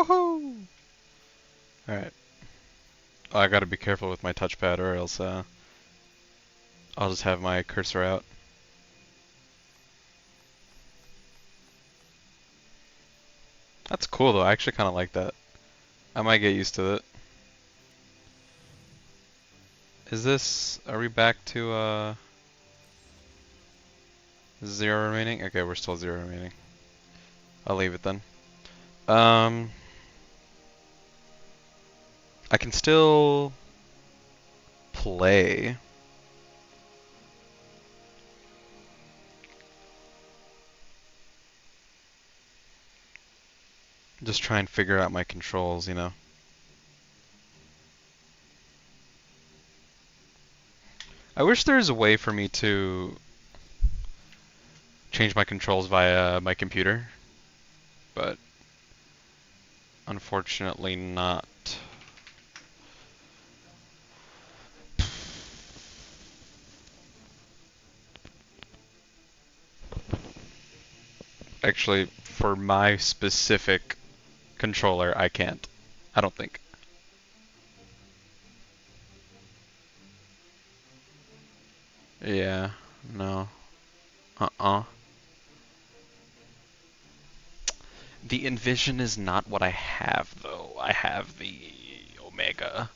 Woohoo! Alright. Oh, I gotta be careful with my touchpad or else I'll just have my cursor out. That's cool though, I actually kinda like that. I might get used to it. Are we back to 0 remaining? Okay, we're still 0 remaining. I'll leave it then. I can still play. Just try and figure out my controls, you know. I wish there was a way for me to change my controls via my computer, but unfortunately not. Actually, for my specific controller, I can't. I don't think. Yeah, no. Uh-uh. The Envision is not what I have, though. I have the Omega.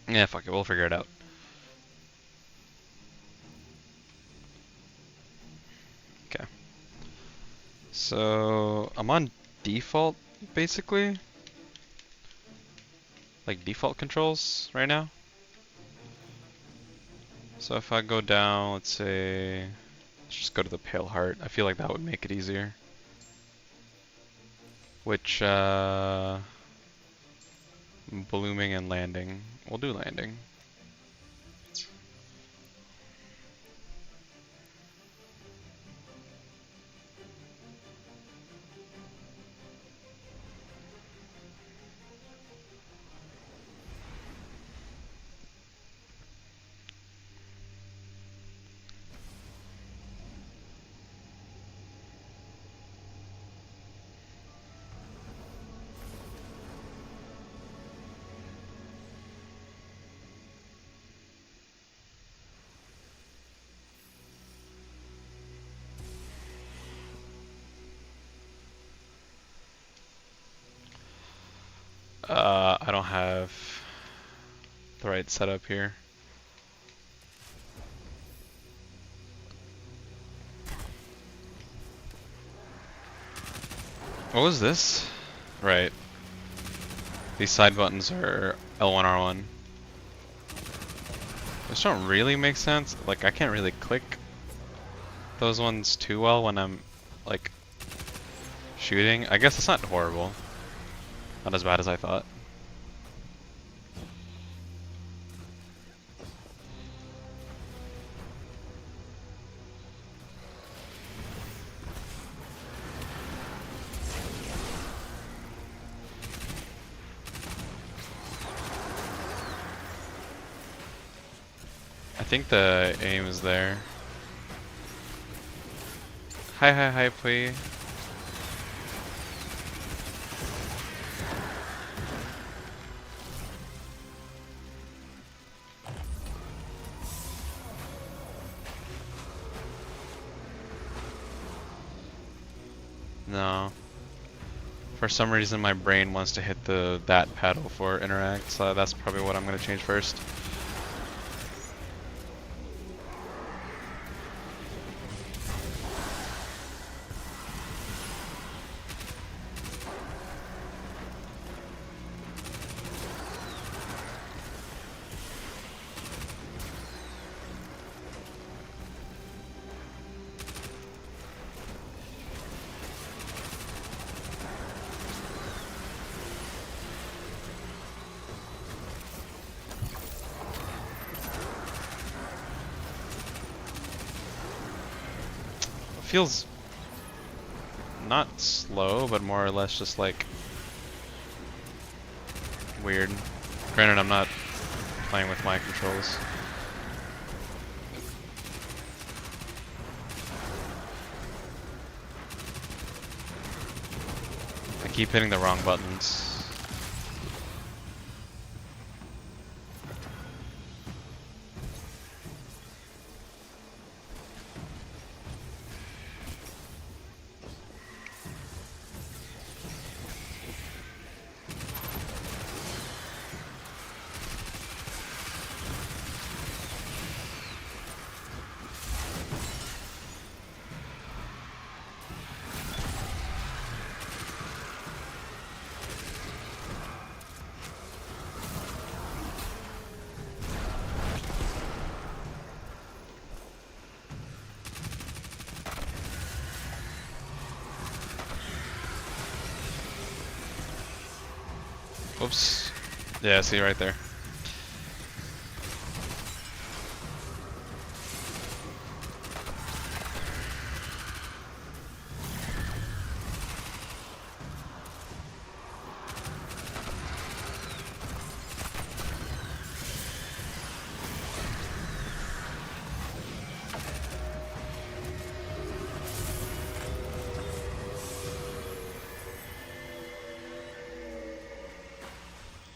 Yeah, fuck it, we'll figure it out. Okay. So, I'm on default, basically. Like, default controls right now. So if I go down, let's say, let's just go to the Pale Heart. I feel like that would make it easier. Which, blooming and landing. We'll do landing. I don't have the right setup here. What was this? Right. These side buttons are L1, R1. Those don't really make sense. Like, I can't really click those ones too well when I'm, like, shooting. I guess it's not horrible. Not as bad as I thought. I think the aim is there. Hi, please. No. For some reason my brain wants to hit that paddle for interact, so that's probably what I'm gonna change first. Feels not slow, but more or less just like weird. Granted, I'm not playing with my controls. keep hitting the wrong buttons. Oops. Yeah, see right there.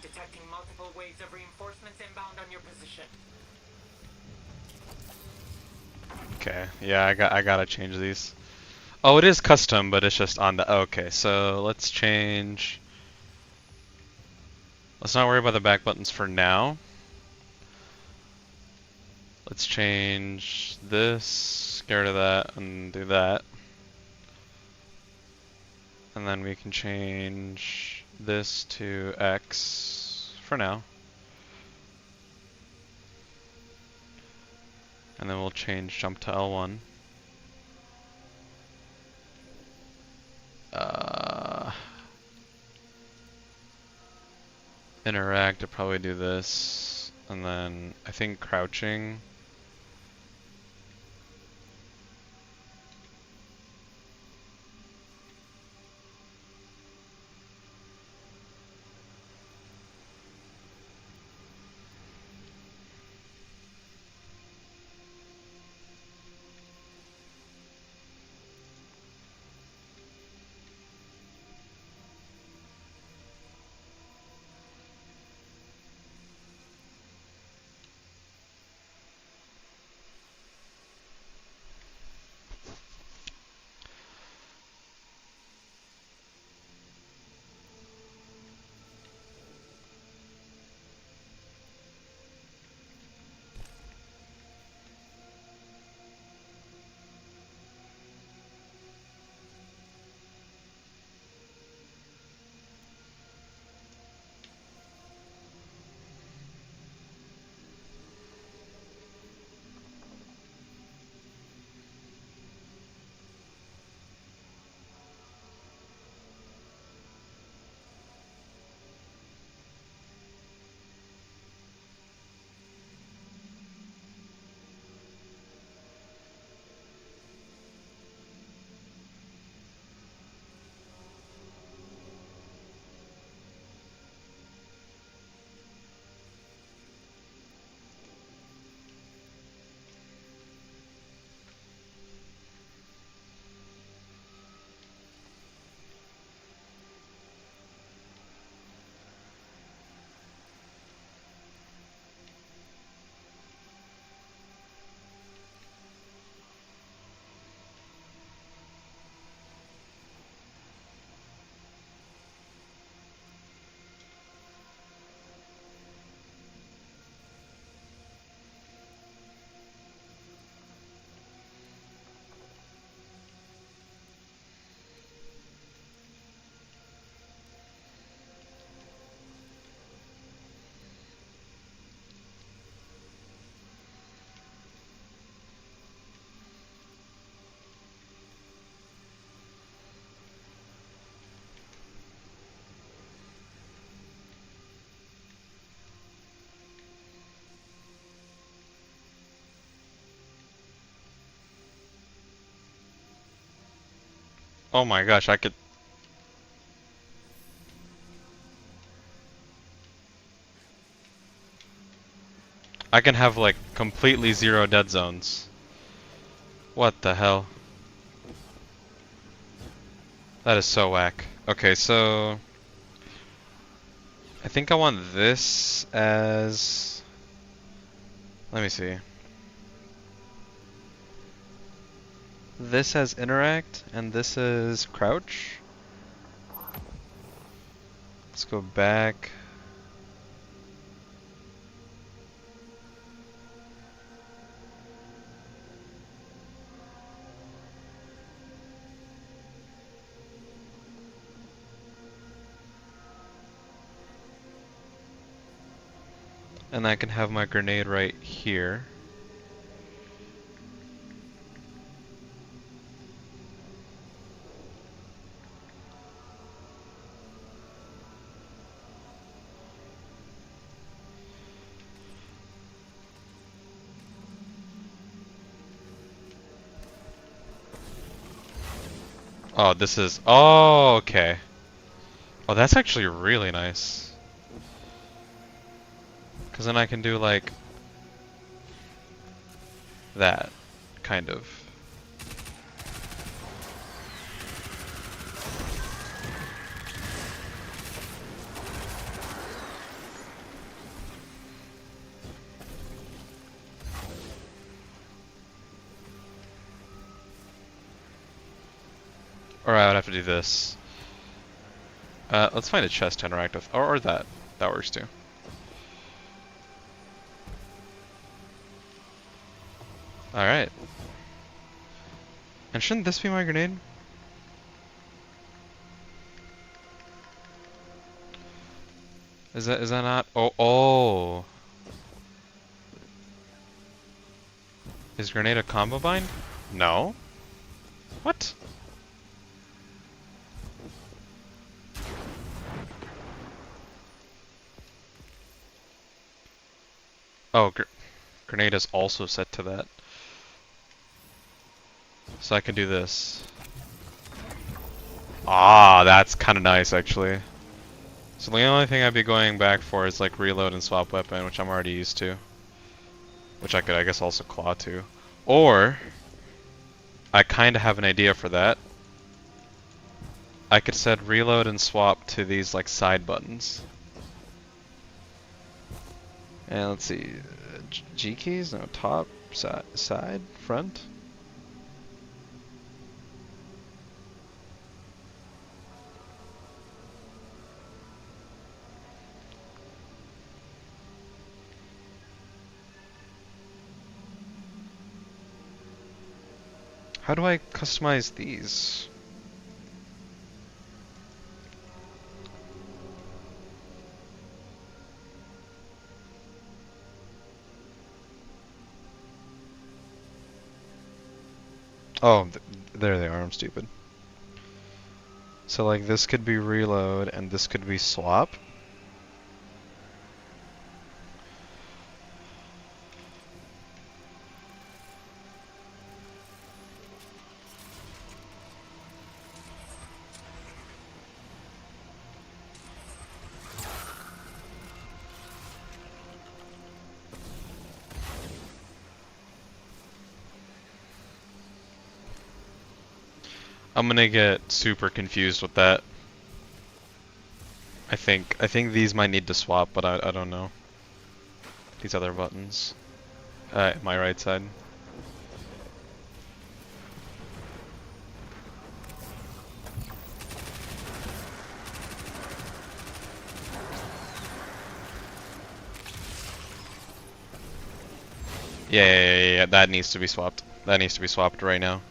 Detecting multiple waves of reinforcements inbound on your position. Okay, yeah, I gotta change these. Oh, it is custom, but it's just on the. Okay, so let's change. Let's not worry about the back buttons for now. Let's change this, get rid of that, and do that. And then we can change this to X for now. And then we'll change jump to L1. Interact, I'll probably do this. And then I think crouching. Oh my gosh, I can have like completely zero dead zones. What the hell? That is so whack. Okay, so I think I want this as, let me see. This as interact and this is crouch. Let's go back. And I can have my grenade right here. Oh, this is, oh, okay. Oh, that's actually really nice. Because then I can do like that, kind of. Or I would have to do this. Let's find a chest to interact with. Or that. That works too. Alright. And shouldn't this be my grenade? Is that not? Oh, oh. Is grenade a combo bind? No. What? Oh, grenade is also set to that. So I can do this. Ah, that's kind of nice actually. So the only thing I'd be going back for is like reload and swap weapon, which I'm already used to. Which I could, I guess, also claw to. Or, I kind of have an idea for that. I could set reload and swap to these like side buttons. And let's see, G keys? No, top, side, front. How do I customize these? Oh, there they are, I'm stupid. So like this could be reload and this could be swap. I'm gonna get super confused with that. I think these might need to swap, but I don't know. These other buttons. My right side. Yeah, that needs to be swapped. That needs to be swapped right now.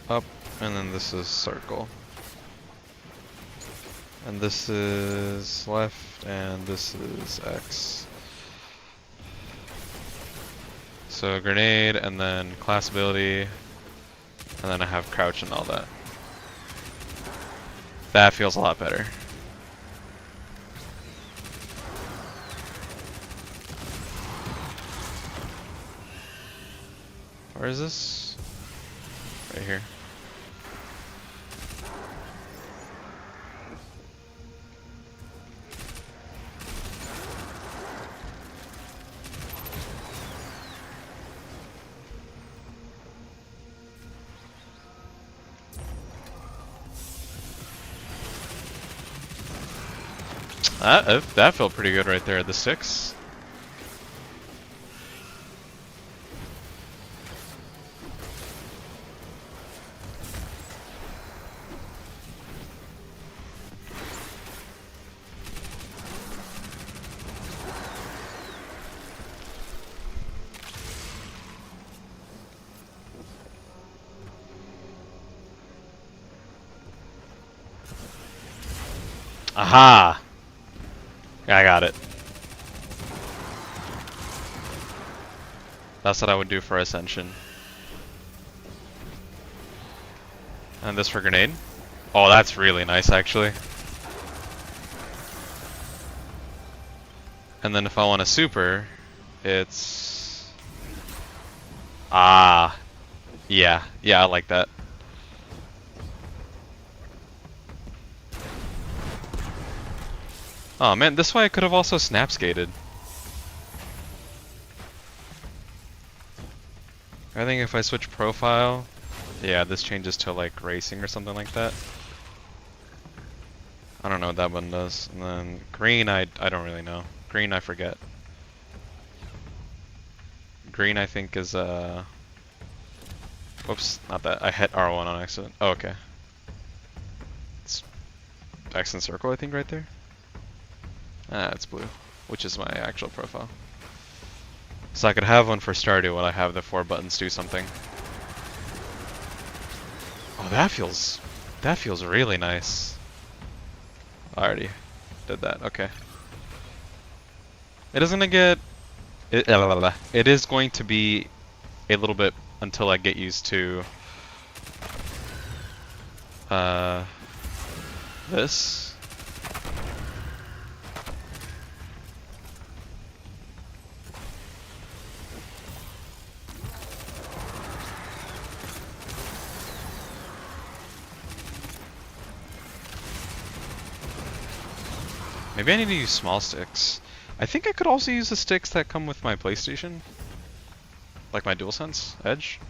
Up, and then this is circle. And this is left, and this is X. So grenade, and then class ability, and then I have crouch and all that. That feels a lot better. Where is this? Right here. That felt pretty good right there at the 6. Aha! I got it. That's what I would do for Ascension. And this for grenade. Oh, that's really nice, actually. And then if I want a super, it's... Ah. Yeah, I like that. Oh man, this way I could have also snap skated. I think if I switch profile, yeah, this changes to like racing or something like that. I don't know what that one does. And then green, I don't really know. Green, I forget. Green, I think is whoops, not that. I hit R1 on accident. Oh, okay. It's X and circle, I think, right there. Ah, it's blue, which is my actual profile. So I could have one for Stardew while I have the 4 buttons do something. Oh, that feels really nice. I already did that. Okay. It is gonna get it is going to be a little bit until I get used to this. Maybe I need to use small sticks. I think I could also use the sticks that come with my PlayStation. Like my DualSense Edge.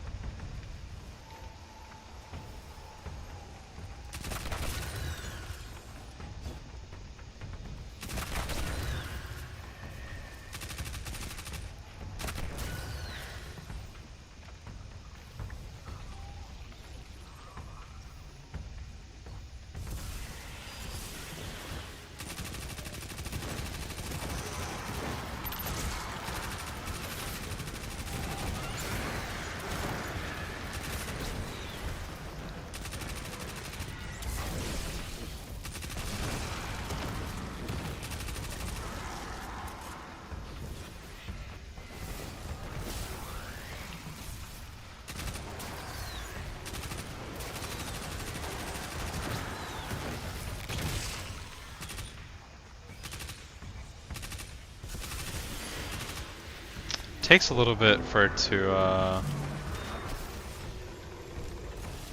Takes a little bit for it to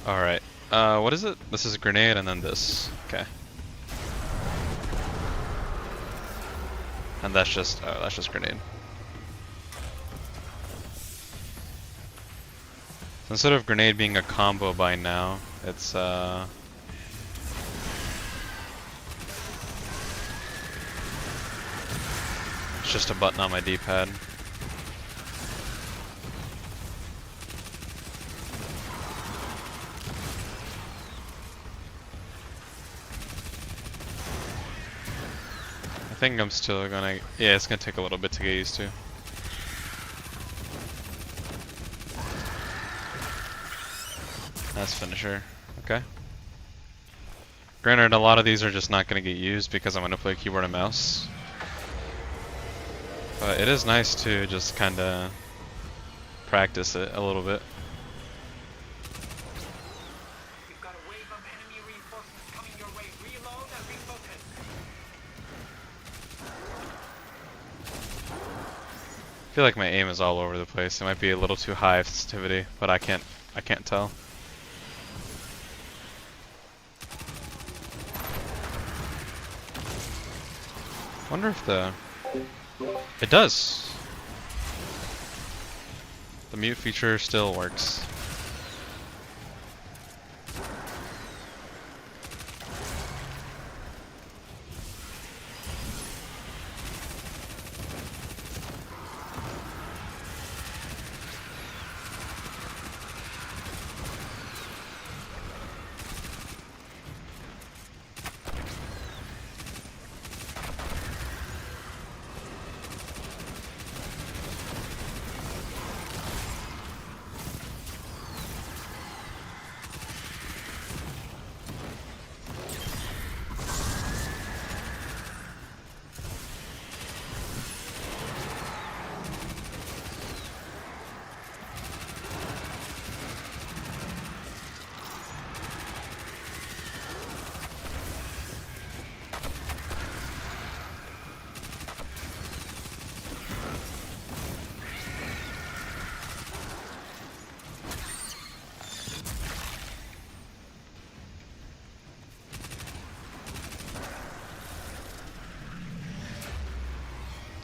alright. What is it? This is a grenade and then this. Okay. And that's just grenade. So instead of grenade being a combo by now, it's just a button on my D-pad. I think I'm still gonna... Yeah, it's gonna take a little bit to get used to. That's finisher. Okay. Granted, a lot of these are just not gonna get used because I'm gonna play keyboard and mouse. But it is nice to just kinda practice it a little bit. You've got a wave of enemy reinforcements coming your way. Reload and refocus. I feel like my aim is all over the place. It might be a little too high of sensitivity, but I can't tell. Wonder if it does. The mute feature still works.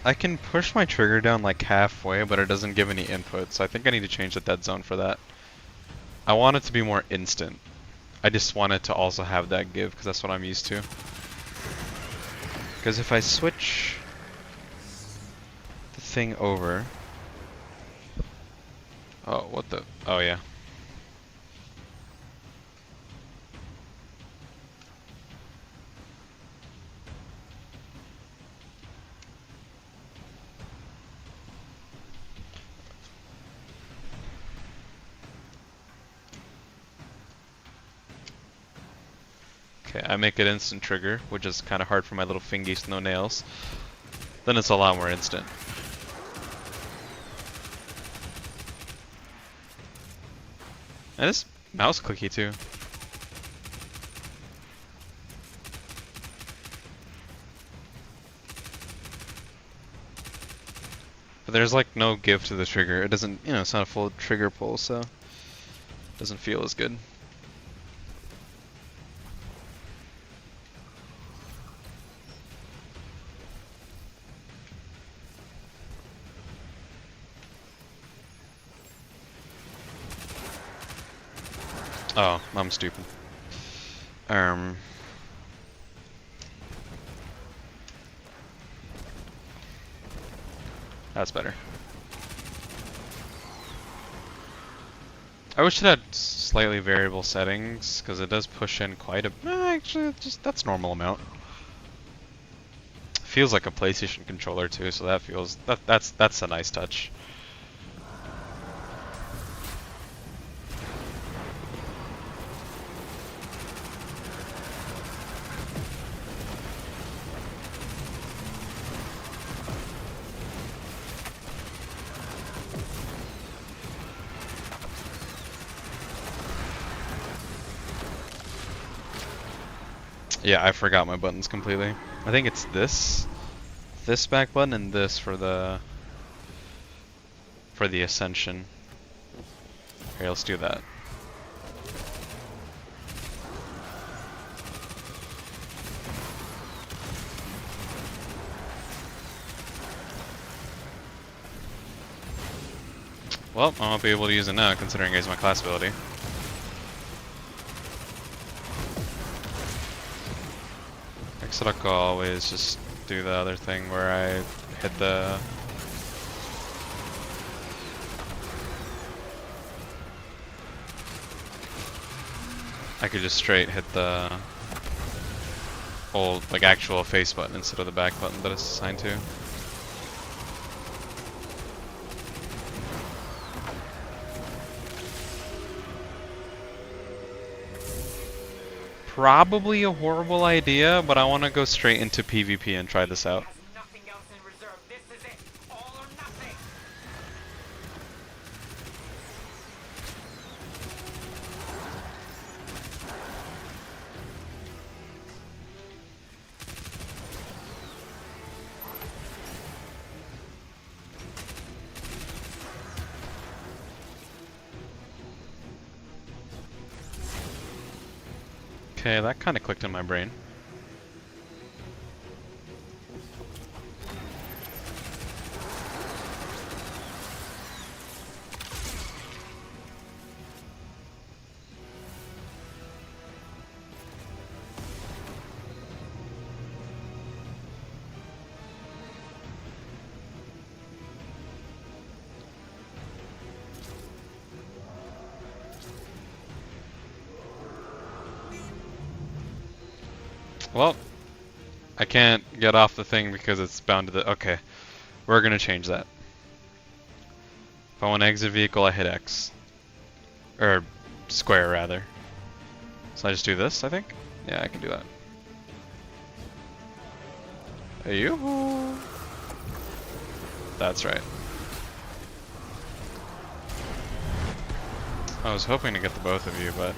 I can push my trigger down like halfway, but it doesn't give any input, so I think I need to change the dead zone for that. I want it to be more instant. I just want it to also have that give, because that's what I'm used to. Because if I switch the thing over... Oh, what the... Oh, yeah. Okay, I make it instant trigger, which is kind of hard for my little fingies, no nails. Then it's a lot more instant. And it's mouse clicky too. But there's like no give to the trigger. It doesn't, you know, it's not a full trigger pull, so it doesn't feel as good. Oh, I'm stupid. That's better. I wish it had slightly variable settings, because it does push in quite a... actually, that's normal amount. Feels like a PlayStation controller too, so that feels... That's a nice touch. Yeah, I forgot my buttons completely. I think it's this back button and this for the ascension. Okay, let's do that. Well, I won't be able to use it now considering it's my class ability. I'll always just do the other thing where I hit the... I could just straight hit the old, like, actual face button instead of the back button that it's assigned to. Probably a horrible idea, but I want to go straight into PvP and try this out. Okay, that kind of clicked in my brain. Well, I can't get off the thing because it's bound to the... Okay, we're gonna change that. If I want to exit vehicle, I hit X. Or square, rather. So I just do this, I think? Yeah, I can do that. Yoo-hoo! That's right. I was hoping to get the both of you, but...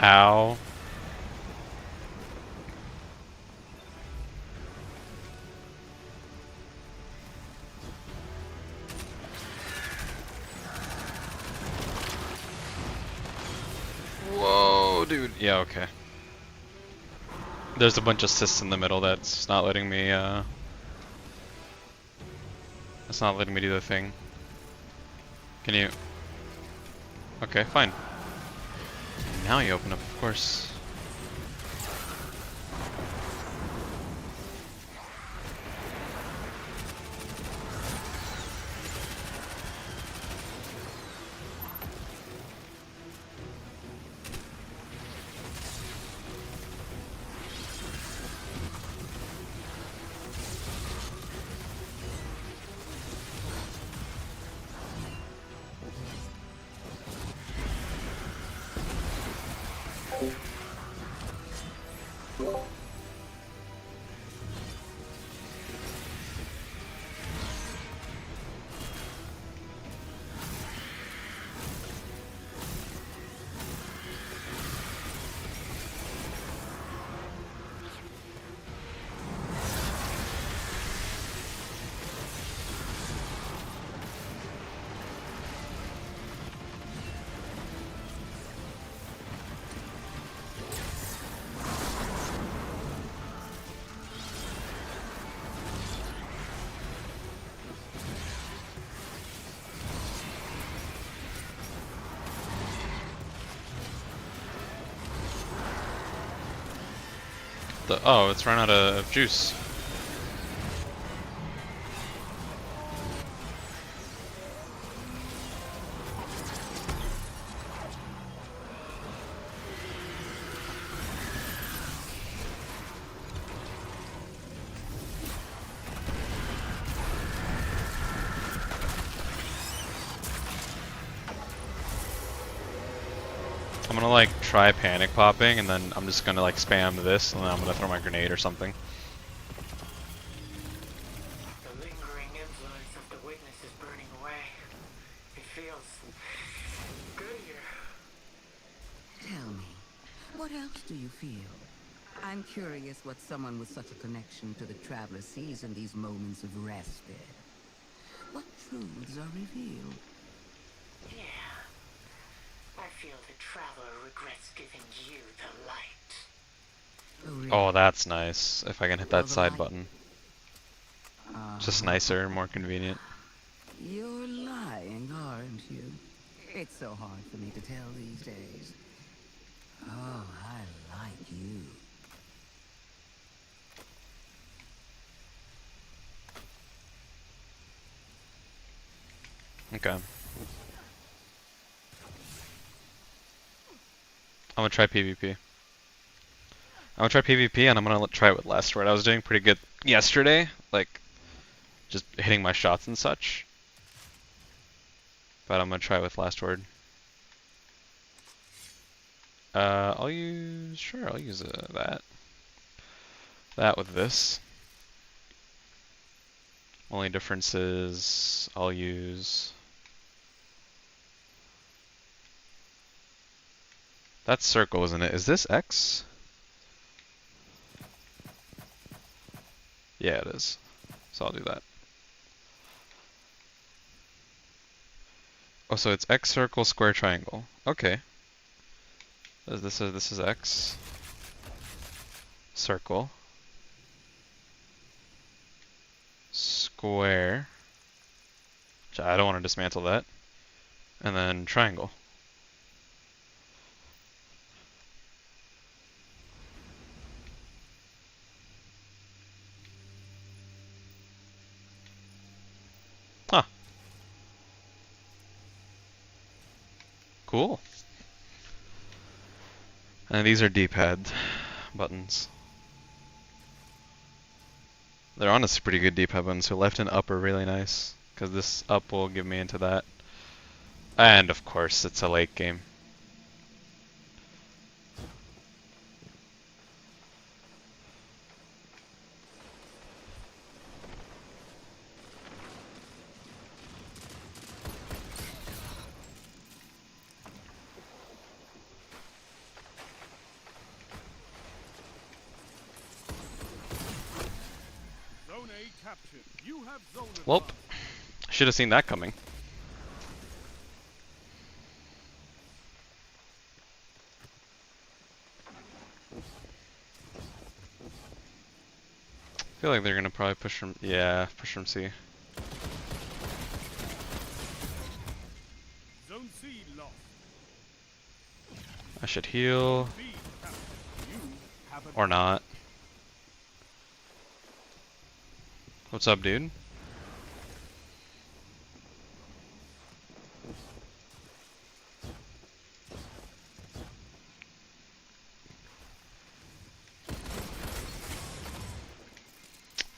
Ow. Whoa, dude. Yeah, okay. There's a bunch of cysts in the middle that's not letting me, that's not letting me do the thing. Can you? Okay, fine. Now you open up, of course. Oh, it's run out of juice. I'm gonna like try panic popping and then I'm just gonna like spam this and then I'm gonna throw my grenade or something. The lingering influence of the witness is burning away. It feels good here. Tell me, what else do you feel? I'm curious what someone with such a connection to the Traveler sees in these moments of respite. What truths are revealed? Yeah. I feel the Traveler regrets giving you the light. Oh, really? Oh, that's nice. If I can hit that the side light. button. It's just nicer and more convenient. You're lying, aren't you? It's so hard for me to tell these days. Oh, I like you. Okay. I'm gonna try PvP. I'm gonna try PvP and I'm gonna try it with Last Word. I was doing pretty good yesterday, like just hitting my shots and such. But I'm gonna try it with Last Word. I'll use that. That with this. Only difference is I'll use that's circle, isn't it? Is this X? Yeah, it is. So I'll do that. Oh, so it's X circle square triangle. Okay. This is X circle square. I don't want to dismantle that. And then triangle. Huh. Cool. And these are D-pad buttons. They're honestly pretty good D-pad buttons, so left and up are really nice, because this up will give me into that. And of course, it's a late game. Welp. Should have seen that coming. I feel like they're gonna probably push from, yeah, push from C. Zone C lost. I should heal, B captured. You have or not. What's up, dude?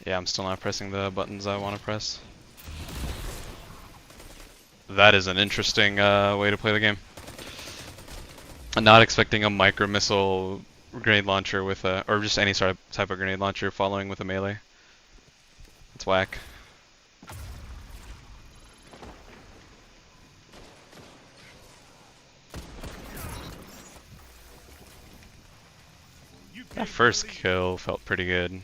Yeah, I'm still not pressing the buttons I want to press. That is an interesting way to play the game. I'm not expecting a micro missile grenade launcher with a, or just any sort of type of grenade launcher following with a melee. It's whack. That first kill felt pretty good.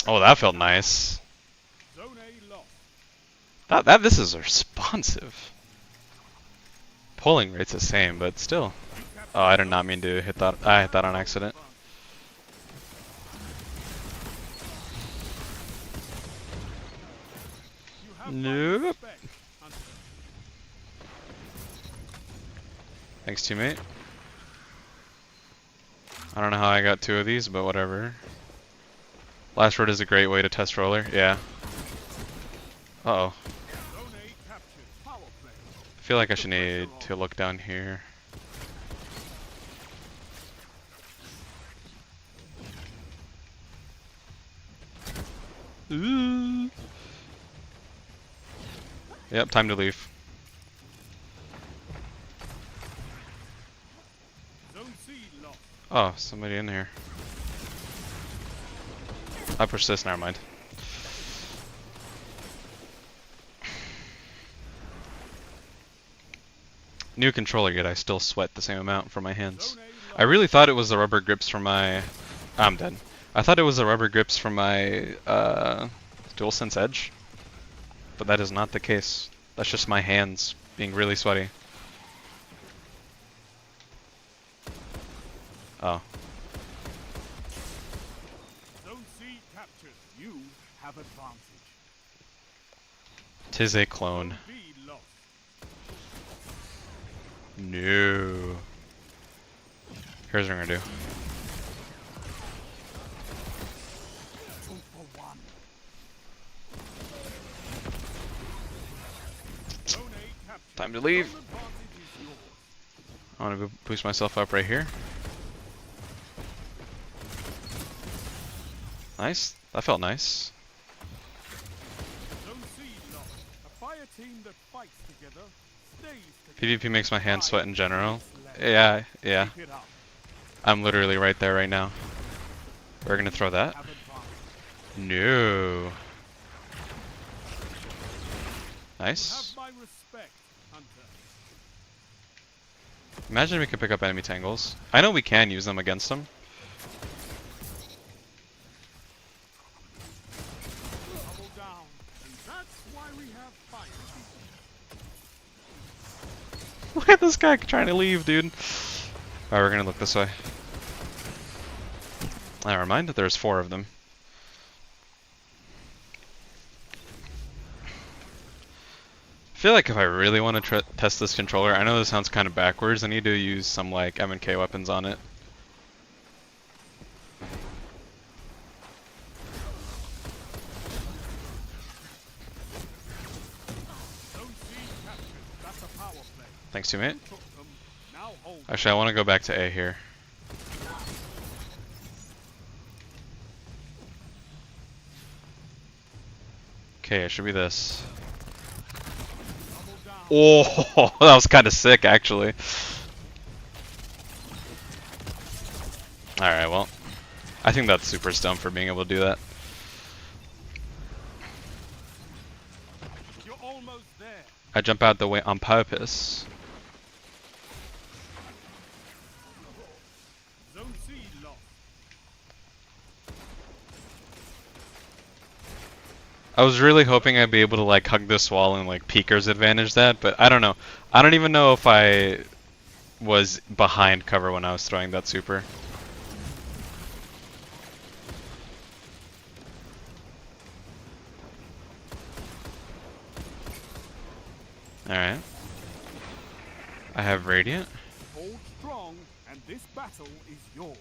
Oh, that felt nice. This is responsive. Pulling rate's the same, but still. Oh, I did not mean to hit that. I hit that on accident. Nope. Thanks, teammate. I don't know how I got 2 of these, but whatever. Last word is a great way to test roller. Yeah. Uh-oh. I feel like I should need to look down here. Ooh. Yep, time to leave. Oh, somebody in here. I pushed this, never mind. New controller, yet I still sweat the same amount from my hands. I really thought it was the rubber grips from my... I'm dead. I thought it was the rubber grips from my DualSense Edge, but that is not the case. That's just my hands being really sweaty. Oh. Zone C captured. You have advantage. 'Tis a clone. B lost. No. Here's what I'm gonna do. 2 for 1. Zone A captured. Time to leave. Zone advantage is yours. I want to boost myself up right here. Nice. That felt nice. Zone C lost. A fire team that fights together stays together. PvP makes my hands sweat in general. Yeah, yeah. Keep it up. I'm literally right there right now. We're gonna throw that. Have advantage. No. You Nice. have my respect, Hunter. Imagine we could pick up enemy tangles. I know we can use them against them. Double down. And that's why we have fire team. Look at this guy trying to leave, dude. Alright, we're gonna look this way. Never mind, there's 4 of them. I feel like if I really want to test this controller, I know this sounds kind of backwards, I need to use some like M&K weapons on it. Zone C captured. That's a power play. Thanks, teammate. Took them. Now hold. Actually, I want to go back to A here. Okay, it should be this. Double down. Oh, that was kind of sick, actually. Alright, well. I think that's super dumb for being able to do that. I jump out the way on purpose. Zone C lost. I was really hoping I'd be able to like hug this wall and like peekers advantage that, but I don't know. I don't even know if I was behind cover when I was throwing that super. Alright. I have Radiant. Hold strong, and this battle is yours.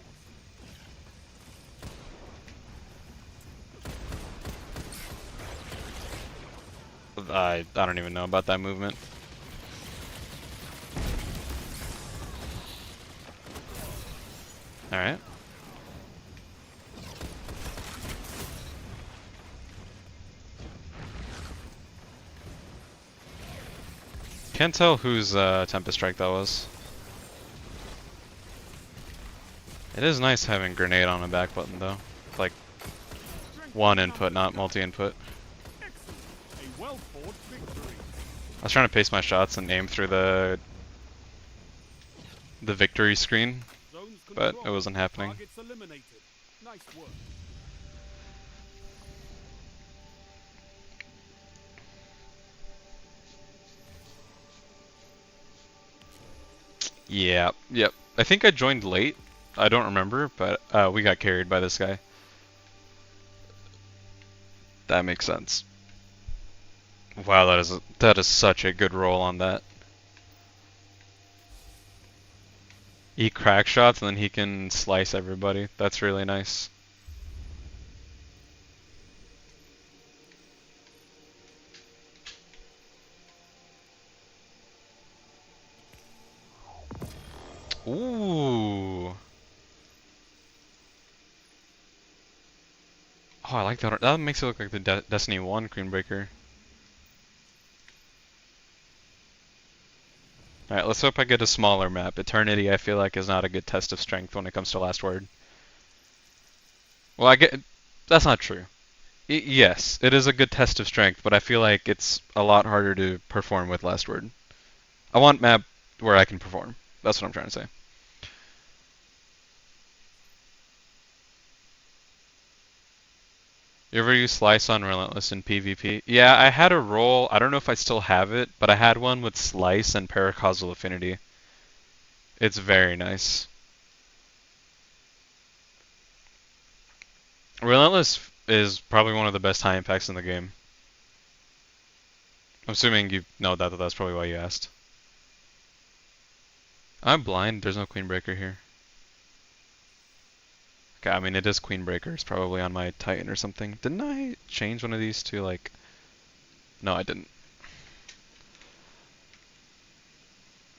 I don't even know about that movement. Alright. Can't tell whose Tempest Strike that was. It is nice having Grenade on a back button though. Like one input, not multi-input. Excellent. A well-fought victory. I was trying to pace my shots and aim through the victory screen, Zones but it controlled. wasn't happening. Targets eliminated. Nice work. Yeah, yep. I think I joined late. I don't remember, but we got carried by this guy. That makes sense. Wow, that is such a good roll on that. He crack shots and then he can slice everybody. That's really nice. Ooh. Oh, I like that. That makes it look like the Destiny 1 Queenbreaker. Alright, let's hope I get a smaller map. Eternity, I feel like, is not a good test of strength when it comes to Last Word. Well, I get... That's not true. Yes, it is a good test of strength, but I feel like it's a lot harder to perform with Last Word. I want map where I can perform. That's what I'm trying to say. You ever use Slice on Relentless in PvP? Yeah, I had a roll. I don't know if I still have it, but I had one with Slice and Paracausal Affinity. It's very nice. Relentless is probably one of the best high impacts in the game. I'm assuming you know that, that's probably why you asked. I'm blind, there's no Queenbreaker here. Okay, I mean it is Queenbreaker, it's probably on my Titan or something. Didn't I change one of these to like... No, I didn't.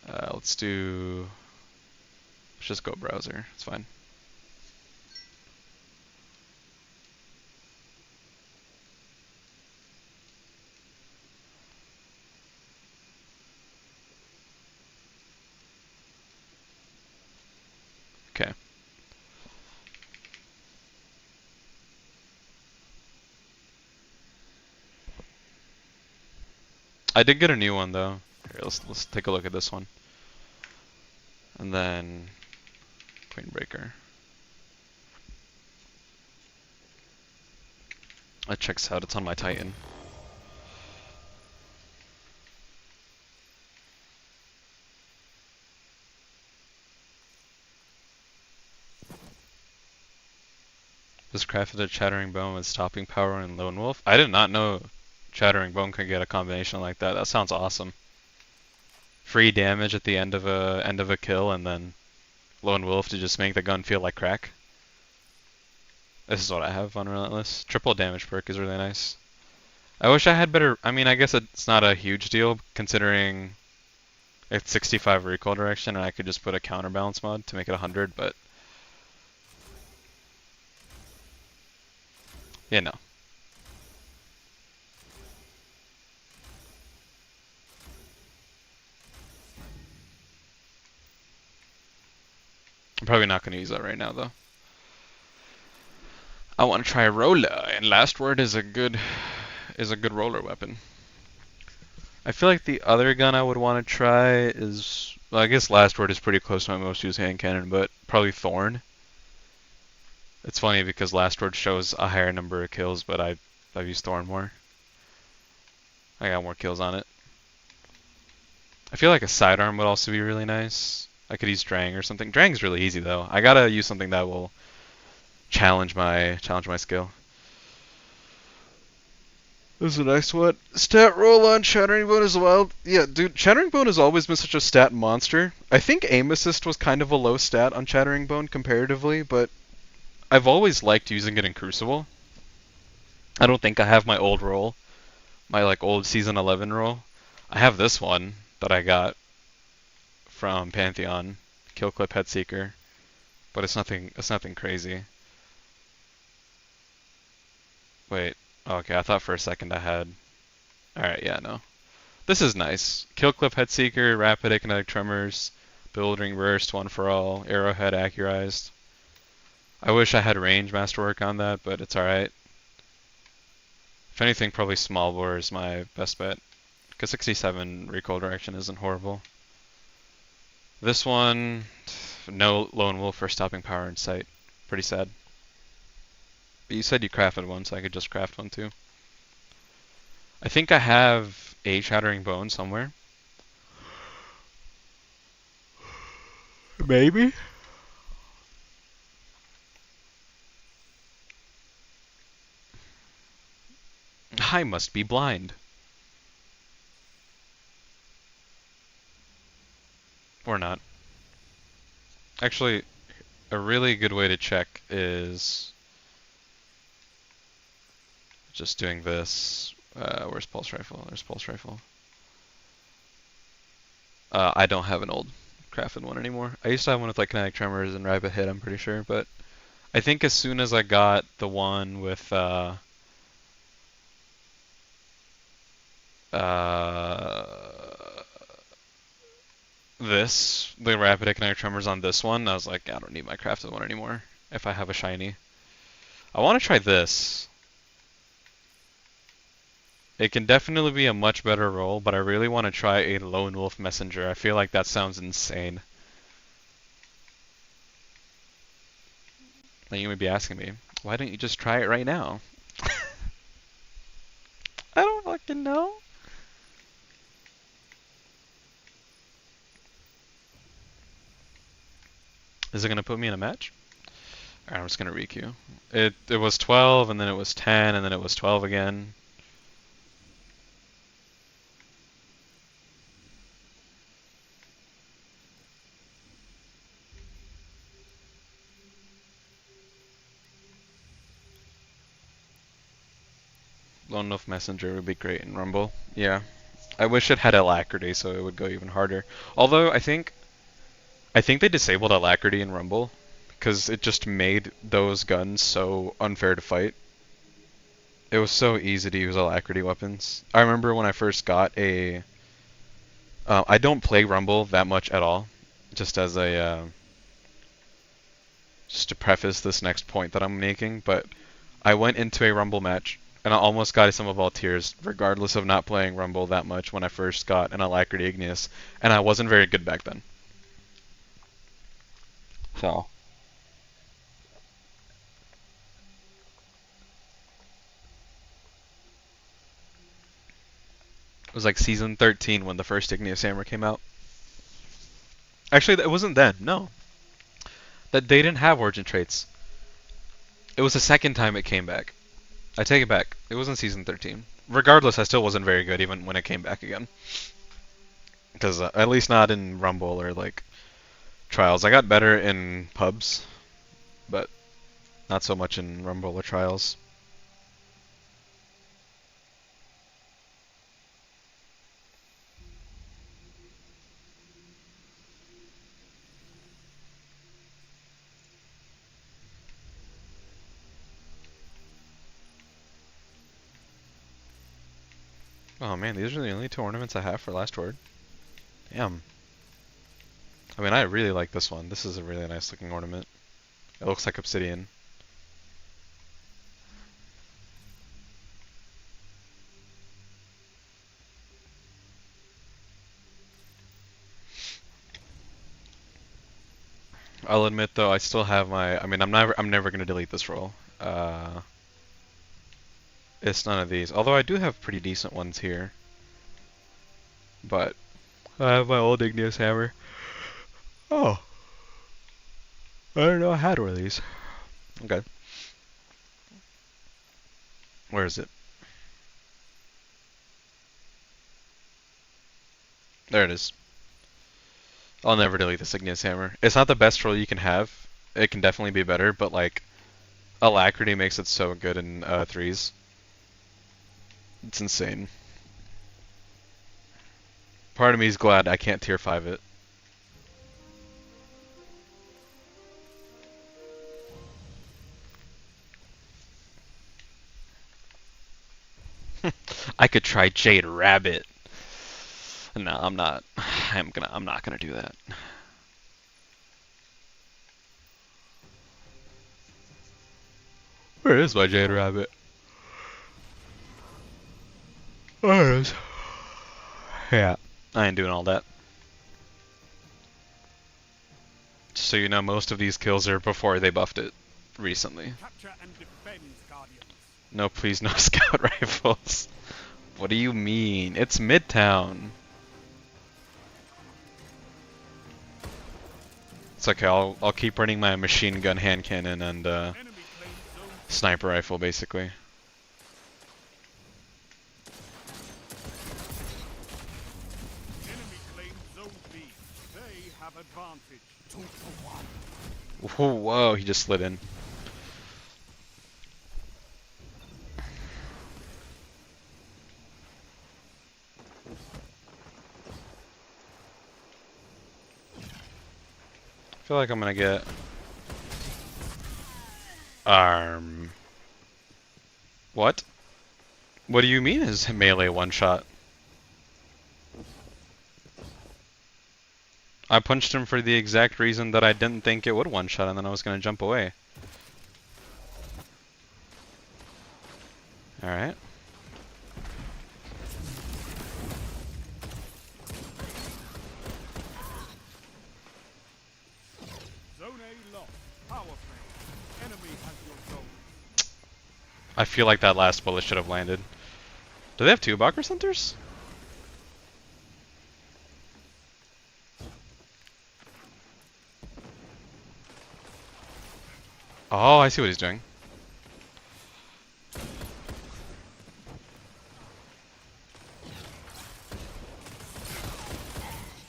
Let's just go browser, it's fine. Okay. I did get a new one though. Here, let's take a look at this one. And then Queenbreaker. That checks out, it's on my Titan. Just crafted a Chattering Bone with stopping power and Lone Wolf. I did not know Chattering Bone could get a combination like that. That sounds awesome. Free damage at the end of a kill, and then Lone Wolf to just make the gun feel like crack. This is what I have on Relentless. Triple damage perk is really nice. I wish I had better. I mean, I guess it's not a huge deal considering it's 65 recoil direction, and I could just put a counterbalance mod to make it 100, but. Yeah, no. I'm probably not going to use that right now, though. I want to try Rolla, and Last Word is a good roller weapon. I feel like the other gun I would want to try is, well, I guess Last Word is pretty close to my most used hand cannon, but probably Thorn. It's funny because Last Word shows a higher number of kills, but I've used Thorn more. I got more kills on it. I feel like a sidearm would also be really nice. I could use Drang or something. Drang's really easy though. I gotta use something that will challenge my skill. This is a nice one. Stat roll on Shattering Bone as well. Yeah, dude, Shattering Bone has always been such a stat monster. I think Aim Assist was kind of a low stat on Shattering Bone comparatively, but I've always liked using it in Crucible. I don't think I have my old roll, my like old Season 11 roll. I have this one that I got from Pantheon, Kill Clip Headseeker, but it's nothing crazy. Wait, okay, I thought for a second I had. Alright, yeah, no. This is nice. Kill Clip Headseeker, Rapid Kinetic Tremors, Building Burst, One for All, Arrowhead Accurized. I wish I had range masterwork on that, but it's alright. If anything, probably Small Bore is my best bet, because 67 recoil direction isn't horrible. This one, no Lone Wolf or Stopping Power in sight. Pretty sad. But you said you crafted one, so I could just craft one too. I think I have a Shattering Bone somewhere. Maybe? I must be blind. Or not. Actually, a really good way to check is just doing this. Where's Pulse Rifle? There's Pulse Rifle. I don't have an old crafted one anymore. I used to have one with like Kinetic Tremors and Rapid Hit, I'm pretty sure, but I think as soon as I got the one with the Rapid Kinetic Tremors on this one, I was like, I don't need my crafted one anymore if I have a shiny. I want to try this. It can definitely be a much better roll, but I really want to try a Lone Wolf Messenger. I feel like that sounds insane. Now you may be asking me, why don't you just try it right now? I don't fucking know. Is it gonna put me in a match? Alright, I'm just gonna requeue. It was 12, and then it was 10, and then it was 12 again. Lone Wolf Messenger would be great in Rumble. Yeah. I wish it had Alacrity so it would go even harder. Although I think they disabled Alacrity in Rumble because it just made those guns so unfair to fight. It was so easy to use Alacrity weapons. I remember when I first got a I don't play Rumble that much at all. Just as a just to preface this next point that I'm making, but I went into a Rumble match and I almost got a Sum of All Tears, regardless of not playing Rumble that much when I first got an Alacrity Igneous, and I wasn't very good back then. So. It was like season 13 when the first Igneous Hammer came out. Actually, it wasn't then, no. That they didn't have origin traits. It was the second time it came back. I take it back. It wasn't season 13. Regardless, I still wasn't very good even when it came back again. Because at least not in Rumble or like Trials. I got better in pubs, but not so much in Rumble or Trials. Oh man, these are the only two ornaments I have for Last Word. Damn. I mean, I really like this one. This is a really nice looking ornament. It looks like obsidian. I'll admit though, I still have my. I mean, I'm never gonna delete this roll. It's none of these. Although I do have pretty decent ones here. But I have my old igneous hammer. Oh, I don't know I had one of these. Okay. Where is it? There it is. I'll never delete this igneous hammer. It's not the best roll you can have. It can definitely be better, but like, alacrity makes it so good in threes. It's insane. Part of me is glad I can't tier 5 it. I could try Jade Rabbit. No, I'm not. I'm not gonna do that. Where is my Jade Rabbit? There it is. Yeah, I ain't doing all that. Just so you know, most of these kills are before they buffed it recently. Capture and defend, Guardians. No, please, no scout rifles. What do you mean? It's Midtown. It's okay. I'll keep running my machine gun, hand cannon, and Enemy claims zone. sniper rifle, basically. Enemy claims zone B. They have advantage. 2 for 1. Whoa, whoa, he just slid in. I feel like I'm gonna get what? What do you mean is melee one shot? I punched him for the exact reason that I didn't think it would one shot and then I was gonna jump away. Alright. Zone A lost. Power play. Enemy has your zone. I feel like that last bullet should have landed. Do they have two Bakr centers? Oh, I see what he's doing.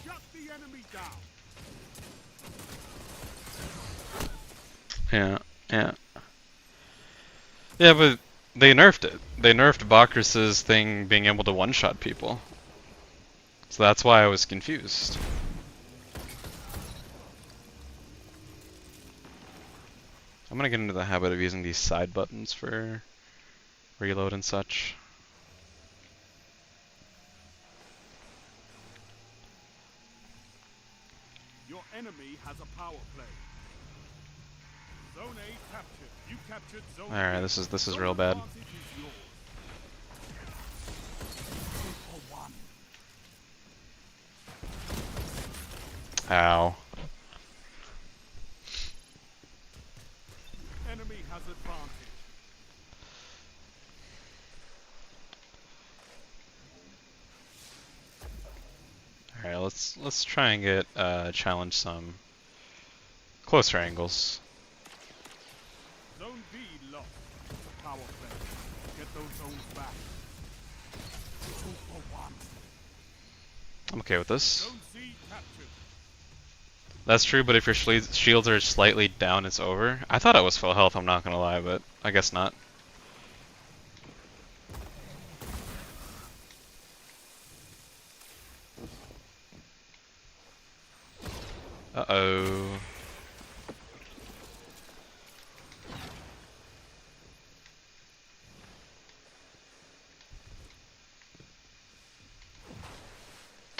Shut the enemy down. Yeah. Yeah, but they nerfed it. They nerfed Bakrus's thing being able to one-shot people. So that's why I was confused. I'm gonna get into the habit of using these side buttons for reload and such. Your enemy has a power play. Zone A captured. You captured zone Alright, B. this is Zone real bad. advantage is yours. 2 for 1. Ow. Enemy has advantage. Alright, let's try and get challenge some closer angles. Zone B lost. Power play. Get those zones back. 2 for 1. I'm okay with this. Zone C captured. That's true, but if your shields are slightly down, it's over. I thought I was full health, I'm not gonna lie, but I guess not. Uh-oh.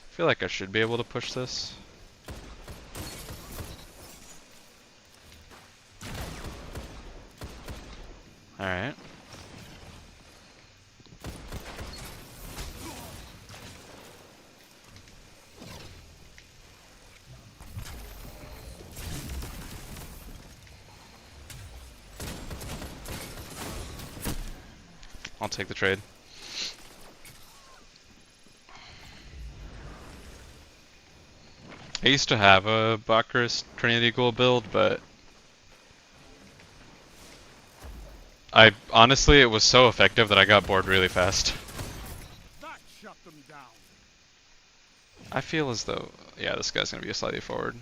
I feel like I should be able to push this. Alright. I'll take the trade. I used to have a Bakris Trinity Ghoul build, but I honestly it was so effective that I got bored really fast. That shut them down. I feel as though, yeah, this guy's gonna be a slightly forward.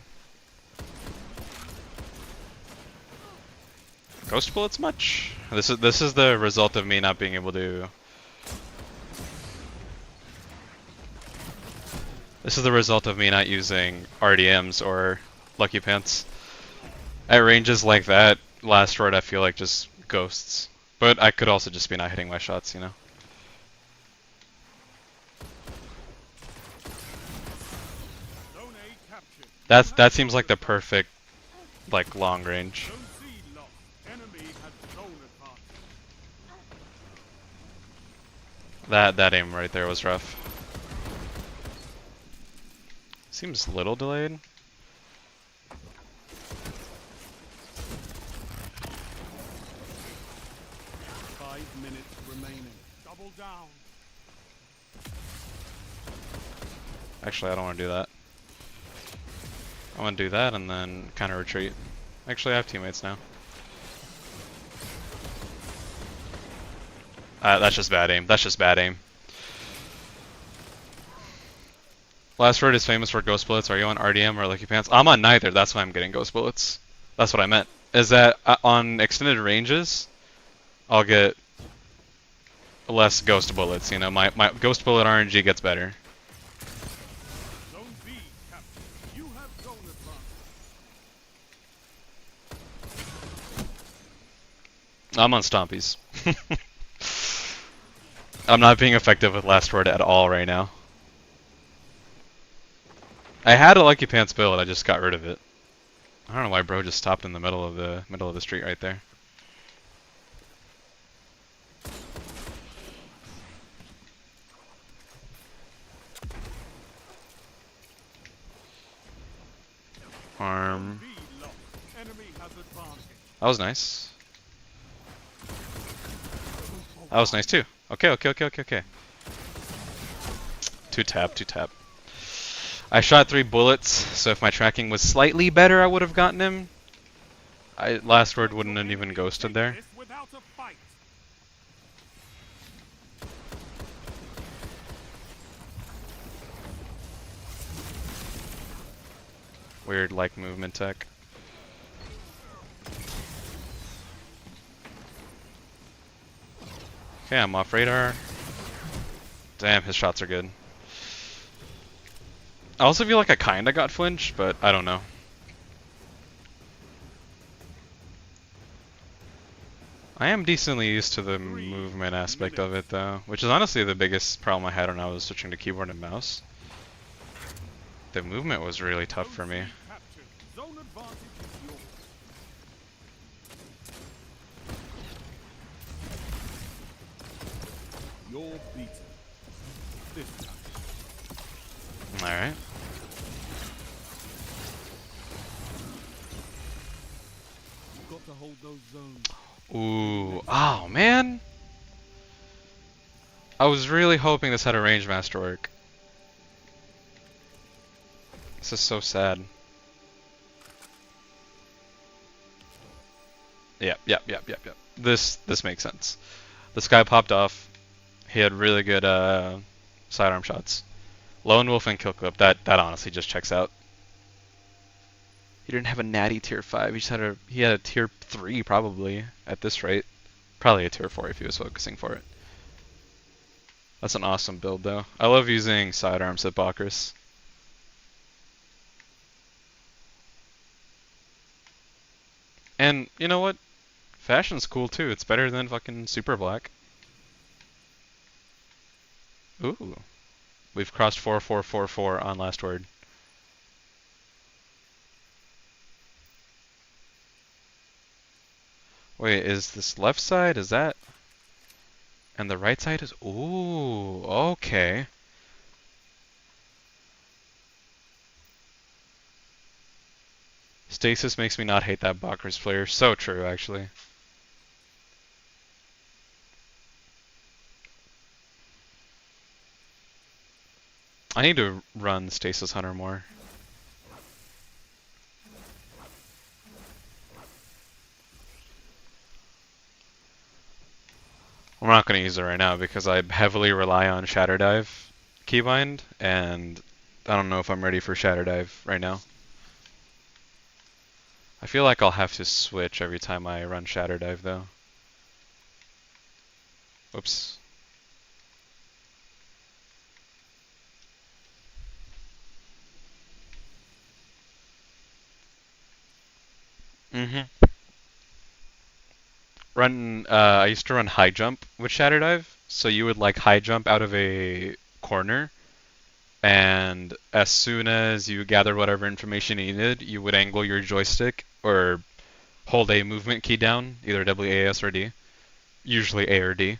Ghost bullets much? This is the result of me not being able to. This is the result of me not using RDMs or Lucky Pants. At ranges like that, last word I feel like just ghosts. But I could also just be not hitting my shots, you know? Zone A captured. That seems like the perfect, like, long range. Zone C lost. Enemy has zone advantage. That aim right there was rough. Seems a little delayed. 5 minutes remaining. Double down. Actually, I don't want to do that. I want to do that and then kind of retreat. Actually, I have teammates now. That's just bad aim. That's just bad aim. Last word is famous for ghost bullets. Are you on RDM or Lucky Pants? I'm on neither. That's why I'm getting ghost bullets. That's what I meant. Is that on extended ranges, I'll get less ghost bullets. You know, my ghost bullet RNG gets better. Zone B captured. You have zone advantage. I'm on stompies. I'm not being effective with last word at all right now. I had a Lucky Pants build, I just got rid of it. I don't know why bro just stopped in the middle of the street right there. Arm. B lost. Enemy has advantage. That was nice. That was nice too. Okay. Two tap. I shot 3 bullets, so if my tracking was slightly better, I would have gotten him. Last word wouldn't have even ghosted there. This without a fight. Weird like movement tech. Okay, I'm off radar. Damn, his shots are good. I also feel like I kinda got flinched, but I don't know. I am decently used to the movement aspect of it though, which is honestly the biggest problem I had when I was switching to keyboard and mouse. The movement was really tough for me. Captured. Zone advantage is yours. You're beaten. This time. Alright. You've got to hold those zones. Ooh, oh man! I was really hoping this had a range masterwork. This is so sad. Yep. This makes sense. This guy popped off. He had really good sidearm shots. Lone Wolf and Kill Clip, that honestly just checks out. He didn't have a natty tier 5, he had a tier 3 probably at this rate. Probably a tier 4 if he was focusing for it. That's an awesome build though. I love using sidearms at Bakris. And you know what? Fashion's cool too. It's better than fucking super black. Ooh. We've crossed 4444 on last word. Wait, is this left side? Is that? And the right side is? Ooh, okay. Stasis makes me not hate that Bakris player. So true, actually. I need to run Stasis Hunter more. I'm not going to use it right now because I heavily rely on Shatter Dive keybind, and I don't know if I'm ready for Shatter Dive right now. I feel like I'll have to switch every time I run Shatter Dive though. Oops. I used to run high jump with Shatter Dive, so you would like high jump out of a corner, and as soon as you gathered whatever information you needed, you would angle your joystick or hold a movement key down, either WAS or D, usually A or D,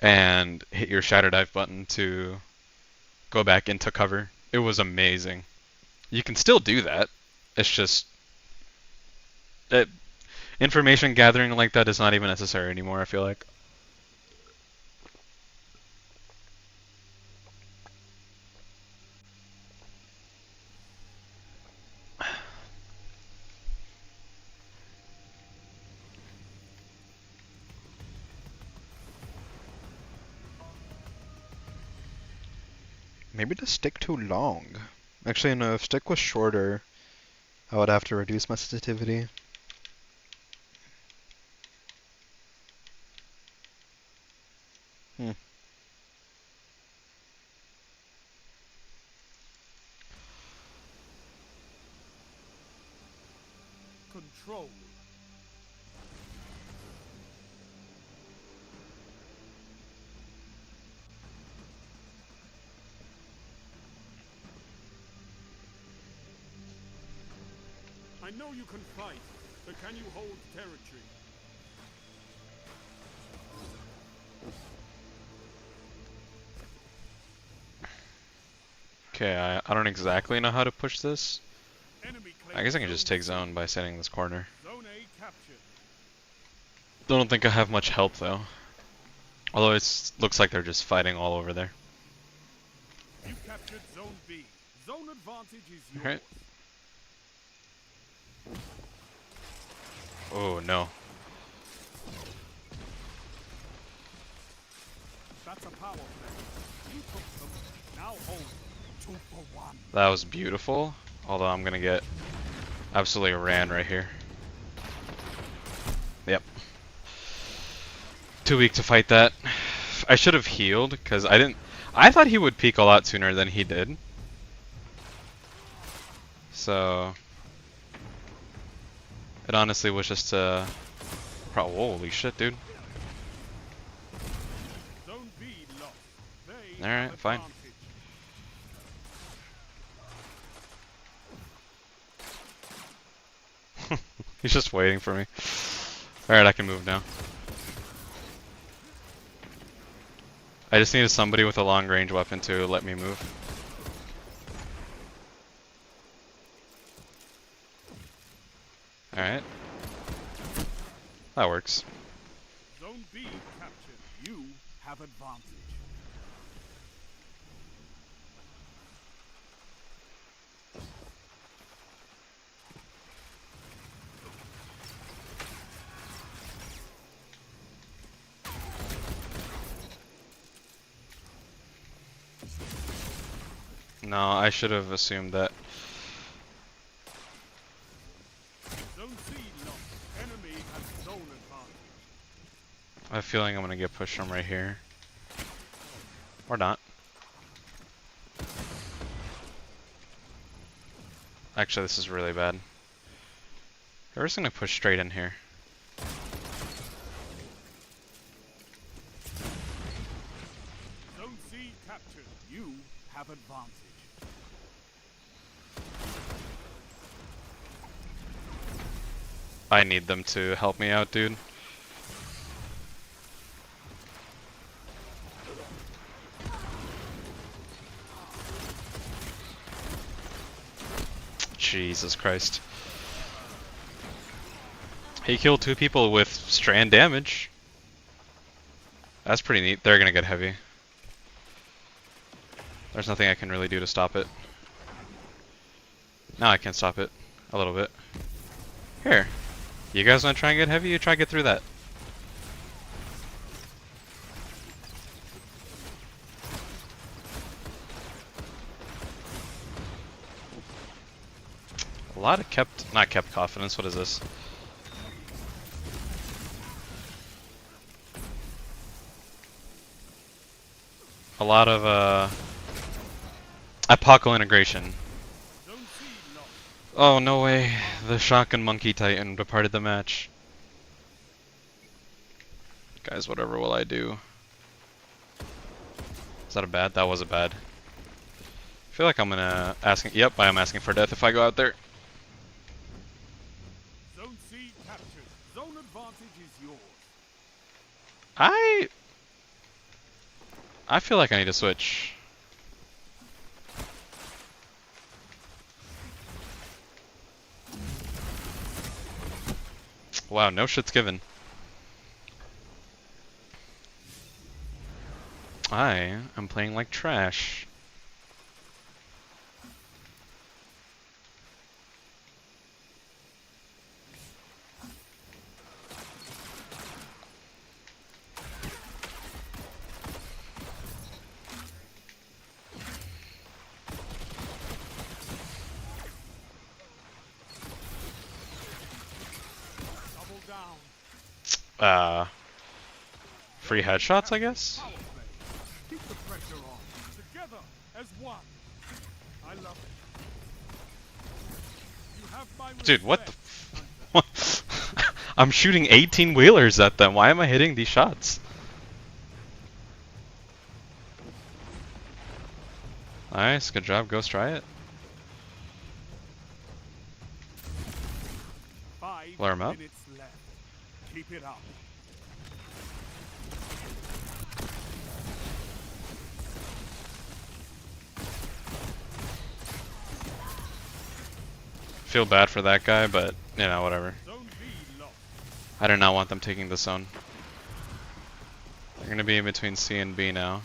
and hit your Shatter Dive button to go back into cover. It was amazing. You can still do that. It's just that information gathering like that is not even necessary anymore, I feel like. Maybe the stick too long. Actually, no, if stick was shorter, I would have to reduce my sensitivity. Hmm. Control. I know you can fight, but can you hold territory? Okay, I don't exactly know how to push this. Enemy I guess I can just take zone zone by setting this corner. Zone A captured. Don't think I have much help though. Although it looks like they're just fighting all over there. You captured Zone B. Zone advantage is yours. Alright. Oh no. That's a power play. You took them. Now hold. 2 for 1. That was beautiful. Although I'm gonna get absolutely ran right here. Yep. Too weak to fight that. I should have healed because I thought he would peek a lot sooner than he did. So it honestly was just a holy shit, dude. Zone B lost. They Alright, have fine. advantage. He's just waiting for me. Alright, I can move now. I just needed somebody with a long range weapon to let me move. Alright. That works. Zone B captured. You have advantage. No, I should have assumed that. Zone C lost. Enemy has zone advantage. I have a feeling I'm gonna get pushed from right here. Or not. Actually, this is really bad. We're just gonna push straight in here. Zone C captured. You have advantage. I need them to help me out, dude. Jesus Christ. He killed 2 people with strand damage. That's pretty neat. They're gonna get heavy. There's nothing I can really do to stop it. Now I can stop it. A little bit. Here. You guys want to try and get heavy? You try and get through that. A lot of not kept confidence. What is this? A lot of apocal integration. Oh no way! The shotgun monkey titan departed the match. Guys, whatever will I do? Is that a bad? That was a bad. I feel like I'm gonna asking. Yep, I am asking for death if I go out there. Zone C captured. Zone advantage is yours. I feel like I need to switch. Wow, no shit's given. I am playing like trash. Free headshots, I guess? Keep the pressure on. Together as one. I love it. You have my Dude, what the respect. what? I'm shooting 18 wheelers at them. Why am I hitting these shots? Nice, good job. Ghost, try it. 5 Blur 'em up. minutes left. Keep it up. Feel bad for that guy, but you know, whatever. Zone B lost. I do not want them taking the zone. They're gonna be in between C and B now.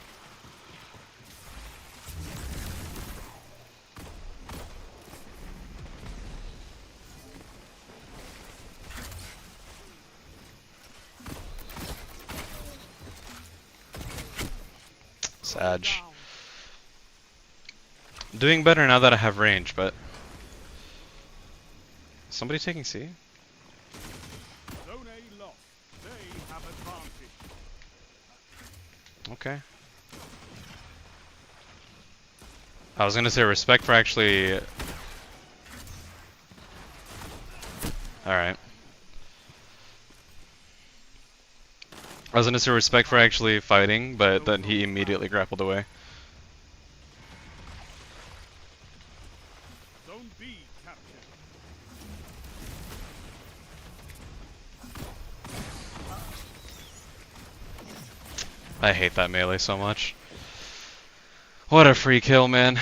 Sag. Doing better now that I have range, but somebody taking C? Zone A lost. They have advantage. Okay. I was gonna say respect for actually. Alright. I was gonna say respect for actually fighting, but then he immediately grappled away. Zone B captured. I hate that melee so much. What a free kill, man.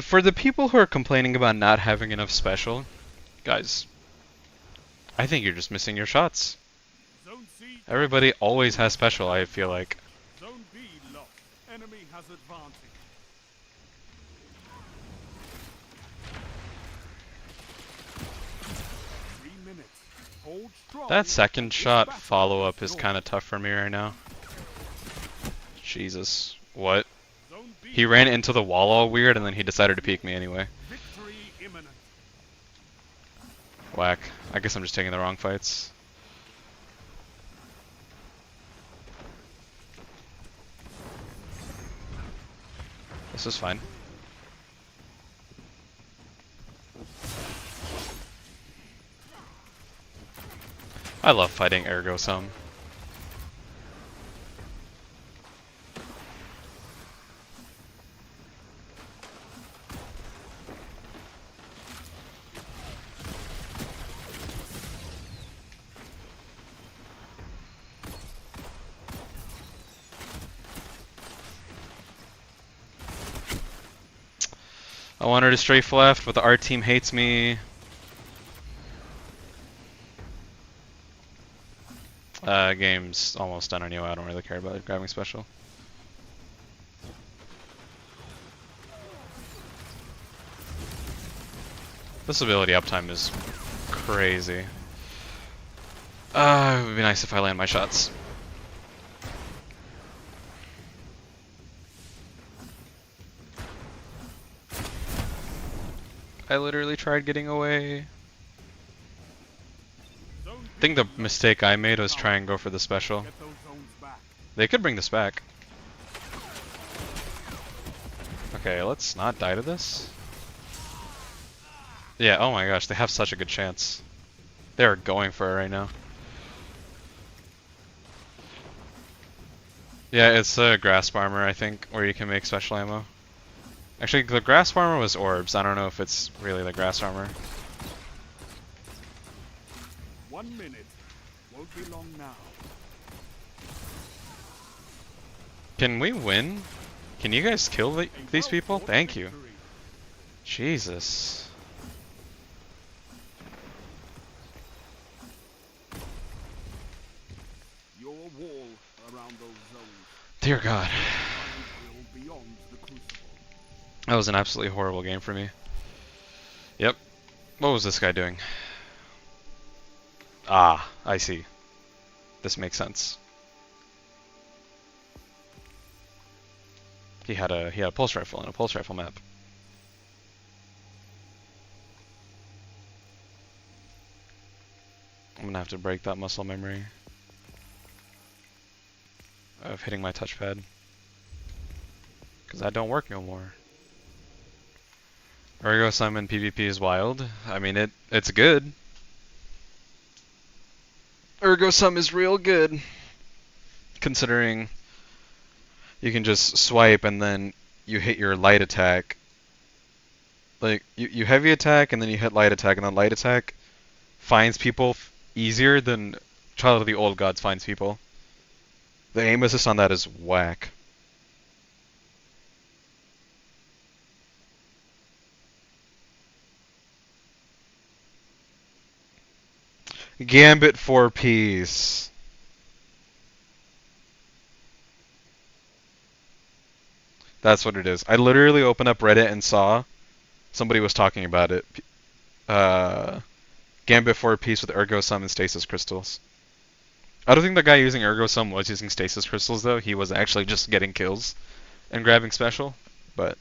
For the people who are complaining about not having enough special, guys, I think you're just missing your shots. Zone C. Everybody always has special, I feel like. Zone B lost. Enemy has advantage. Hold strong. That second shot follow-up is kind of tough for me right now. Jesus. What? Zone B. He ran into the wall all weird and then he decided to peek me anyway. Victory imminent. Whack. I guess I'm just taking the wrong fights. This is fine. I love fighting Ergo some. I wanted to strafe left, but the art team hates me. Game's almost done anyway. I don't really care about grabbing special. This ability uptime is crazy. It would be nice if I land my shots. I literally tried getting away. I think the mistake I made was try and go for the special. Get those zones back. They could bring this back. Okay, let's not die to this. Yeah, oh my gosh, they have such a good chance. They're going for it right now. Yeah, it's a grasp armor, I think, where you can make special ammo. Actually, the grasp armor was orbs. I don't know if it's really the grasp armor. 1 minute. Won't be long now. Can we win? Can you guys kill these people? Well-fought Thank you. victory. Jesus. Your wall around those zones. Dear God. Will beyond the crucible. That was an absolutely horrible game for me. Yep. What was this guy doing? Ah, I see. This makes sense. He had a pulse rifle and a pulse rifle map. I'm gonna have to break that muscle memory of hitting my touchpad, because that don't work no more. Ergo Summon PvP is wild. I mean, it's good. Ergo Sum is real good, considering you can just swipe and then you hit your light attack. Like, you heavy attack and then you hit light attack, and then light attack finds people easier than Child of the Old Gods finds people. The aim assist on that is whack. Gambit for peace. That's what it is. I literally opened up Reddit and saw somebody was talking about it. Gambit for peace with Ergo Sum and Stasis Crystals. I don't think the guy using Ergo Sum was using Stasis Crystals though. He was actually just getting kills and grabbing special. But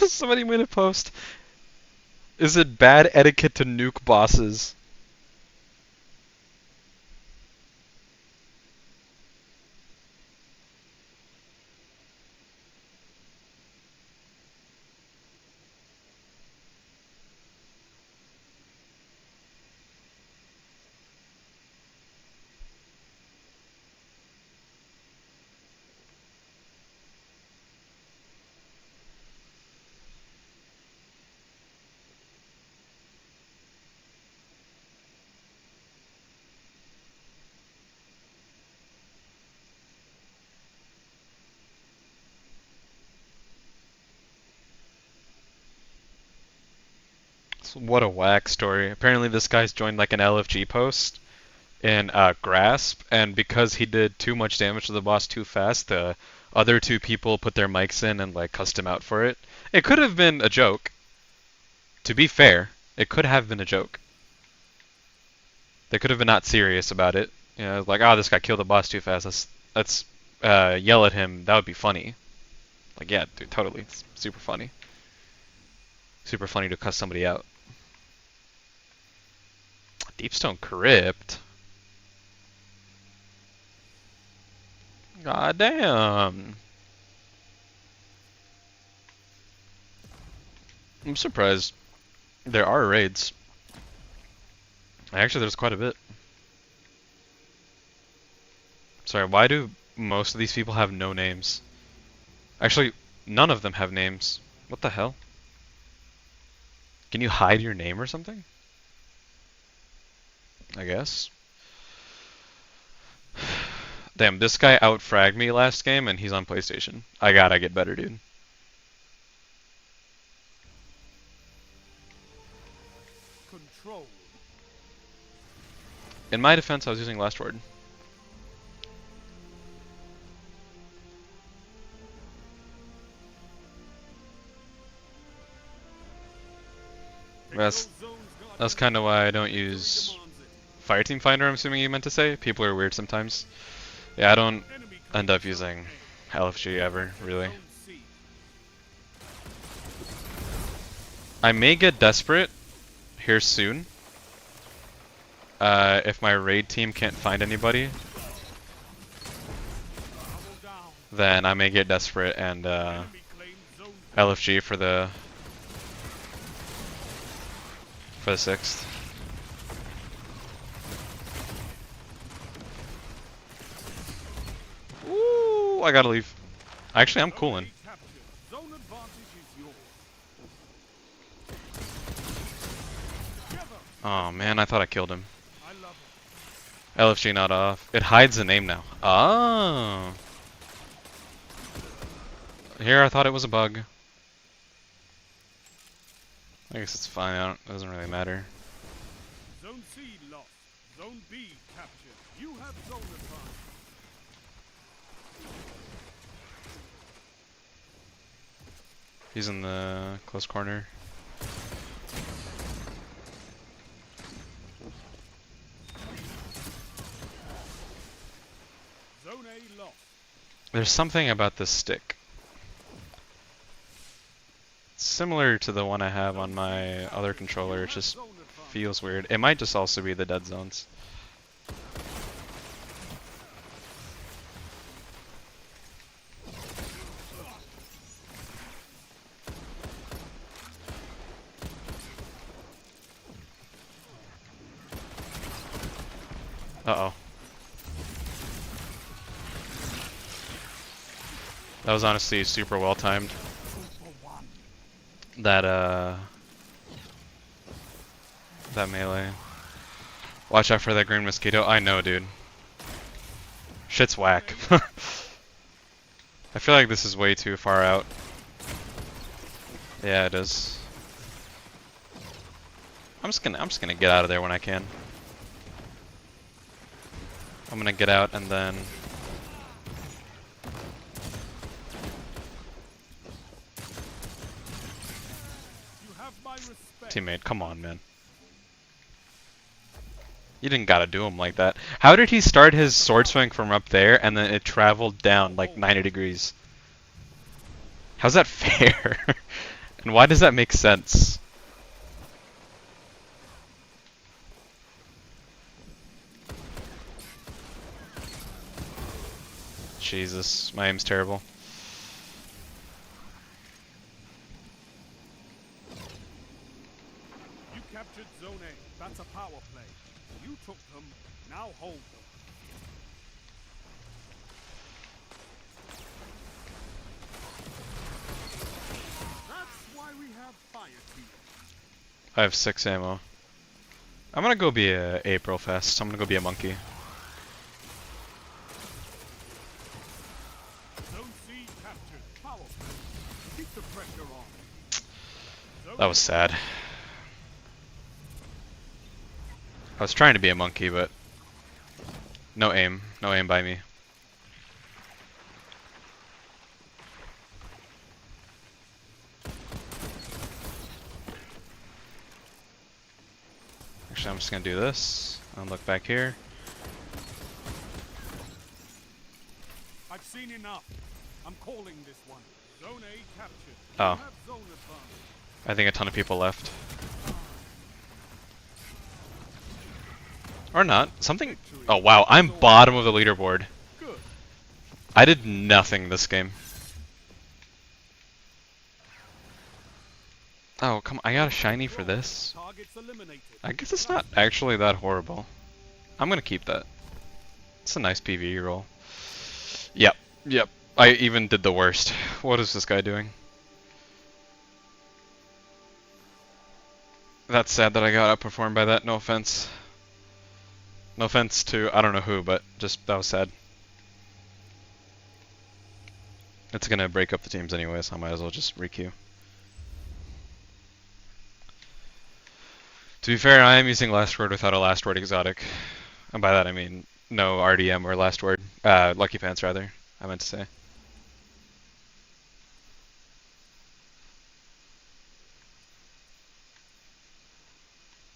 somebody made a post. Is it bad etiquette to nuke bosses? What a whack story. Apparently this guy's joined like an LFG post in Grasp, and because he did too much damage to the boss too fast, the other two people put their mics in and like cussed him out for it. It could have been a joke. To be fair, it could have been a joke. They could have been not serious about it. You know, like, oh, this guy killed the boss too fast. Let's yell at him. That would be funny. Like, yeah, dude, totally. It's super funny. Super funny to cuss somebody out. Deepstone Crypt. God damn. I'm surprised there are raids. Actually, there's quite a bit. Sorry, why do most of these people have no names? Actually, none of them have names. What the hell? Can you hide your name or something? I guess. Damn, this guy out-fragged me last game and he's on PlayStation. I gotta get better, dude. Control. In my defense, I was using Last Word. That's kind of why I don't use Fireteam Finder, I'm assuming you meant to say. People are weird sometimes. Yeah, I don't end up using LFG ever, really. I may get desperate here soon. If my raid team can't find anybody, then I may get desperate and LFG for the 6th. Ooh, I gotta leave. Actually, I'm cooling. Oh man, I thought I killed him. LFG not off. It hides the name now. Oh. Here I thought it was a bug. I guess it's fine. It doesn't really matter. Zone C lost. Zone B captured. You have zone advantage. He's in the close corner. Zone A lost. There's something about this stick. It's similar to the one I have on my other controller. It just feels weird. It might just also be the dead zones. Uh-oh. That was honestly super well timed. That melee. Watch out for that green mosquito. I know, dude. Shit's whack. I feel like this is way too far out. Yeah, it is. I'm just gonna get out of there when I can. I'm gonna get out and then teammate, come on, man. You didn't gotta do him like that. How did he start his sword swing from up there and then it traveled down like 90 degrees? How's that fair? And why does that make sense? Jesus, my aim's terrible. You captured Zone A. That's a power play. You took them. Now hold them. That's why we have fire team. I have 6 ammo. I'm gonna go be a April Fest. I'm gonna go be a monkey. That was sad. I was trying to be a monkey, but no aim. No aim by me. Actually, I'm just gonna do this and look back here. I've seen enough. I'm calling this one. Zone A captured. Oh. You have zone advantage. I think a ton of people left. Or not. Something... Oh wow, I'm bottom of the leaderboard. Good. I did nothing this game. Oh, come on, I got a shiny for this. Targets eliminated. I guess it's not actually that horrible. I'm gonna keep that. It's a nice PvE roll. Yep, yep. I even did the worst. What is this guy doing? That's sad that I got outperformed by that, no offense. No offense to, I don't know who, but just, that was sad. It's gonna break up the teams anyway, so I might as well just requeue. To be fair, I am using last word without a last word exotic. And by that I mean no RDM or last word. Lucky Pants rather, I meant to say.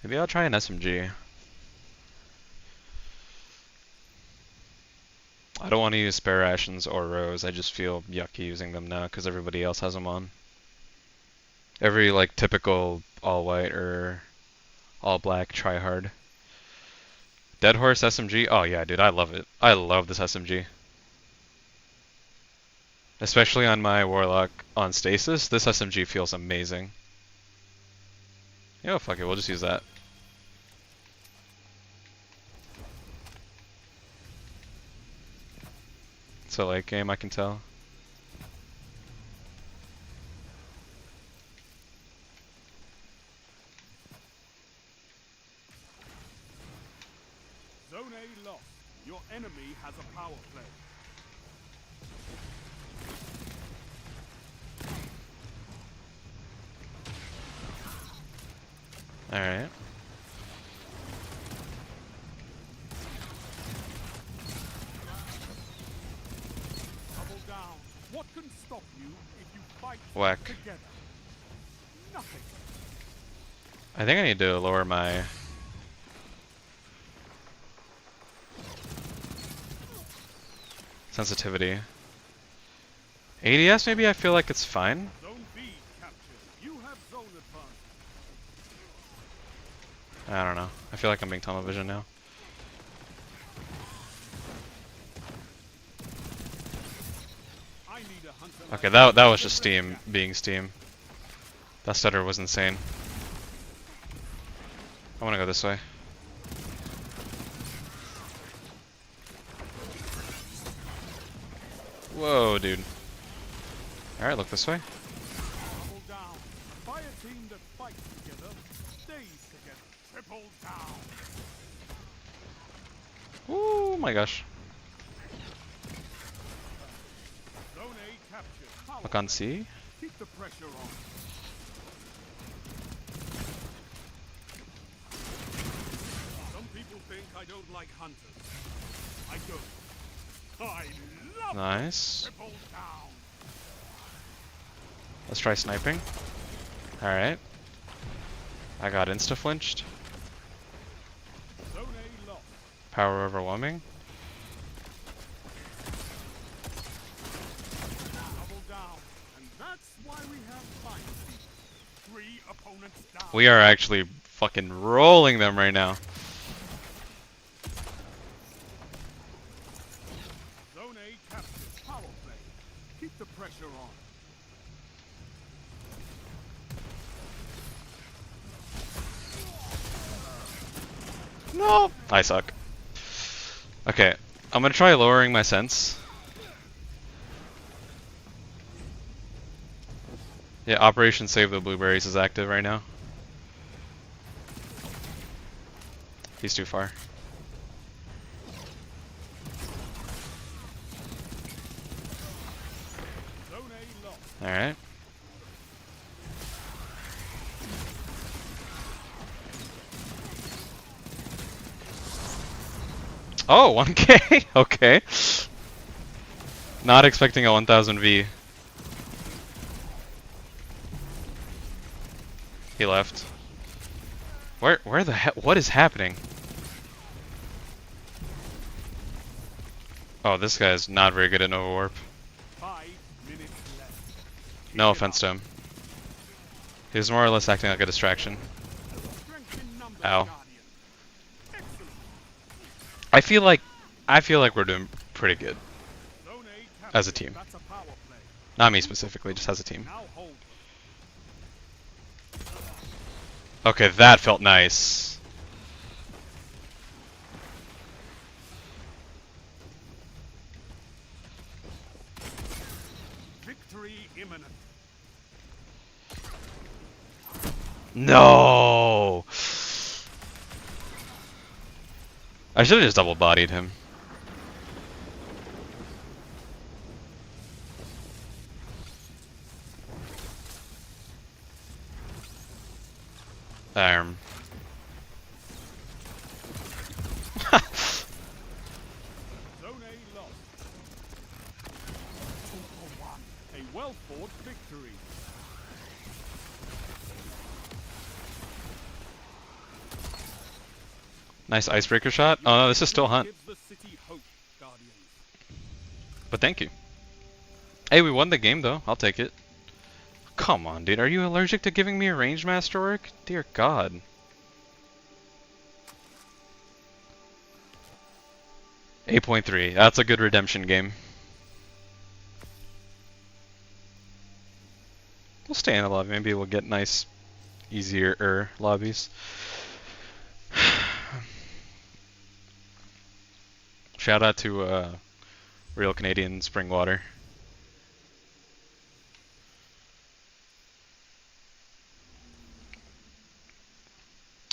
Maybe I'll try an SMG. I don't want to use spare rations or rows, I just feel yucky using them now because everybody else has them on. Every like typical all white or all black tryhard. Dead Horse SMG? Oh yeah, dude, I love it. I love this SMG. Especially on my Warlock on Stasis, this SMG feels amazing. Yo, fuck it, we'll just use that. It's a late game, I can tell. Zone A lost. Your enemy has a power play. Alright. Double down. What can stop you if you fight Whack. together? Nothing. I think I need to lower my... sensitivity. ADS, maybe I feel like it's fine. Zone B captured. You have zone advantage. I don't know. I feel like I'm being tunnel vision now. I need a hunter. Okay, that was just Steam being Steam. That stutter was insane. I wanna go this way. Whoa, dude. Alright, look this way. Double down. Fire team that fights together stays together. Triple down. Oh my gosh. Zone A captured. Power Look on play. C. Keep the pressure on. Some people think I don't like hunters. I don't. I love Nice. triple down. Let's try sniping. Alright. I got insta-flinched. Zone A lost. Power overwhelming. Double down. And that's why we have fine teams. 3 opponents down. We are actually fucking rolling them right now. Zone A captured. Power play. Keep the pressure on. No! I suck. Okay, I'm gonna try lowering my sense. Yeah, Operation Save the Blueberries is active right now. He's too far. Zone A lost. Alright. Oh, 1k? Okay. Not expecting a 1000 V. He left. Where the heck? What is happening? Oh, this guy is not very good at Nova Warp. 5 minutes left. No offense to him. He was more or less acting like a distraction. Strength in numbers, Ow. Guardian. Excellent. I feel like we're doing pretty good Zone A as a captured. team. That's a power play. Not me specifically, just as a team. Now hold them. Okay, that felt nice. Victory imminent. No. I should have just double bodied him. Arm. Zone A lost. 2-1. A well-fought victory. Nice icebreaker shot. Oh no, this is still Hunt. Gives the city hope, Guardians. But thank you. Hey, we won the game though. I'll take it. Come on, dude. Are you allergic to giving me a range masterwork? Dear God. .3. That's a good redemption game. We'll stay in the lobby. Maybe we'll get nice, easier lobbies. Shout out to Real Canadian Spring Water.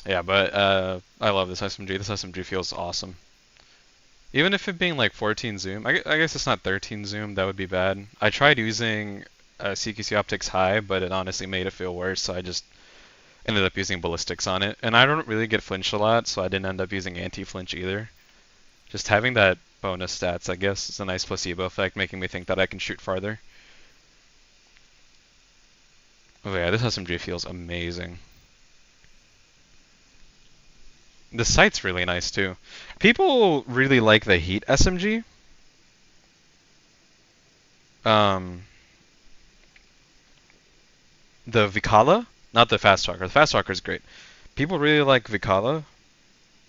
Yeah, but I love this SMG. This SMG feels awesome. Even if it being like 14 zoom, I guess it's not 13 zoom, that would be bad. I tried using CQC Optics High, but it honestly made it feel worse, so I just ended up using ballistics on it. And I don't really get flinched a lot, so I didn't end up using anti-flinch either. Just having that bonus stats, I guess, is a nice placebo effect, making me think that I can shoot farther. Oh yeah, this SMG feels amazing. The sight's really nice too. People really like the Heat SMG. The Vikala, not the Fast Talker. The Fast Talker is great. People really like Vikala,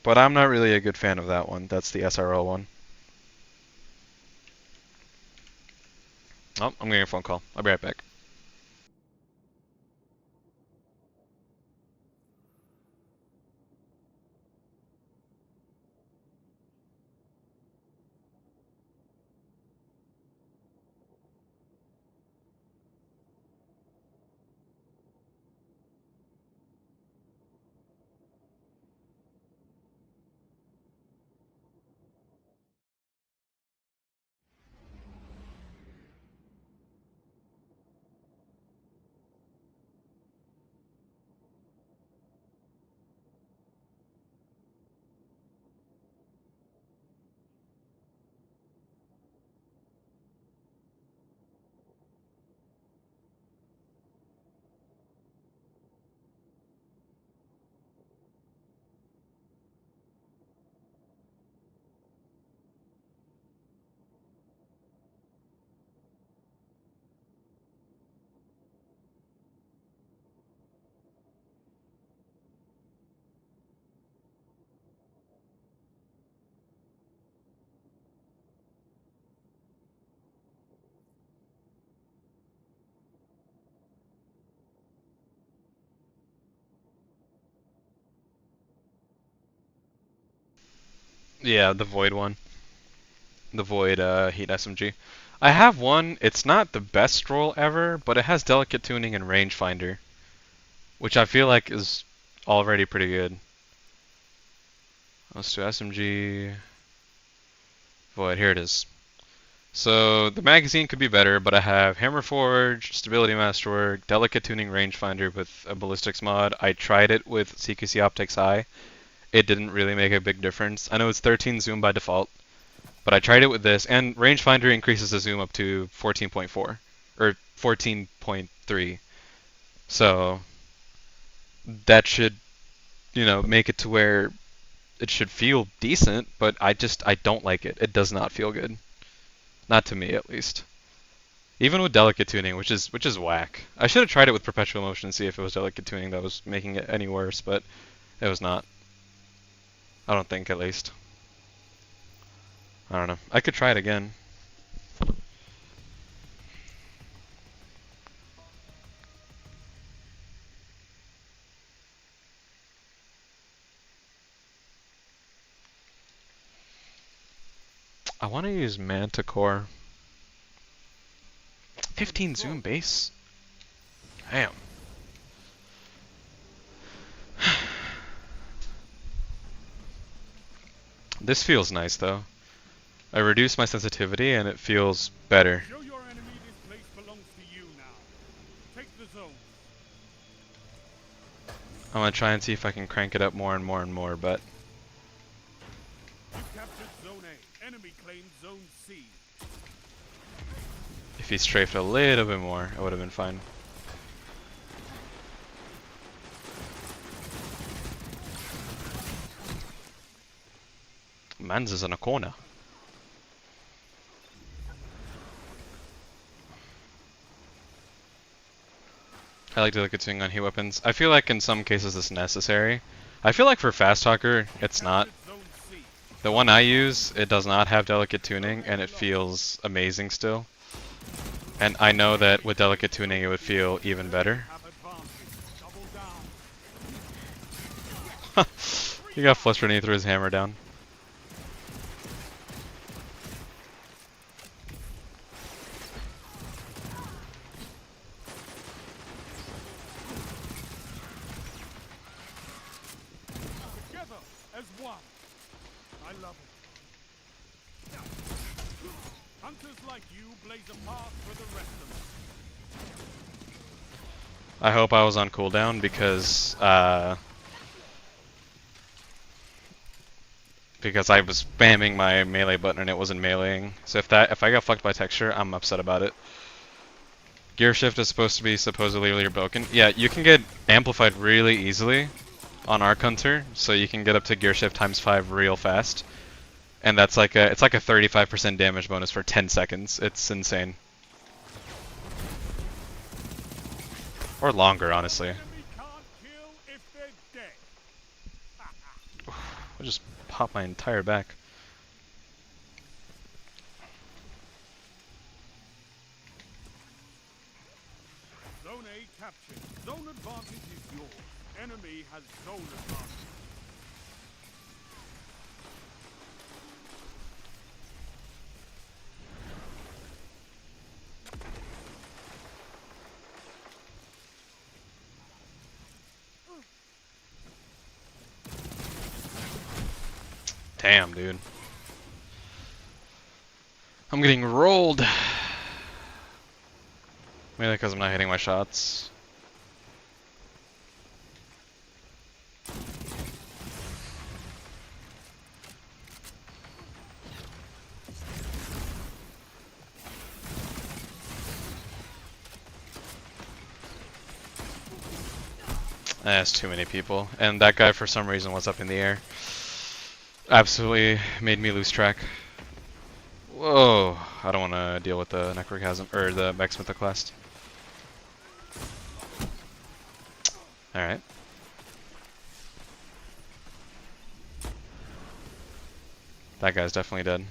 but I'm not really a good fan of that one. That's the SRO one. Oh, I'm getting a phone call. I'll be right back. Yeah, the Void one. The Void Heat SMG. I have one. It's not the best roll ever, but it has delicate tuning and rangefinder, which I feel like is already pretty good. Let's do SMG Void. Here it is. So the magazine could be better, but I have Hammer Forge, Stability Masterwork, Delicate Tuning Rangefinder with a ballistics mod. I tried it with CQC Optics High. It didn't really make a big difference. I know it's 13 zoom by default, but I tried it with this, and rangefinder increases the zoom up to 14.4 or 14.3. So that should, make it to where it should feel decent, but I don't like it. It does not feel good. Not to me, at least. Even with delicate tuning, which is whack. I should have tried it with perpetual motion and see if it was delicate tuning that was making it any worse, but it was not. I don't think, at least. I don't know. I could try it again. I want to use Manticore. 15 zoom base? Damn. This feels nice though. I reduced my sensitivity and it feels better. Show your enemy this place belongs to you now. Take the zone. I'm gonna try and see if I can crank it up more and more and more, but You captured zone A. Enemy claims zone C. if he strafed a little bit more, it would have been fine. Mans is in a corner. I like delicate tuning on heat weapons. I feel like in some cases it's necessary. I feel like for Fast Talker, it's not. Zone C. The one I use, it does not have delicate tuning, and it feels amazing still. And I know that with delicate tuning, it would feel even better. Have advantage. Double down. He got flustered and he threw his hammer down. Together as one. I love it. Hunters like you blaze a path for the rest of us. I hope I was on cooldown because I was spamming my melee button and it wasn't meleeing. So if I got fucked by texture, I'm upset about it. Gear shift is supposed to be supposedly really broken. Yeah, you can get amplified really easily on Arc Hunter, so you can get up to gear shift ×5 real fast. And that's like it's like a 35% damage bonus for 10 seconds. It's insane. Or longer, honestly. Enemy can't kill if they're dead. I just popped my entire back. Zone A captured. Zone advantage is yours. Enemy has zone advantage. Damn, dude. I'm getting rolled. Mainly because I'm not hitting my shots. That's too many people. And that guy, for some reason, was up in the air. Absolutely made me lose track. Whoa. I don't want to deal with the Necrochasm, or the Mex Mythoclast. Alright. That guy's definitely dead.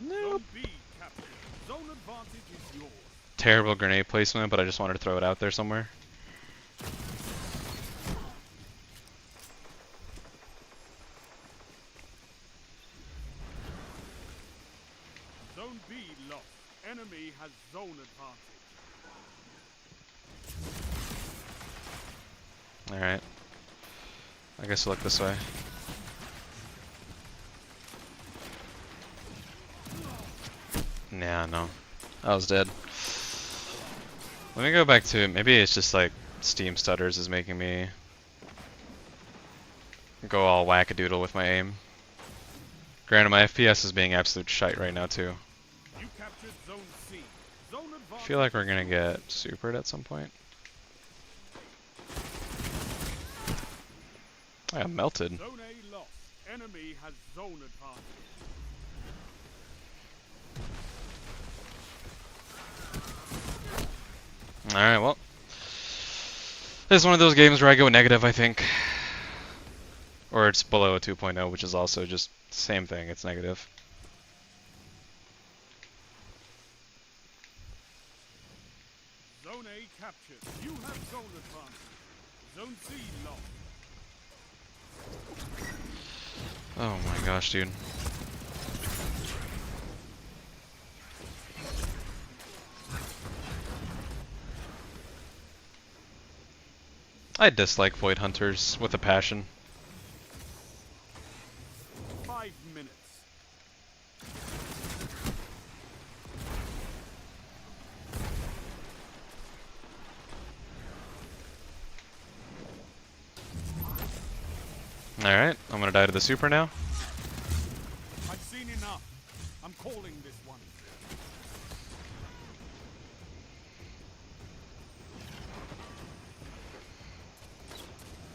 Zone B captured. Zone advantage is yours. Terrible grenade placement, but I just wanted to throw it out there somewhere. Zone B lost. Enemy has zone advantage. Alright. I guess I'll look this way. Nah, no. I was dead. Let me go back to, maybe it's just like Steam stutters is making me go all wackadoodle with my aim. Granted, my FPS is being absolute shite right now too. You captured zone C. Zone I advantage. feel like we're gonna get supered at some point. I got melted. Zone A lost. Enemy has zone advantage. Alright, well. This is one of those games where I go negative, I think. Or it's below a 2.0, which is also just same thing, it's negative. Zone A captured. You have zone advantage. Zone C lost. Oh my gosh, dude. I dislike Void Hunters with a passion. 5 minutes. Alright, I'm gonna die to the super now. I've seen enough. I'm calling this one.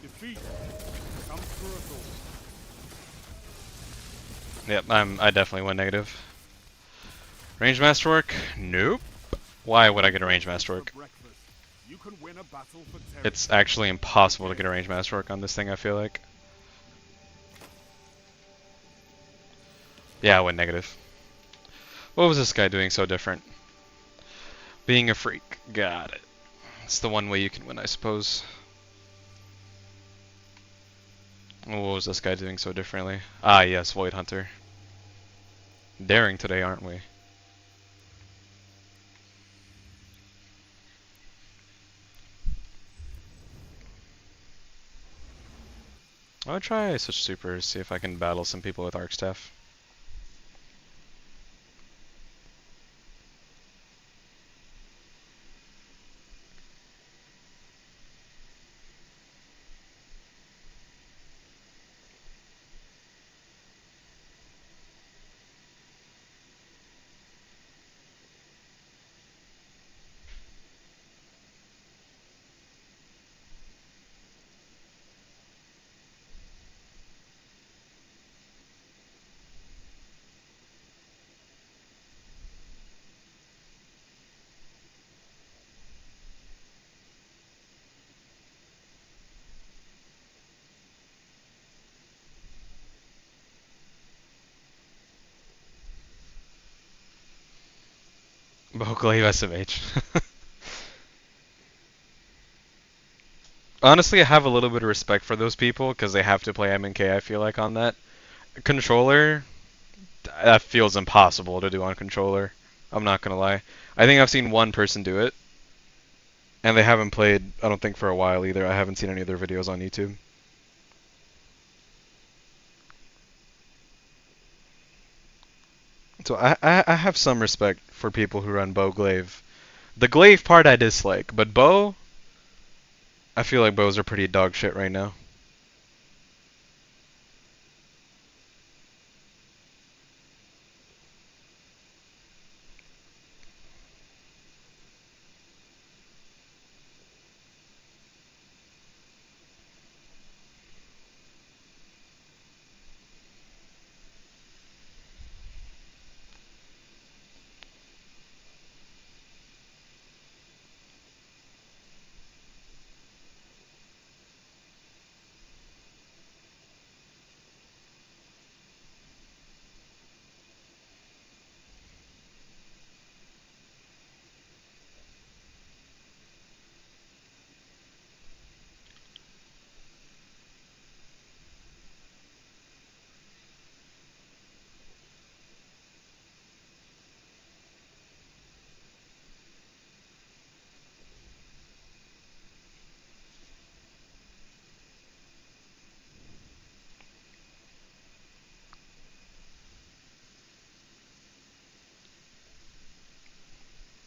Defeat comes through us all. Yep, I definitely went negative. Range masterwork? Nope. Why would I get a range masterwork? For breakfast. You can win a battle for territory. It's actually impossible to get a range masterwork on this thing, I feel like. Yeah, I went negative. What was this guy doing so different? Being a freak. Got it. It's the one way you can win, I suppose. What was this guy doing so differently? Ah, yes, Void Hunter. Daring today, aren't we? I'll try switch supers, see if I can battle some people with Arc Staff. Vocally SMH. Honestly, I have a little bit of respect for those people because they have to play M&K, I feel like, on that. Controller, that feels impossible to do on controller. I'm not gonna lie. I think I've seen one person do it, and they haven't played, I don't think, for a while either. I haven't seen any of their videos on YouTube. So I have some respect for people who run bow glaive. The glaive part I dislike, but bow, I feel like bows are pretty dog shit right now.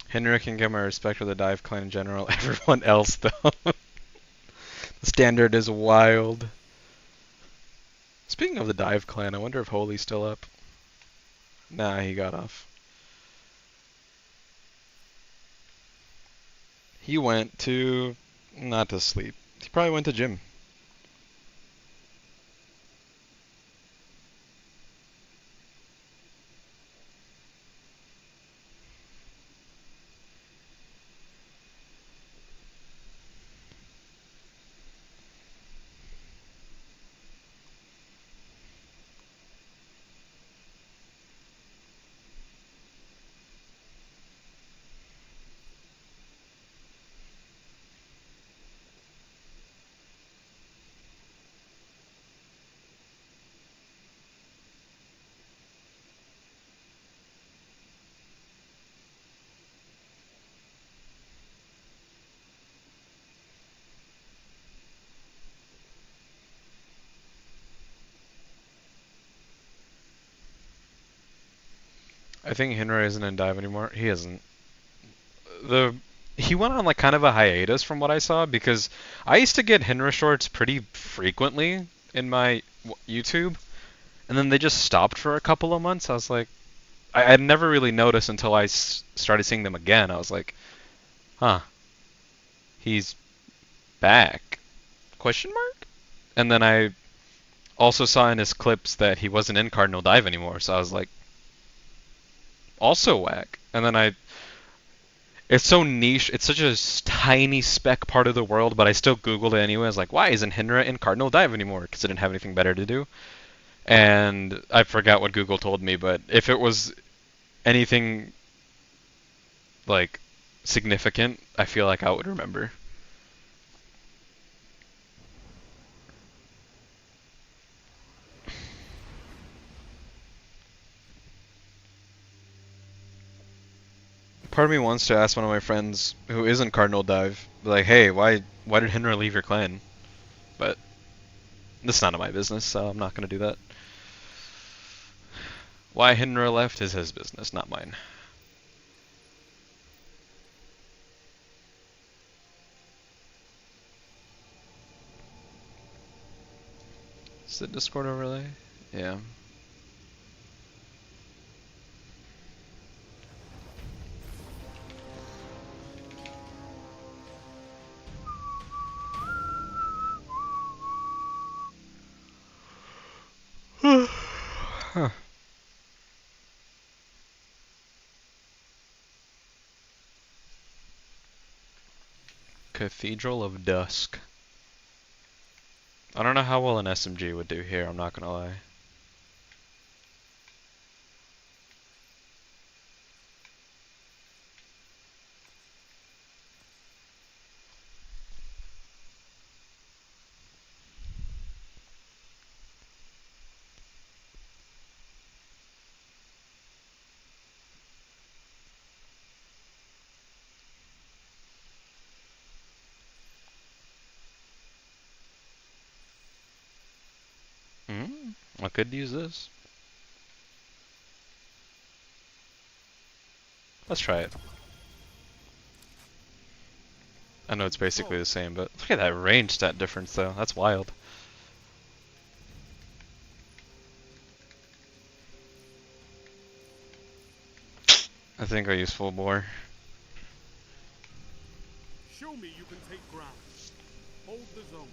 Henrik can get my respect for the dive clan in general. Everyone else, though. The standard is wild. Speaking of the dive clan, I wonder if Holy's still up. Nah, he got off. He went to... not to sleep. He probably went to gym. I think Hinra isn't in dive anymore. He isn't. He went on like kind of a hiatus from what I saw because I used to get Hinra shorts pretty frequently in my YouTube, and then they just stopped for a couple of months. I was like, I had never really noticed until I started seeing them again. I was like, huh, he's back? Question mark? And then I also saw in his clips that he wasn't in Cardinal Dive anymore, so I was like, also whack. And then it's so niche, it's such a tiny speck part of the world, but I still Googled it anyway. I was like, why isn't Hinra in Cardinal Dive anymore? Because I didn't have anything better to do. And I forgot what Google told me, but if it was anything like significant, I feel like I would remember. Part of me wants to ask one of my friends who isn't Cardinal Dive, like, hey, why did Hinra leave your clan? But this is none of my business, so I'm not gonna do that. Why Hinra left is his business, not mine. Is it Discord overlay? Yeah. Huh. Cathedral of Dusk. I don't know how well an SMG would do here, I'm not gonna lie. I could use this. Let's try it. I know it's basically the same, but look at that range stat difference though. That's wild. I think I use full bore. Show me you can take ground. Hold the zone.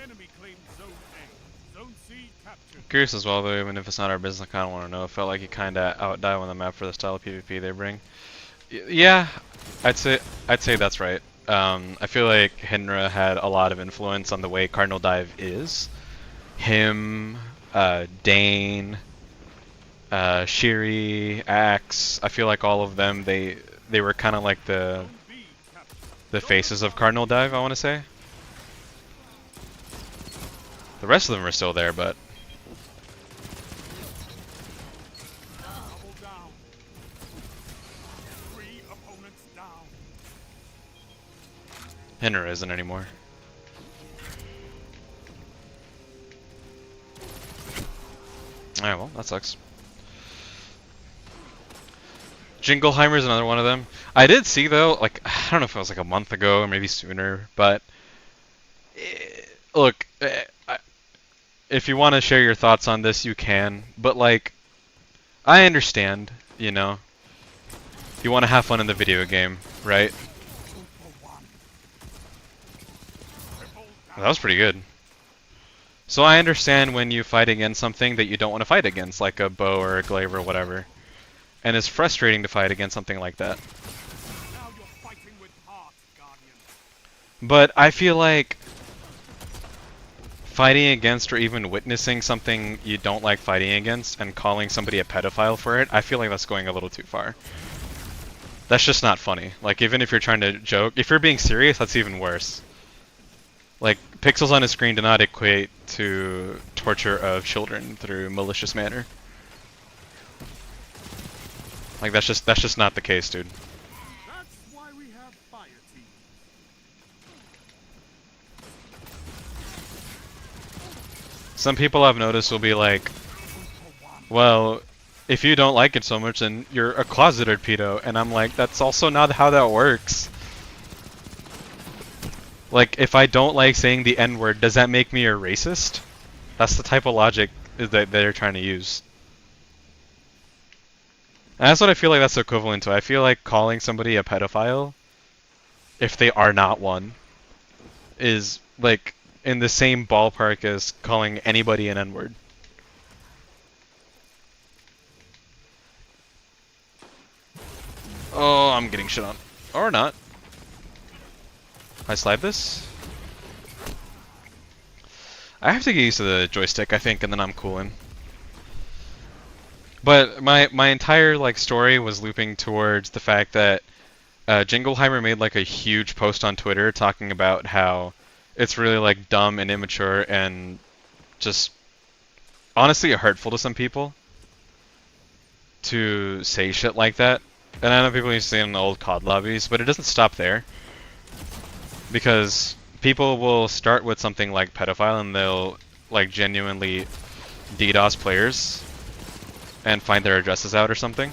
Enemy claimed zone A. Zone C captured. Curious as well though, even if it's not our business, I kinda wanna know. It felt like you kinda outdive on the map for the style of PvP they bring. Yeah, I'd say that's right. I feel like Hinra had a lot of influence on the way Cardinal Dive is. Him, Dane, Shiri, Axe. I feel like all of them they were kind of like the faces of Cardinal Dive, I want to say. The rest of them are still there, but Double down. 3 opponents down. Hinra isn't anymore. Alright, well, that sucks. Jingleheimer's another one of them. I did see though, like, I don't know if it was like a month ago or maybe sooner, but look, if you want to share your thoughts on this, you can. But like, I understand, you know. You want to have fun in the video game, right? That was pretty good. So I understand when you fight against something that you don't want to fight against, like a bow or a glaive or whatever. And it's frustrating to fight against something like that. Now you're fighting with heart, Guardian. But I feel like fighting against or even witnessing something you don't like fighting against and calling somebody a pedophile for it, I feel like that's going a little too far. That's just not funny. Like, even if you're trying to joke, if you're being serious, that's even worse. Like, pixels on a screen do not equate to torture of children through malicious manner. Like, that's just not the case, dude. That's why we have fun. Some people I've noticed will be like, well, if you don't like it so much, then you're a closeted pedo, and I'm like, that's also not how that works. Like, if I don't like saying the N-word, does that make me a racist? That's the type of logic that they're trying to use. And that's what I feel like that's equivalent to. I feel like calling somebody a pedophile, if they are not one, is like in the same ballpark as calling anybody an N-word. Oh, I'm getting shit on. Or not. I slide this? I have to get used to the joystick, I think, and then I'm cooling. But my entire like story was looping towards the fact that Jingleheimer made like a huge post on Twitter talking about how it's really like dumb and immature and just honestly hurtful to some people to say shit like that. And I know people used to say it in old COD lobbies, but it doesn't stop there. Because people will start with something like pedophile and they'll like genuinely DDoS players and find their addresses out or something.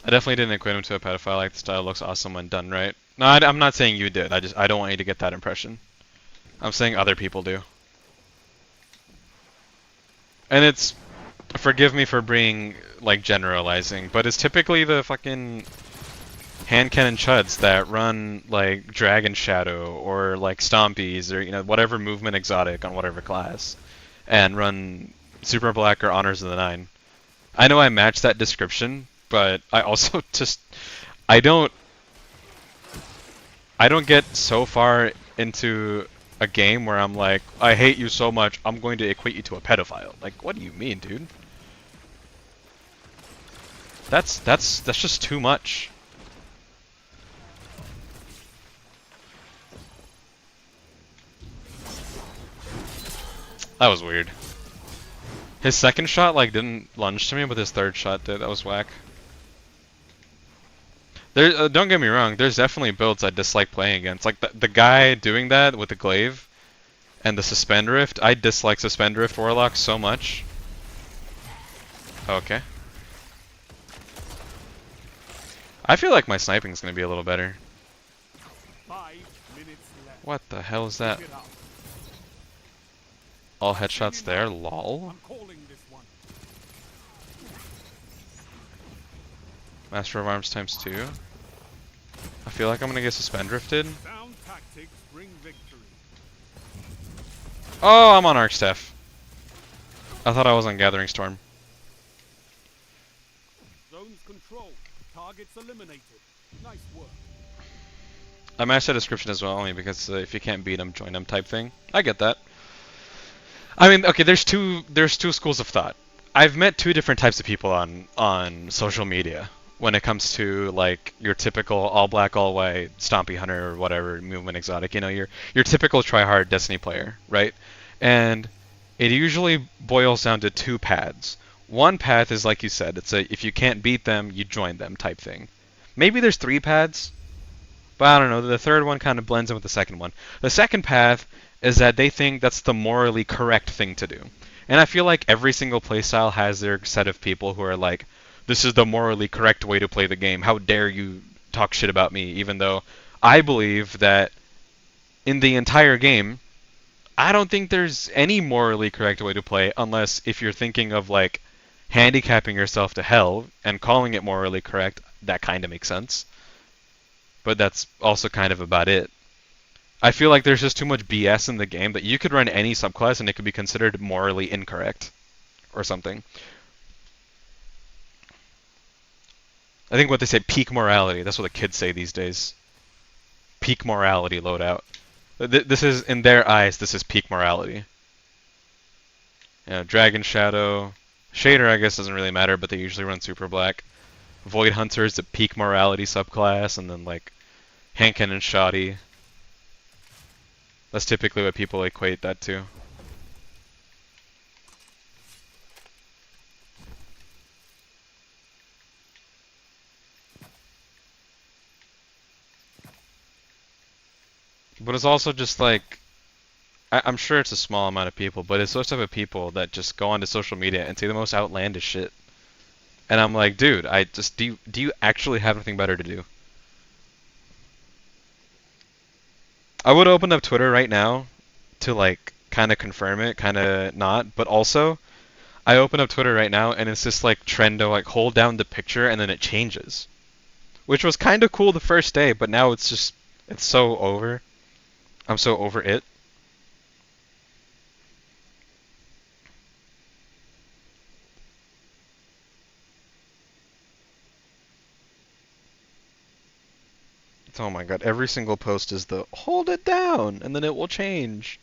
I definitely didn't equate him to a pedophile. Like the style looks awesome when done right. No, I'm not saying you did. I don't want you to get that impression. I'm saying other people do. And it's, forgive me for being like generalizing, but it's typically the fucking hand cannon chuds that run like Dragon Shadow or like Stompies or, you know, whatever movement exotic on whatever class, and run Super Black or Honors of the Nine. I know I match that description, but I also just I don't get so far into a game where I'm like, I hate you so much, I'm going to equate you to a pedophile. Like, what do you mean, dude? That's just too much. That was weird. His second shot like didn't lunge to me, but his third shot did. That was whack. There, don't get me wrong. There's definitely builds I dislike playing against. Like the guy doing that with the glaive and the suspend rift. I dislike suspend rift warlock so much. Okay. I feel like my sniping is gonna be a little better. 5 minutes left. What the hell is that? Pick it up. All headshots there? Lol. I'm calling this one. Master of Arms times 2. I feel like I'm gonna get suspend rifted. Sound tactics bring victory. Oh, I'm on Arc Staff. I thought I was on Gathering Storm. Zones controlled. Targets eliminated. Nice work. I matched that description as well, only because if you can't beat them, join them type thing. I get that. I mean, okay, there's two schools of thought. I've met two different types of people on social media when it comes to like your typical all black, all white, stompy hunter or whatever movement exotic. You know, your typical try-hard Destiny player, right? And it usually boils down to two paths. One path is like you said, it's a if you can't beat them, you join them type thing. Maybe there's three paths, but I don't know. The third one kind of blends in with the second one. The second path is that they think that's the morally correct thing to do. And I feel like every single playstyle has their set of people who are like, this is the morally correct way to play the game. How dare you talk shit about me? Even though I believe that in the entire game, I don't think there's any morally correct way to play unless if you're thinking of like handicapping yourself to hell and calling it morally correct, that kind of makes sense. But that's also kind of about it. I feel like there's just too much BS in the game that you could run any subclass and it could be considered morally incorrect or something. I think what they say, peak morality. That's what the kids say these days. Peak morality loadout. This is, in their eyes, this is peak morality. Yeah, Dragon Shadow. Shader, I guess, doesn't really matter, but they usually run Super Black. Void Hunter is a peak morality subclass, and then, like, Hand Cannon Shoddy. That's typically what people equate that to. But it's also just like I'm sure it's a small amount of people, but it's those type of people that just go onto social media and say the most outlandish shit. And I'm like, dude, I just do you actually have anything better to do? I would open up Twitter right now to like kind of confirm it, kind of not, but also I open up Twitter right now and it's just like trend to like hold down the picture and then it changes, which was kind of cool the first day, but now it's so over. I'm so over it. Oh my god, every single post is the hold it down and then it will change.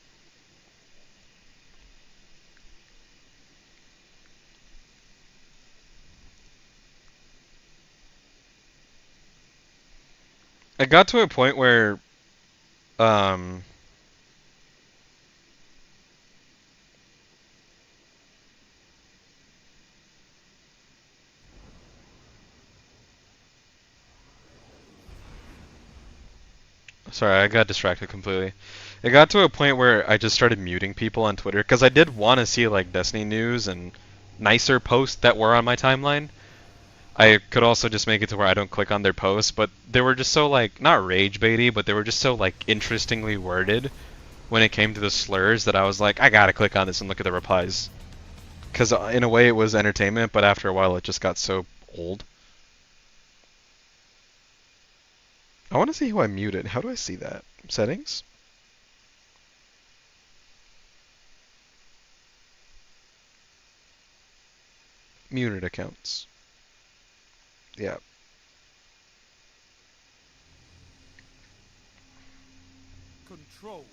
It got to a point where um sorry, I got distracted completely. It got to a point where I just started muting people on Twitter because I did want to see like Destiny news and nicer posts that were on my timeline. I could also just make it to where I don't click on their posts, but they were just so like not rage baity, but they were just so like interestingly worded when it came to the slurs that I was like, I gotta click on this and look at the replies. Because in a way it was entertainment, but after a while it just got so old. I want to see who I muted. How do I see that? Settings? Muted accounts. Yeah. Control.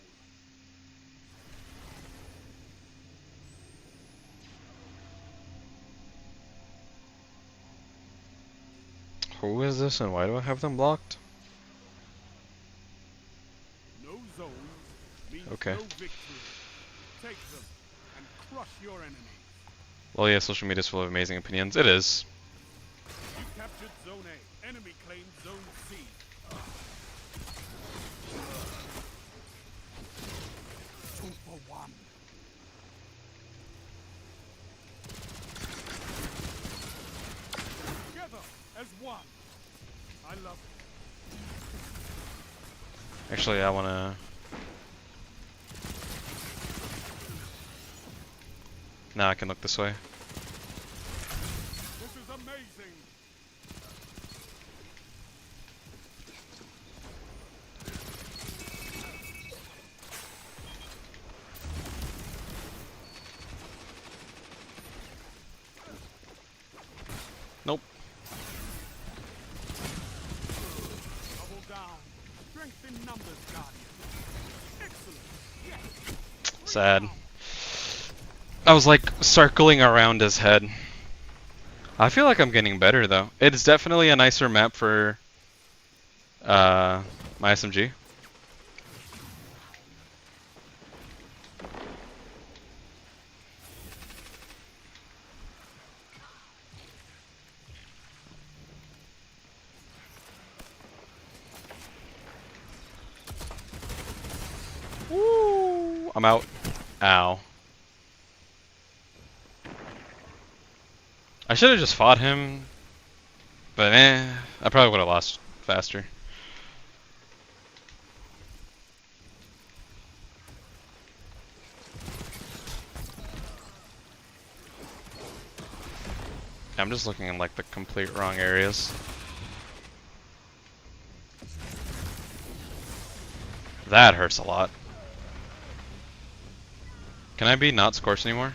Who is this and why do I have them blocked? No zones means Okay. no victory. Take them and crush your enemies. Well, yeah, social media is full of amazing opinions. It is. You captured Zone A. Enemy claimed Zone C. 2-for-1. Together as one. I love it. Actually, I want to... Now I can look this way. This is amazing. Nope. Double down. Strength in numbers, Guardian. Excellent. Yes. Sad. I was like circling around his head. I feel like I'm getting better though. It's definitely a nicer map for my SMG. Woo! I'm out. Ow. I should have just fought him, but I probably would have lost faster. I'm just looking in like the complete wrong areas. That hurts a lot. Can I be not scorched anymore?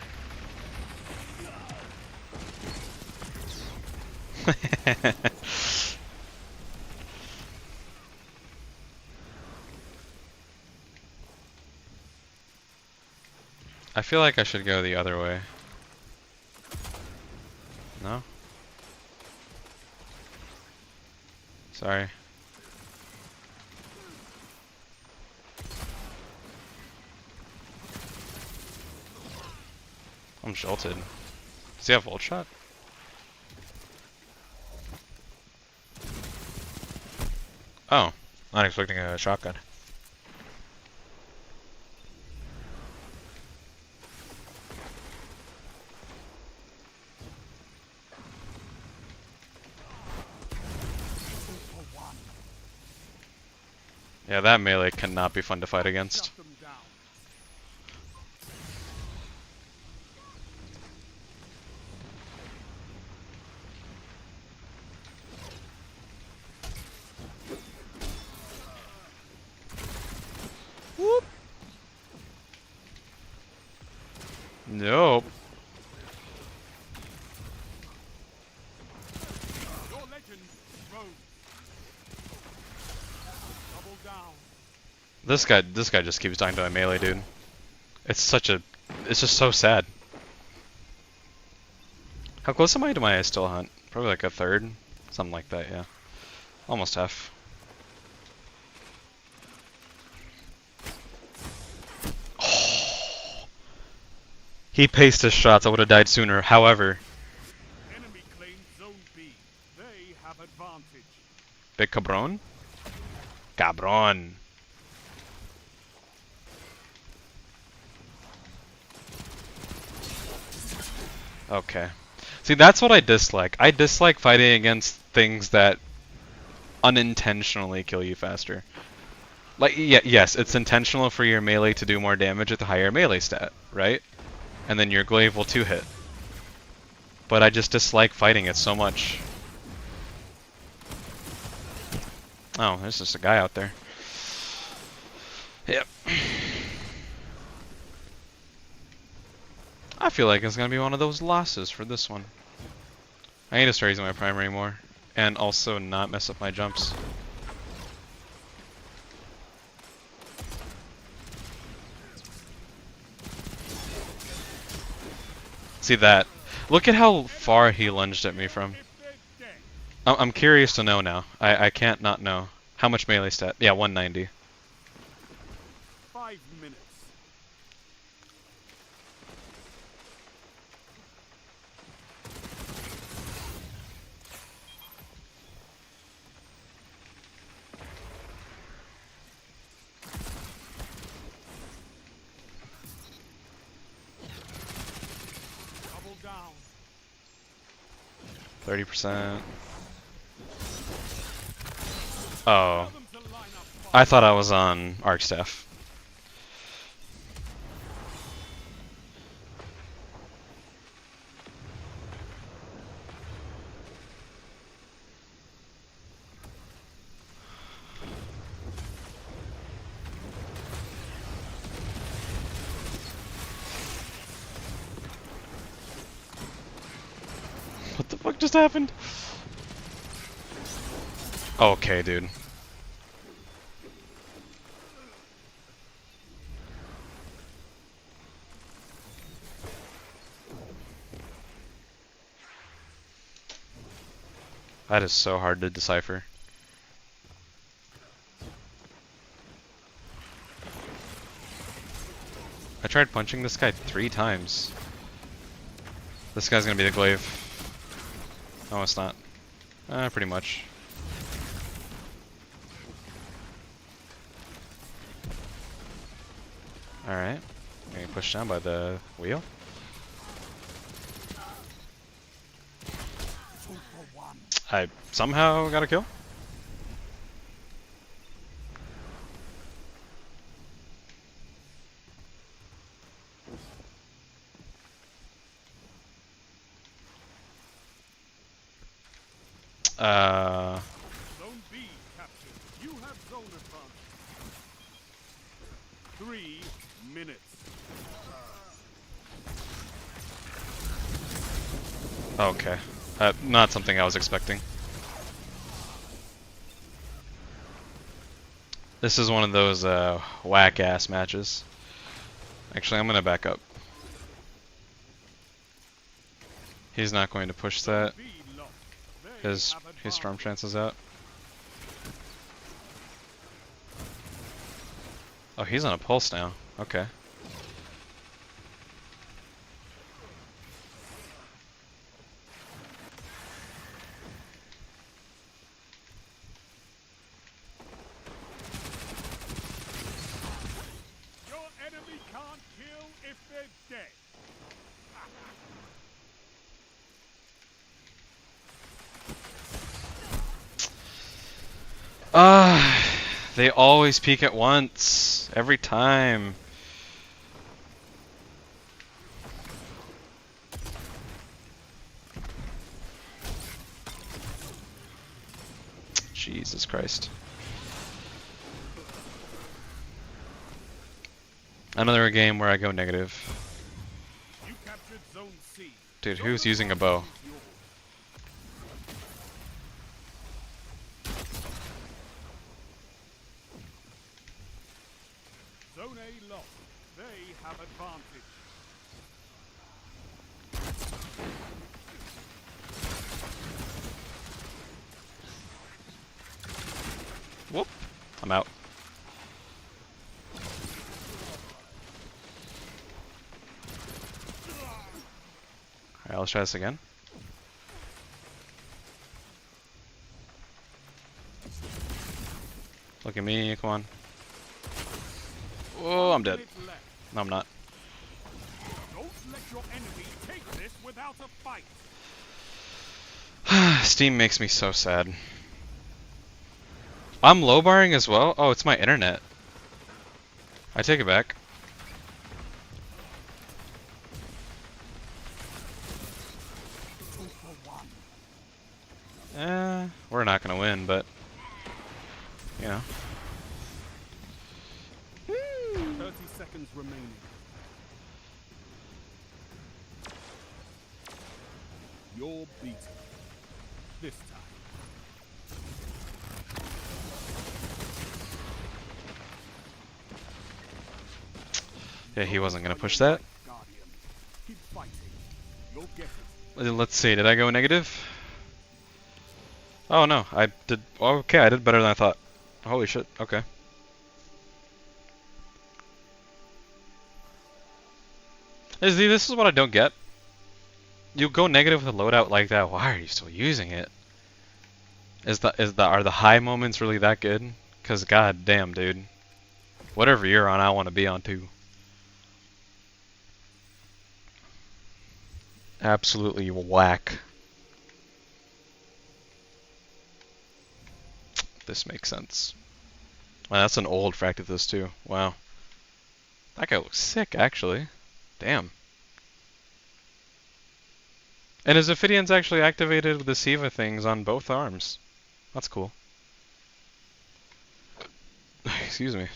I feel like I should go the other way. No? Sorry. I'm jolted. Does he have volt shot? Oh, not expecting a shotgun. Yeah, that melee cannot be fun to fight against. Shut them down. Whoop. Nope. Your legend rose. Double down. This guy just keeps dying to my melee, dude. It's just so sad. How close am I to my still hunt? Probably like a third, something like that, yeah. Almost half. He paced his shots, I would have died sooner. However, Enemy claims zone B. They have advantage. big cabron? Cabron. Okay. See, that's what I dislike. I dislike fighting against things that unintentionally kill you faster. Like, yeah, yes, it's intentional for your melee to do more damage at the higher melee stat, right? And then your glaive will 2-hit. But I just dislike fighting it so much. Oh, there's just a guy out there. Yep. I feel like it's gonna be one of those losses for this one. I need to start using my primary more. And also not mess up my jumps. See that? Look at how far he lunged at me from. If they're dead. I'm curious to know now. I can't not know. How much melee stat? Yeah, 190. 5 minutes. Double down. 30%. Oh. Tell them to line up fast. I thought I was on Arc Staff. What the fuck just happened? Okay, dude. That is so hard to decipher. I tried punching this guy 3 times. This guy's gonna be the glaive. No, it's not. Pretty much. Alright. Getting pushed down by the wheel. I somehow got a kill. Zone B captured. You have zone advantage. 3 minutes. Okay. Not something I was expecting. This is one of those whack-ass matches. Actually, I'm gonna back up. He's not going to push that. B lost. They His have storm advantage. chances out. Oh, he's on a pulse now. Okay. Your enemy can't kill if they're dead. They always peek at once. Every time. Jesus Christ. Another game where I go negative. You captured Zone C. Dude, who's using a bow? Zone A lost. They have advantage. Whoop. I'm out. Alright, let's try this again. Look at me, come on. Oh, I'm dead. No, I'm not. Don't let your enemy take this without a fight. Steam makes me so sad. I'm low barring as well? Oh, it's my internet. I take it back. We're not gonna win, but you know. 30 seconds remaining. You're beaten. This time. Yeah, he wasn't gonna push that. Guardian. Keep fighting. You'll get it. Let's see, did I go negative? Oh no, I did. Okay, I did better than I thought. Holy shit, okay. This is what I don't get. You go negative with a loadout like that, why are you still using it? Are the high moments really that good? Cause god damn, dude. Whatever you're on, I want to be on too. Absolutely whack. This makes sense. Wow, that's an old Fractus too. Wow. That guy looks sick, actually. Damn. And his Ophidian's actually activated with the Siva things on both arms. That's cool. Excuse me.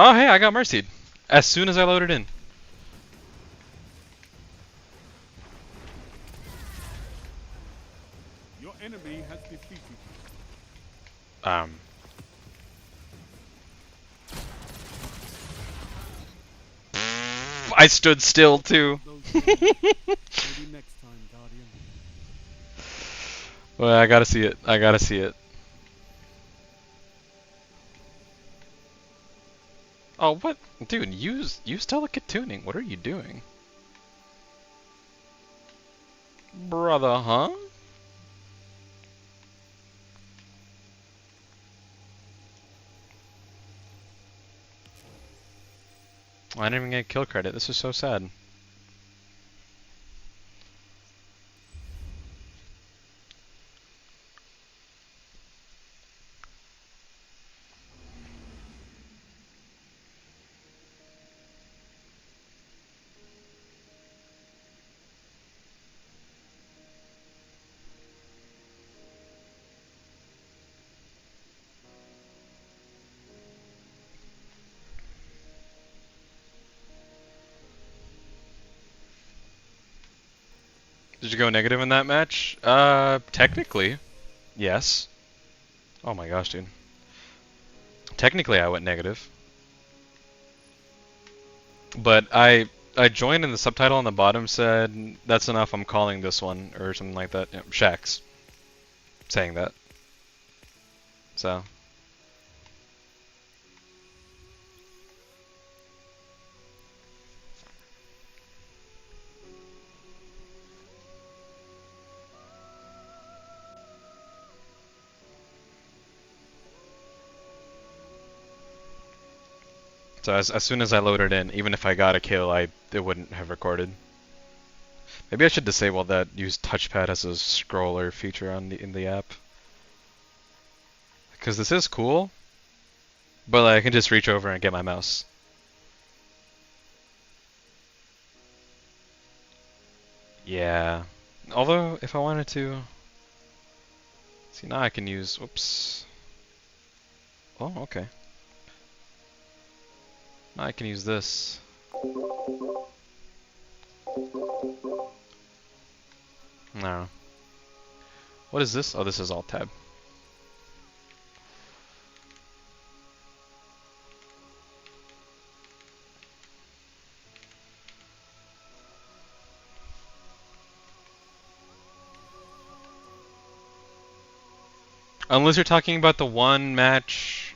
Oh, hey, I got Mercied. As soon as I loaded in. Your enemy has defeated you. I stood still too. Maybe next time, Guardian. Well, I gotta see it. I gotta see it. Oh, what? Dude, use delicate tuning. What are you doing? Brother, huh? I didn't even get kill credit. This is so sad. Did you go negative in that match? Technically, yes. Oh my gosh, dude. Technically, I went negative. But I joined and the subtitle on the bottom said, "That's enough, I'm calling this one," or something like that. You know, Shax saying that. So, as soon as I loaded in, even if I got a kill, it wouldn't have recorded. Maybe I should disable that use touchpad as a scroller feature on in the app. Because this is cool, but I can just reach over and get my mouse. Yeah. Although, if I wanted to... See, now I can use... Oops. Oh, okay. Now I can use this. No. What is this? Oh, this is Alt Tab. Unless you're talking about the one match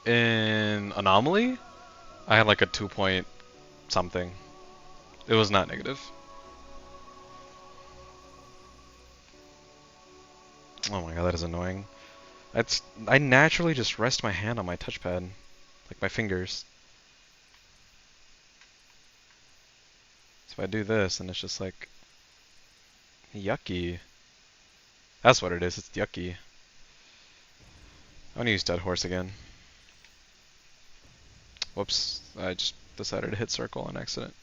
in Anomaly, I had like a 2 point something. It was not negative. Oh my god, that is annoying. I naturally just rest my hand on my touchpad, like my fingers. So if I do this, then it's just like yucky. That's what it is. It's yucky. I'm gonna use Dead Horse again. Whoops, I just decided to hit circle on accident.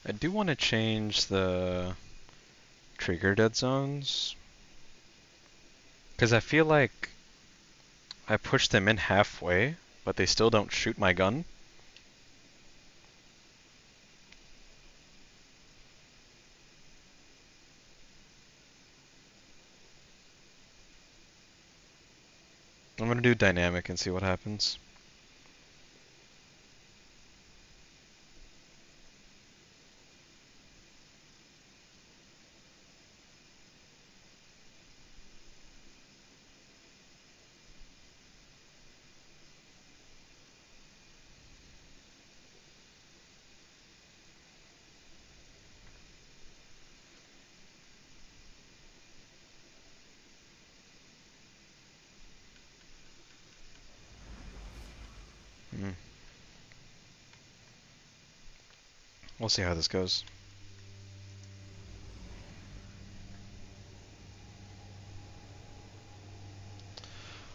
I do want to change the trigger dead zones, because I feel like I push them in halfway, but they still don't shoot my gun. I'm gonna do dynamic and see what happens. Hmm. We'll see how this goes.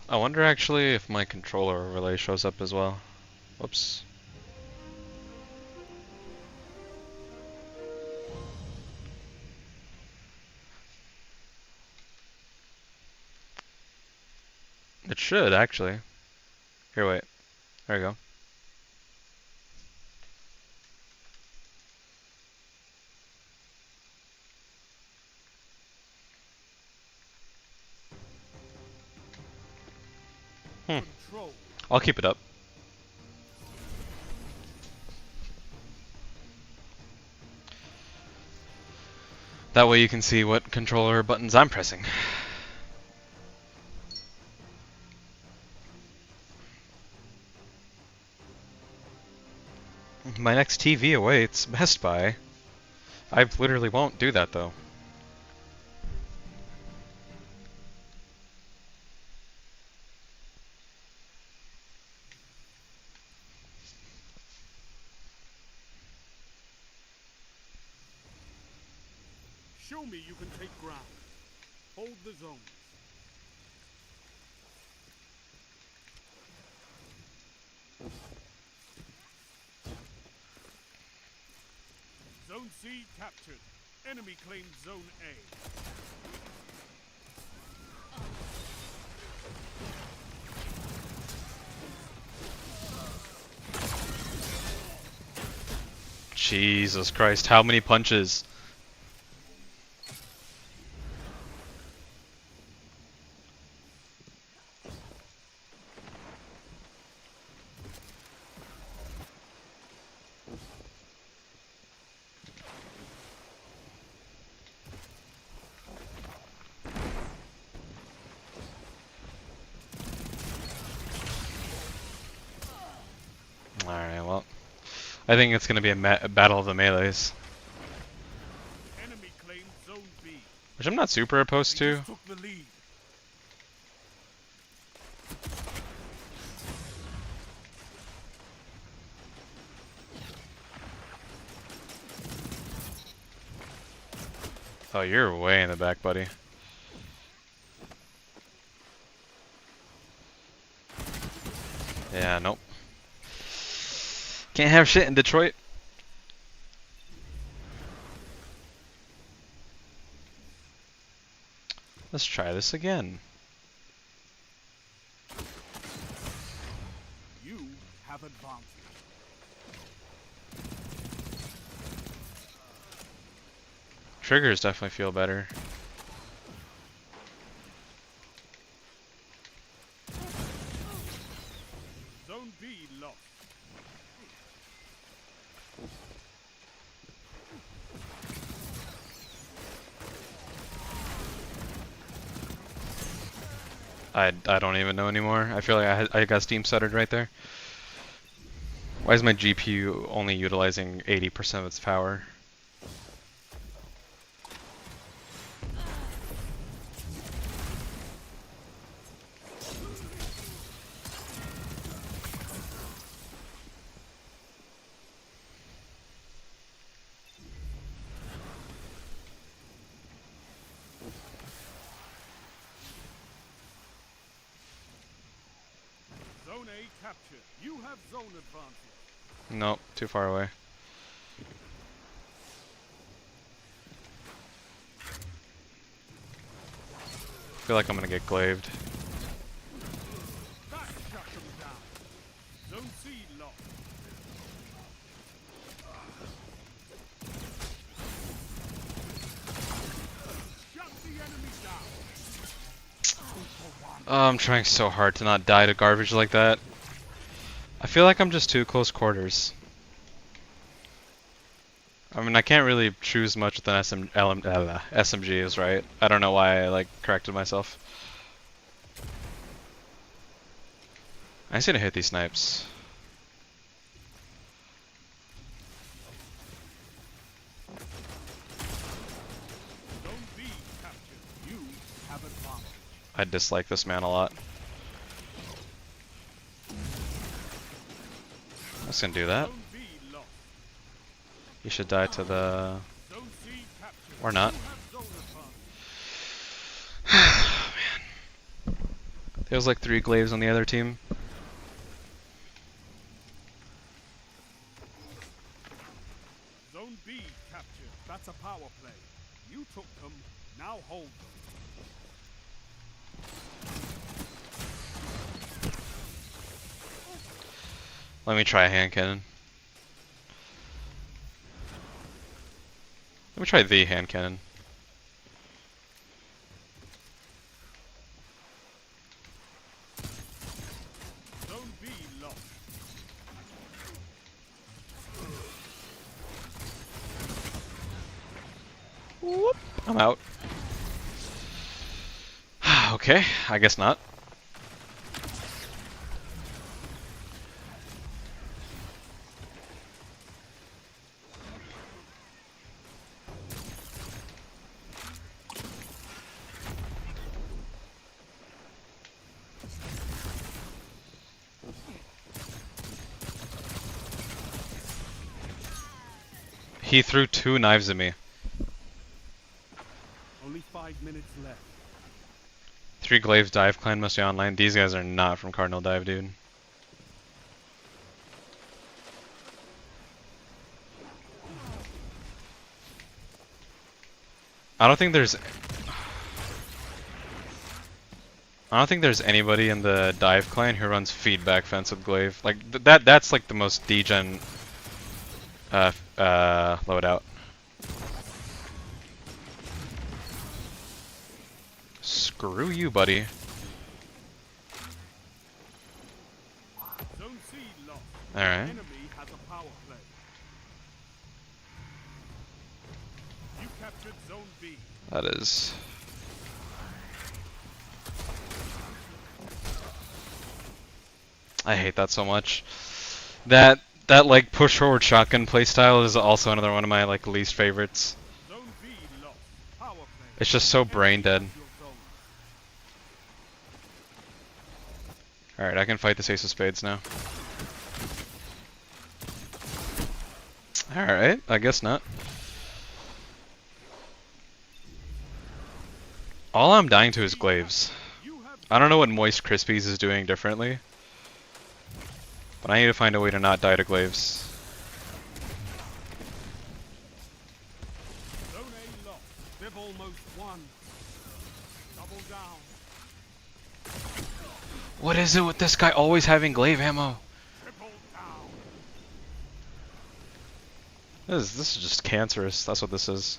I wonder actually if my controller overlay shows up as well. Whoops. It should actually. Here, wait. There we go. Hmm. Control. I'll keep it up. That way you can see what controller buttons I'm pressing. My next TV awaits Best Buy. I literally won't do that though. Show me you can take ground. Hold the zones. Zone C captured. Enemy claimed Zone A. Jesus Christ, how many punches? Alright, well. I think it's gonna be a battle of the melees. Enemy claimed Zone B. Which I'm not super opposed They to. just took the lead. Oh, you're way in the back, buddy. Yeah, nope. Can't have shit in Detroit. Let's try this again. You have advanced. Triggers definitely feel better. Zone B lost. I don't even know anymore. I feel like I got Steam stuttered right there. Why is my GPU only utilizing 80% of its power? Zone A captured. You have zone advantage. Nope, too far away. I feel like I'm gonna get glaved. That shut them down. Zone C lost. Shut the enemy down. Oh, I'm trying so hard to not die to garbage like that. I feel like I'm just too close quarters. I mean, I can't really choose much with an SMG is right. I don't know why I like corrected myself. I just need to hit these snipes. Zone B captured. You have advantage. I dislike this man a lot. I'm just gonna do that. Zone B lost. You should die to the... Zone C captured. or not. You have zone advantage. Man. There was like 3 glaives on the other team. Zone B captured. That's a power play. You took them. Now hold them. Let me try a hand cannon. Let me try the hand cannon. I'm out. Okay, I guess not. He threw 2 knives at me. Only 5 minutes left. 3 Glaives Dive Clan must be online. These guys are not from Cardinal Dive, dude. I don't think there's anybody in the Dive Clan who runs feedback fence with Glaive. Like that's like the most degen loadout. Screw you, buddy. Zone C lost. Alright. Enemy has a power play. You captured Zone B. That is... I hate that so much. That like push forward shotgun playstyle is also another one of my like least favorites. Zone B lost. Power play. It's just so brain dead. Your zone. Alright, I can fight this Ace of Spades now. Alright, I guess not. All I'm dying to is Glaives. You have I don't know what Moist Crispies is doing differently, but I need to find a way to not die to Glaives. Zone A lost. They've almost won. Double down. What is it with this guy always having Glaive ammo? Triple down. This is just cancerous, that's what this is.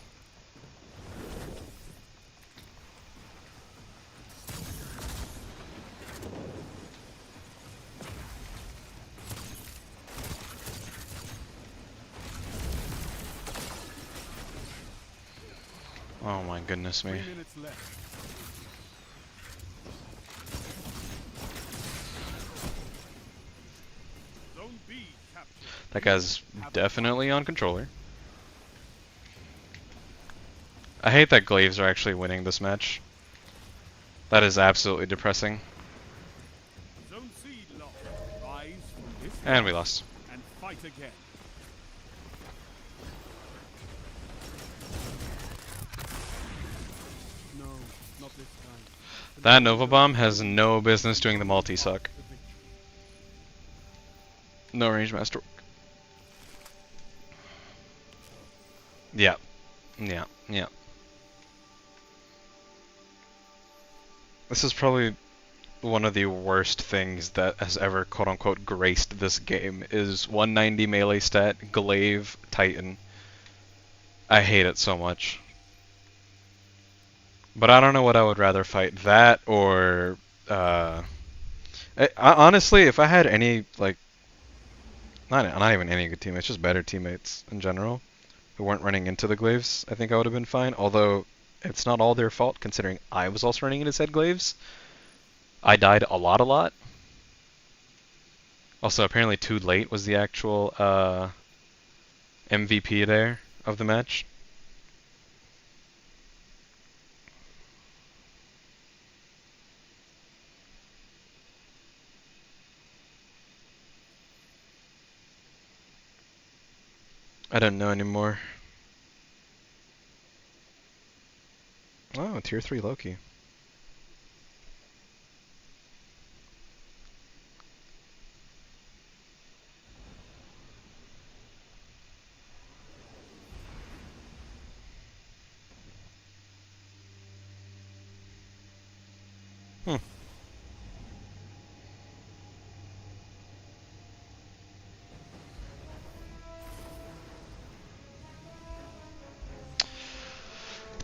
Oh my goodness me. 3 minutes left. Zone B captured. That guy's definitely on controller. I hate that Glaives are actually winning this match. That is absolutely depressing. Zone C lost. Rise from this And we lost. and fight again. No, not this time. That Nova Bomb has no business doing the multi-suck. The victory. No range master. Yeah. Yeah. Yeah. This is probably one of the worst things that has ever quote-unquote graced this game is 190 melee stat, Glaive, Titan. I hate it so much. But I don't know what I would rather fight, that or honestly, if I had any like not even any good teammates, just better teammates in general who weren't running into the Glaives, I think I would have been fine. Although it's not all their fault, considering I was also running into said Glaives. I died a lot. Also, apparently too late was the actual MVP there of the match. I don't know anymore. Oh, tier 3 Loki.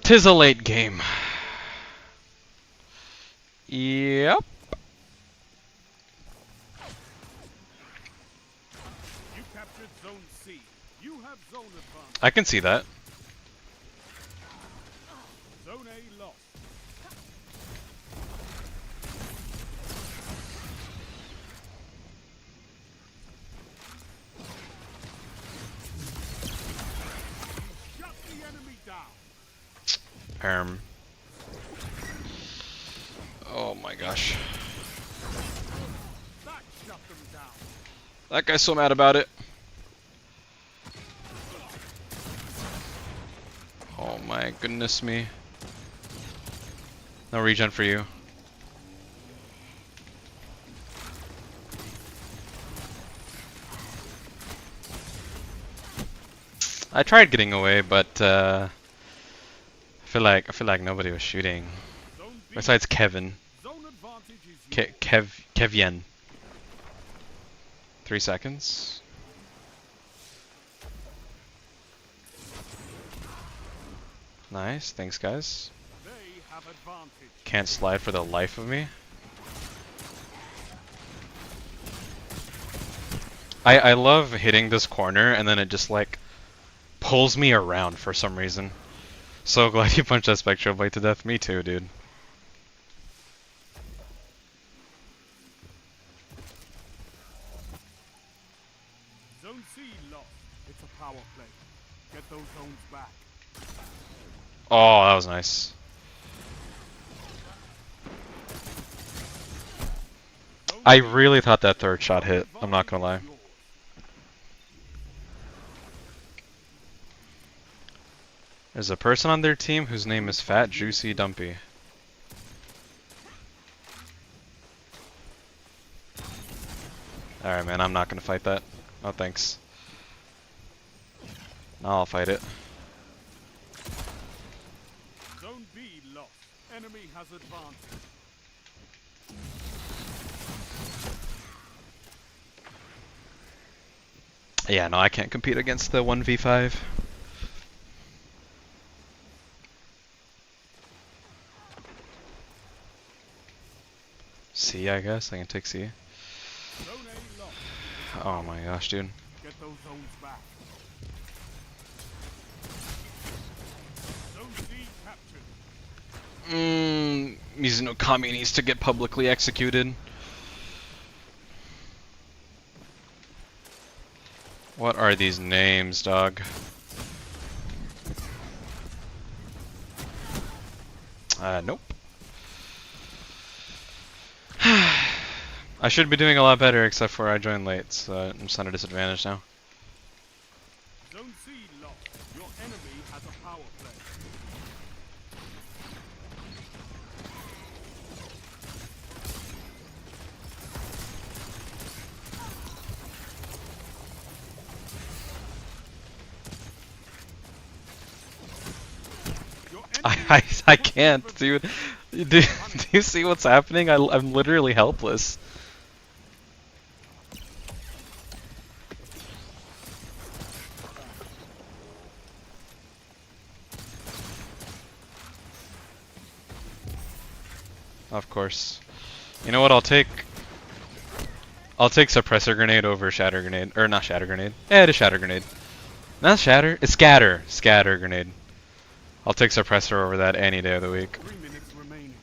Tis a late game. Yep. You captured Zone C. You have zone advantage. I can see that. Zone A lost. Shut the enemy down. Oh my gosh. That shut them down. That guy's so mad about it. Oh my goodness me. No regen for you. I tried getting away, but I feel like nobody was shooting. Zone B. Besides Kevin. Zone advantage is yours. Kevyen. 3 seconds. Nice, thanks guys. They have advantage. Can't slide for the life of me. I love hitting this corner and then it just like pulls me around for some reason. So glad you punched that Spectral Blade to death. Me too, dude. Zone C lost. It's a power play. Get those zones back. Oh, that was nice. Zone I B. really thought that third shot hit. I'm not gonna lie. Advantage is yours. There's a person on their team whose name is Fat Juicy Dumpy. Alright man, I'm not gonna fight that. No thanks. No, I'll fight it. Zone B lost. Enemy has advantage. Yeah, no, I can't compete against the 1v5. C, I guess. I can take C. Zone A lost. Oh my gosh, dude. Get those zones back. Zone C captured. Mizuno Kami needs to get publicly executed. What are these names, dog? Nope. I should be doing a lot better, except for I joined late, so I'm just at a disadvantage now. Zone C lost. Your enemy has a power play. Your enemy I can't, dude. Do you see what's happening? I'm literally helpless. Of course. You know what I'll take? I'll take Suppressor Grenade over Shatter Grenade. Or not Shatter Grenade. Yeah, it is Shatter Grenade. Not Shatter. It's Scatter. Scatter Grenade. I'll take Suppressor over that any day of the week. 3 minutes remaining.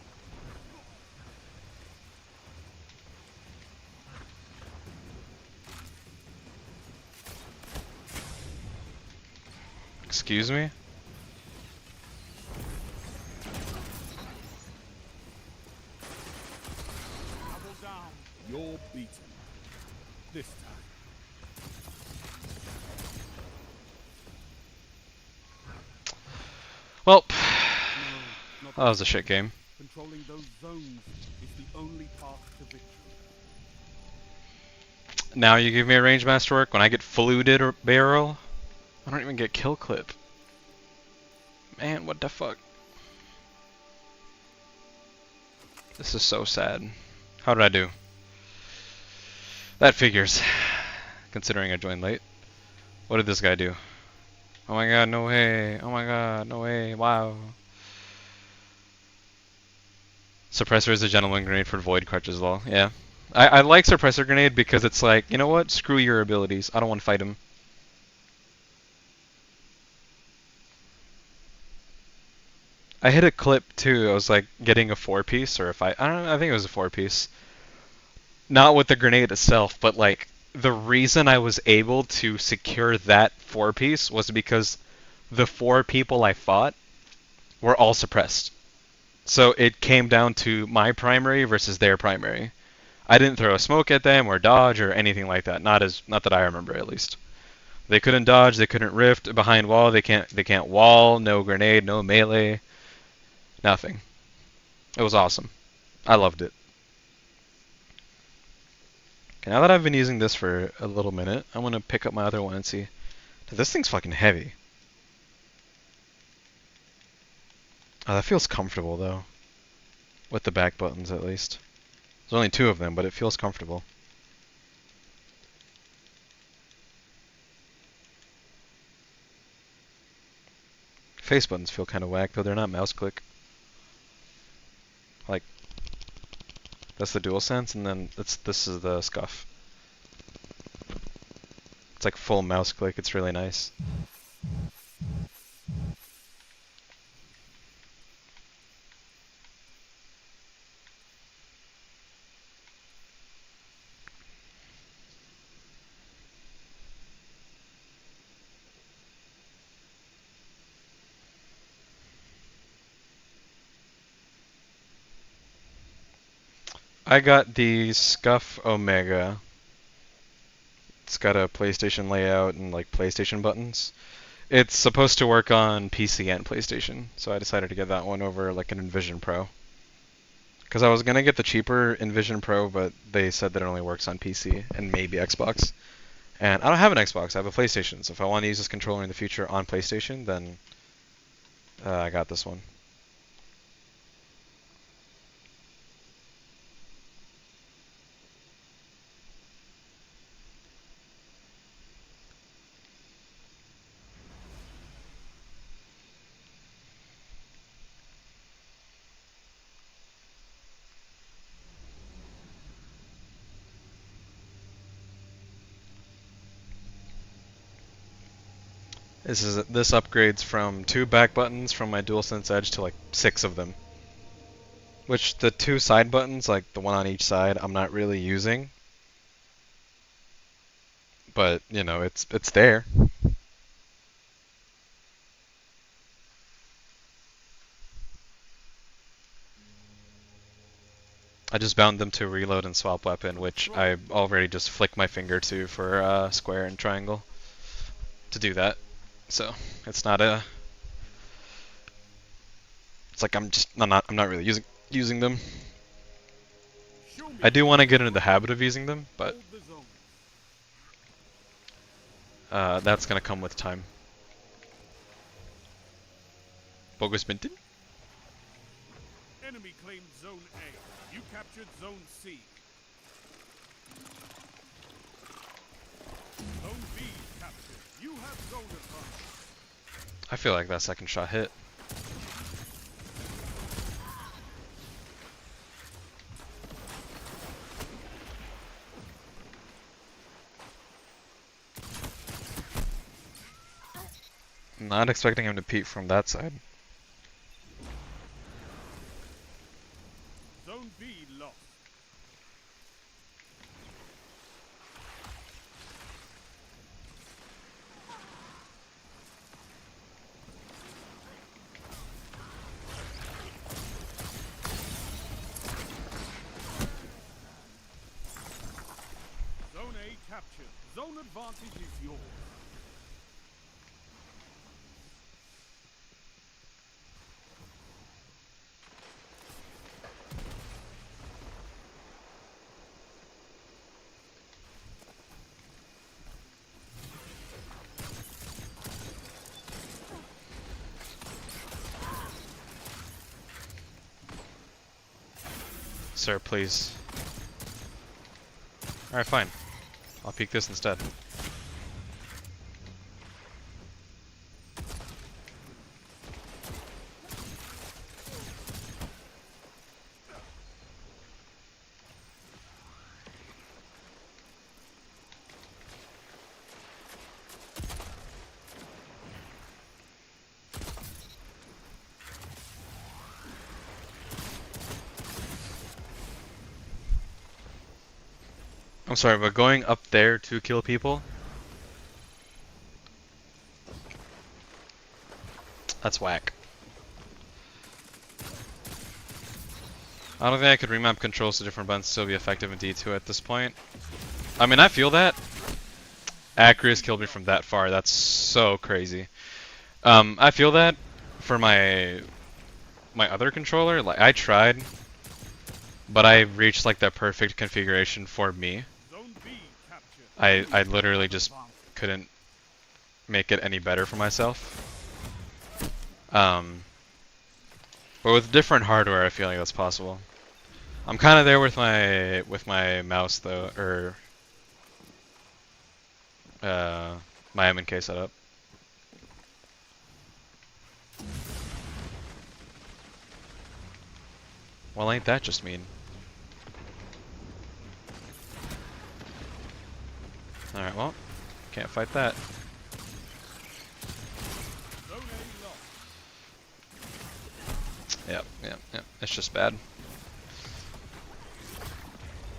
Excuse me? Double down. You're beaten. This time. Well, No, not that was a shit game. controlling those zones is the only path to victory. Now you give me a range masterwork when I get fluted or barrel. I don't even get kill clip. Man, what the fuck? This is so sad. How did I do? That figures. Considering I joined late. What did this guy do? Oh my god, no way. Oh my god, no way. Wow. Suppressor is a gentleman grenade for Void Crutch as well. Yeah. I like Suppressor Grenade because it's like, you know what? Screw your abilities. I don't want to fight him. I hit a clip too. I was like getting a 4-piece, or if I don't know, I think it was a 4-piece. Not with the grenade itself, but like the reason I was able to secure that 4-piece was because the 4 people I fought were all suppressed. So it came down to my primary versus their primary. I didn't throw a smoke at them or dodge or anything like that. Not that I remember at least. They couldn't dodge, they couldn't rift behind wall, they can't wall, no grenade, no melee, nothing. It was awesome. I loved it. Okay, now that I've been using this for a little minute, I'm gonna pick up my other one and see. This thing's fucking heavy. Oh, that feels comfortable though. With the back buttons at least. There's only 2 of them, but it feels comfortable. Face buttons feel kind of whack though, they're not mouse click. Like, that's the DualSense, and then this is the Scuff. It's like full mouse click, it's really nice. I got the Scuff Omega. It's got a PlayStation layout and like PlayStation buttons. It's supposed to work on PC and PlayStation, so I decided to get that one over like an Envision Pro. Because I was gonna get the cheaper Envision Pro, but they said that it only works on PC and maybe Xbox. And I don't have an Xbox, I have a PlayStation, so if I want to use this controller in the future on PlayStation, then I got this one. This upgrades from 2 back buttons from my DualSense Edge to like 6 of them. Which the 2 side buttons, like the one on each side, I'm not really using. But, you know, it's there. I just bound them to reload and swap weapon, which I already just flick my finger to for square and triangle to do that. So it's not a. It's like I'm not really using them. I do want to get into the habit of using them, but that's gonna come with time. Bogus Minton. Enemy claimed Zone A. You captured Zone C. Zone B captured. You have zone advantage. I feel like that second shot hit. Not expecting him to peek from that side. Zone B lost. Zone A captured. Zone advantage is yours. Sir, please. Alright, fine. I'll peek this instead. I'm sorry, but going up there to kill people, that's whack. I don't think I could remap controls to different buttons to still be effective in D2 at this point. I mean, I feel that. Acris killed me from that far. That's so crazy. I feel that for my other controller. Like, I tried, but I reached like the perfect configuration for me. Zone B captured. I literally just couldn't make it any better for myself. But with different hardware, I feel like that's possible. I'm kind of there with my mouse though, or my M&K setup. Well, ain't that just mean? Alright, well, can't fight that. Zone A lost. Yep. It's just bad.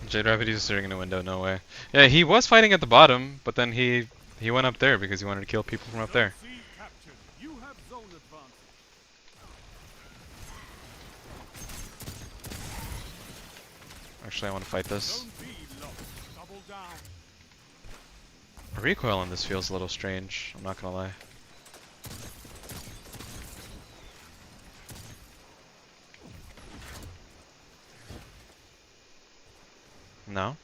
Jade Rabbit is sitting in a window, no way. Yeah, he was fighting at the bottom, but then he went up there because he wanted to kill people from up there. Zone C captured. You have zone advantage. Actually, I want to fight this. Zone B lost. Double down. The recoil on this feels a little strange, I'm not gonna lie. No?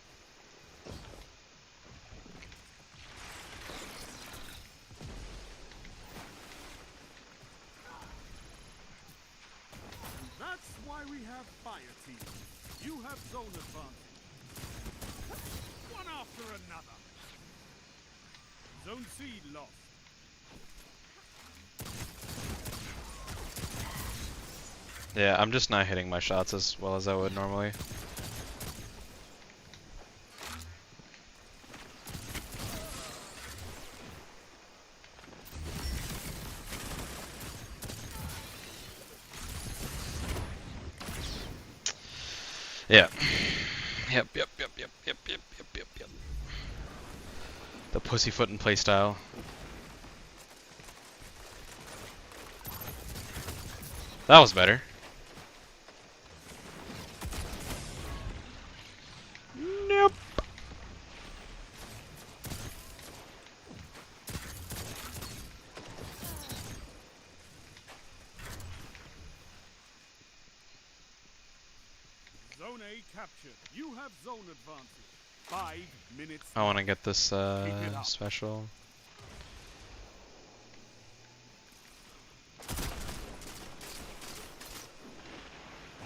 That's why we have fire team. You have zone advantage. One after another. Zone C lost. Yeah, I'm just not hitting my shots as well as I would normally. Yeah. Yep. The pussyfootin' playstyle. That was better. Nope. Zone A captured. You have zone advantage. 5 minutes. I want to get this Keep it up. special.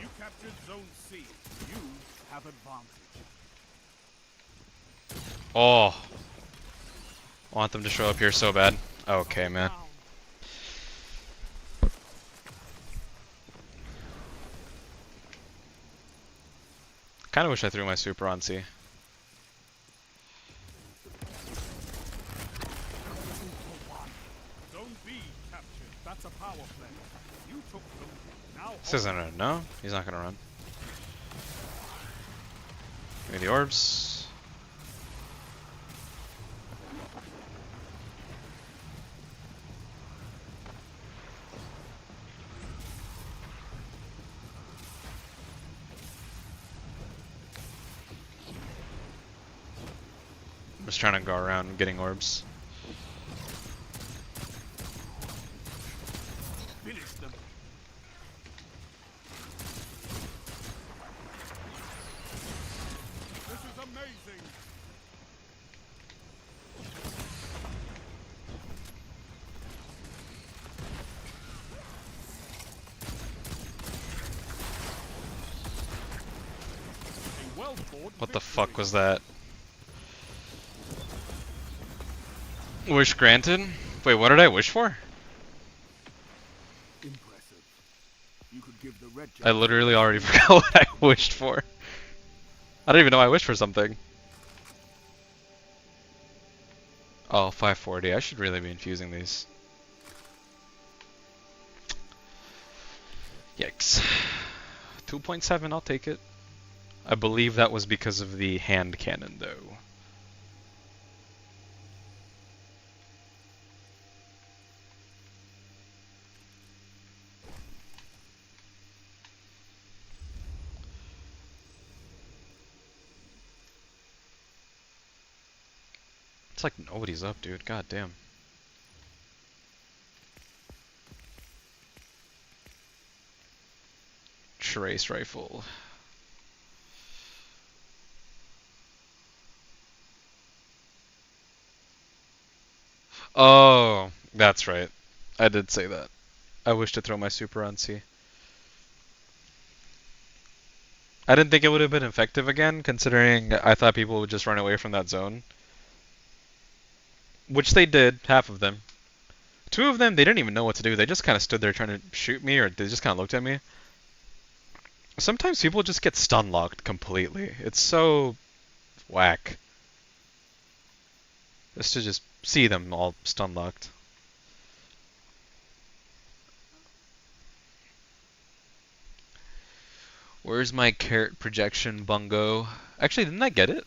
You captured zone C. You have advantage. Oh. I want them to show up here so bad. Okay, man. Down. Kinda wish I threw my super on C. Zone B captured. That's a power play. You took them. Now This isn't a no. He's not gonna run. Give me the orbs. I'm just trying to go around getting orbs. finish them. This is amazing. A well-fought What the victory. fuck was that? Wish granted? Wait, what did I wish for? Impressive. You could give the red I literally already forgot what I wished for. I don't even know I wished for something. Oh, 540. I should really be infusing these. Yikes. 2.7, I'll take it. I believe that was because of the hand cannon, though. It's like nobody's up, dude. God damn. Trace rifle. Oh, that's right. I did say that. I wish to throw my super on C. I didn't think it would have been effective again, considering I thought people would just run away from that zone. Which they did, half of them. Two of them, they didn't even know what to do. They just kind of stood there trying to shoot me, or they just kind of looked at me. Sometimes people just get stun locked completely. It's so whack. Just to just see them all stun locked. Where's my carrot projection, bungo? Actually, didn't I get it?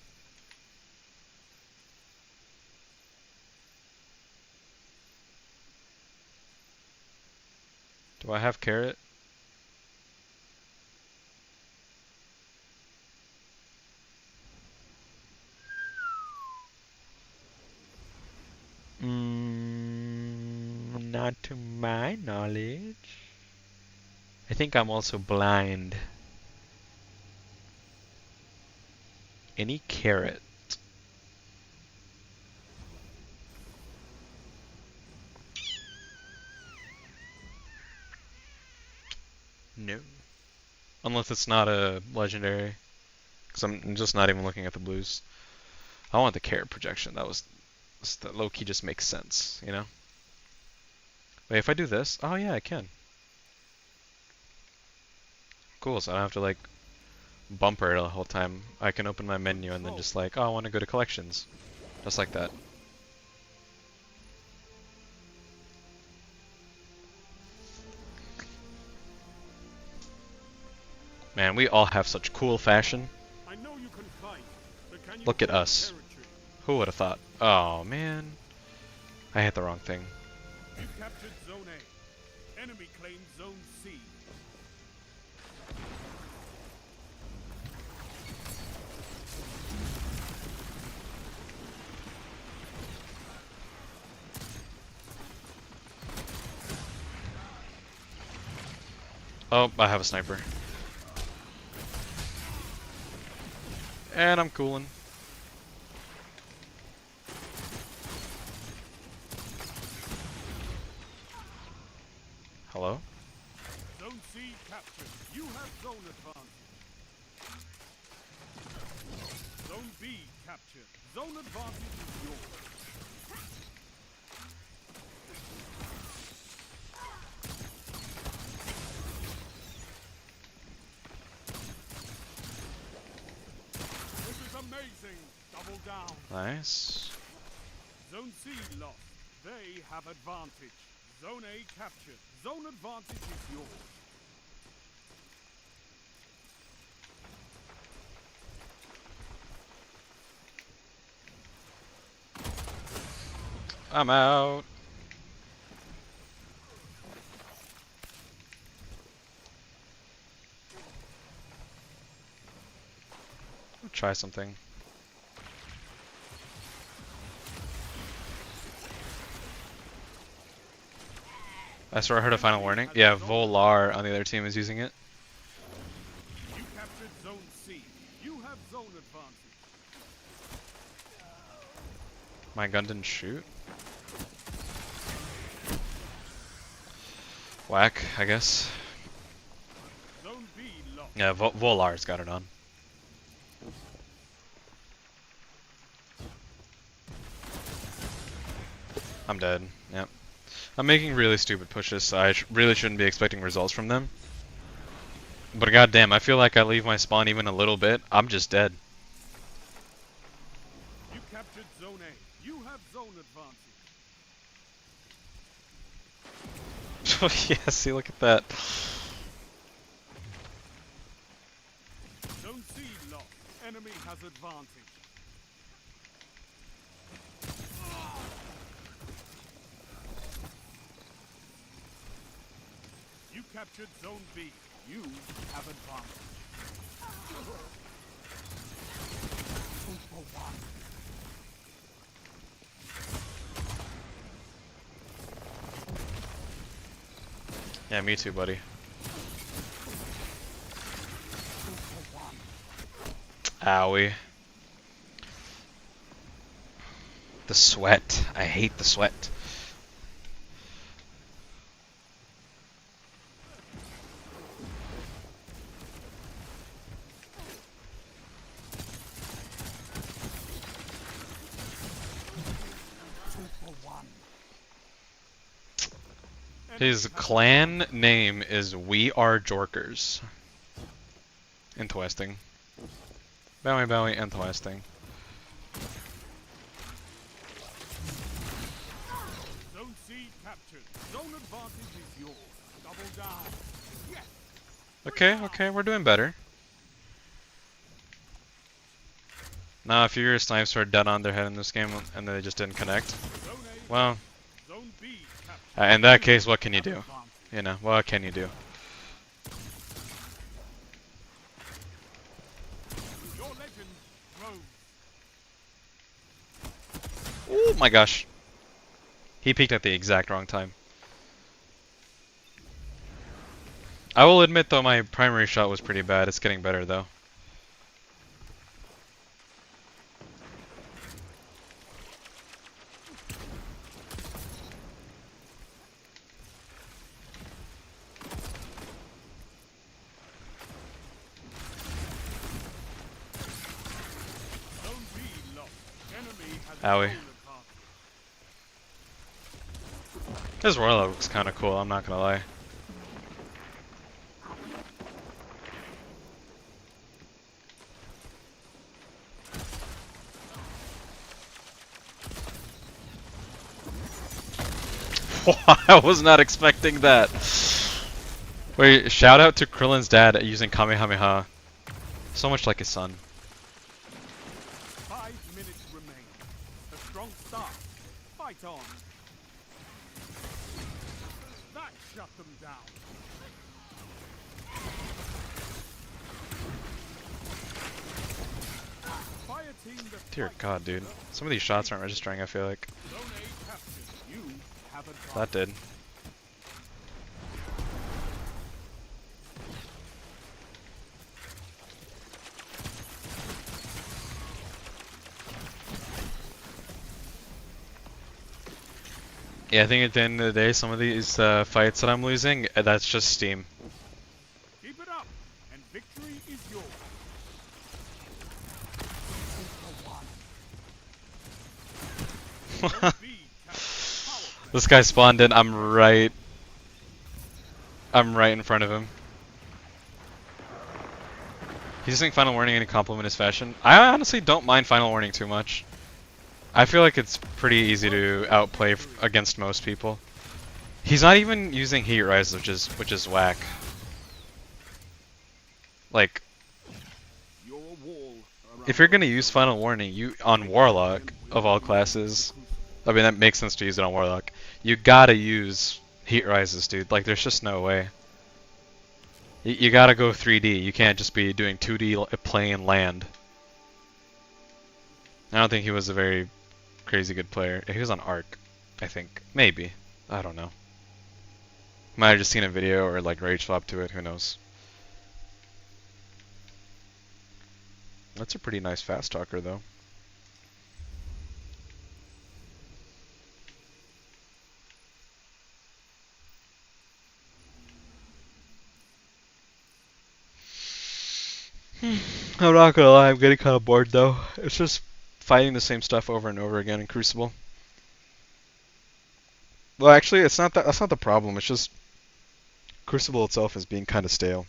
Do I have carrot? Not to my knowledge. I think I'm also blind. Any carrot? No. Unless it's not a legendary. Because I'm just not even looking at the blues. I want the carrot projection. That low-key just makes sense, you know? Wait, if I do this, oh yeah, I can. Cool, so I don't have to like bumper it the whole time. I can open my menu and then just like, oh, I want to go to collections. Just like that. Man, we all have such cool fashion. I know you can fight, but can you Look at hold us. territory? Who would have thought? Oh, man. I hit the wrong thing. You've captured Zone A. Enemy claims Zone C. Oh, I have a sniper. And I'm cooling. Hello? Zone C captured. You have zone advantage. Zone B captured. Zone advantage is yours. This is amazing. Double down. Nice. Zone C lost. They have advantage. Zone A captured. Zone advantage is yours. I'm out. I'll try something. I swear I heard a final warning. Yeah, Volar on the other team is using it. You captured Zone C. You have zone advantage. My gun didn't shoot. Whack, I guess. Zone B lost. Yeah, Volar's got it on. I'm dead. Yep. I'm making really stupid pushes, so I really shouldn't be expecting results from them. But goddamn, I feel like I leave my spawn even a little bit, I'm just dead. You captured Zone A. You have zone advantage. Yeah, see, look at that. Zone C lost. Enemy has advantage. You captured Zone B. You have advantage. 2-for-1. Yeah, me too, buddy. 2-for-1. Owie. The sweat. I hate the sweat. His clan name is We Are Jorkers. Interesting. Bowie Bowie, interesting. Zone C captured. Zone advantage is yours. Double down. Yes. Okay, okay, we're doing better. Now, if your snipes are dead on their head in this game and they just didn't connect, Zone A. well, Zone B captured. in that case, what can you Have do? advantage. You know, what can you do? Your legend grows. Oh my gosh. He peeked at the exact wrong time. I will admit though, my primary shot was pretty bad. It's getting better though. Zone B lost. Enemy has Owie. zone advantage. This Warlock looks kind of cool, I'm not gonna lie. I was not expecting that. Wait, shout out to Krillin's dad using Kamehameha. So much like his son. 5 minutes remain. A strong start. Fight on. That shut them down. Fire team that Dear fights. God, dude. Some of these shots aren't registering, I feel like. Zone A captured. You have advantage. That did. Yeah, I think at the end of the day, some of these fights that I'm losing, that's just Steam. Keep it up, and victory is yours. 2-for-1. Zone B captured. Power. This guy spawned in, I'm right in front of him. He's using Final Warning in a complimentous fashion. I honestly don't mind Final Warning too much. I feel like it's pretty easy to outplay against most people. He's not even using Heat Rise, which is whack. Like, You're a wall if you're gonna use Final Warning, you on Warlock of all classes, I mean that makes sense to use it on Warlock. You gotta use Heat Rises, dude. Like, there's just no way. You gotta go 3D. You can't just be doing 2D plain land. I don't think he was a very crazy good player. He was on Arc, I think. Maybe. I don't know. Might have just seen a video or like rage swap to it. Who knows? That's a pretty nice fast talker though. I'm not gonna lie, I'm getting kind of bored though. It's just fighting the same stuff over and over again in Crucible. Well, actually, it's not that. That's not the problem. It's just Crucible itself is being kind of stale.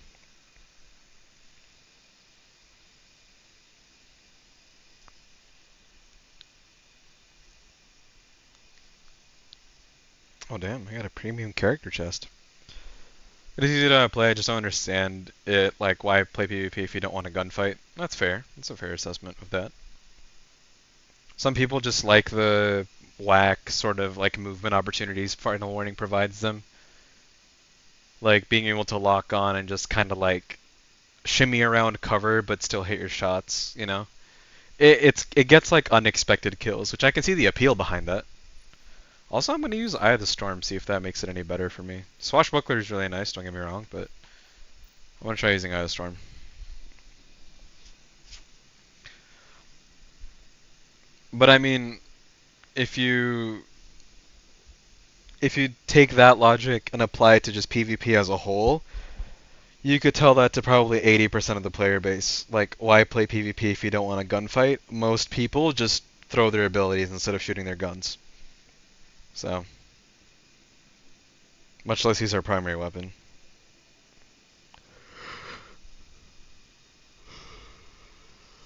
Oh damn! I got a premium character chest. It is easy to play, I just don't understand it, like, why play PvP if you don't want a gunfight? That's fair. That's a fair assessment of that. Some people just like the whack sort of, like, movement opportunities Final Warning provides them. Like, being able to lock on and just kind of, like, shimmy around cover but still hit your shots, you know? It gets, like, unexpected kills, which I can see the appeal behind that. Also, I'm going to use Eye of the Storm, see if that makes it any better for me. Swashbuckler is really nice, don't get me wrong, but I want to try using Eye of the Storm. But I mean, if you take that logic and apply it to just PvP as a whole, you could tell that to probably 80% of the player base. Like, why play PvP if you don't want a gunfight? Most people just throw their abilities instead of shooting their guns. So, much less use our primary weapon.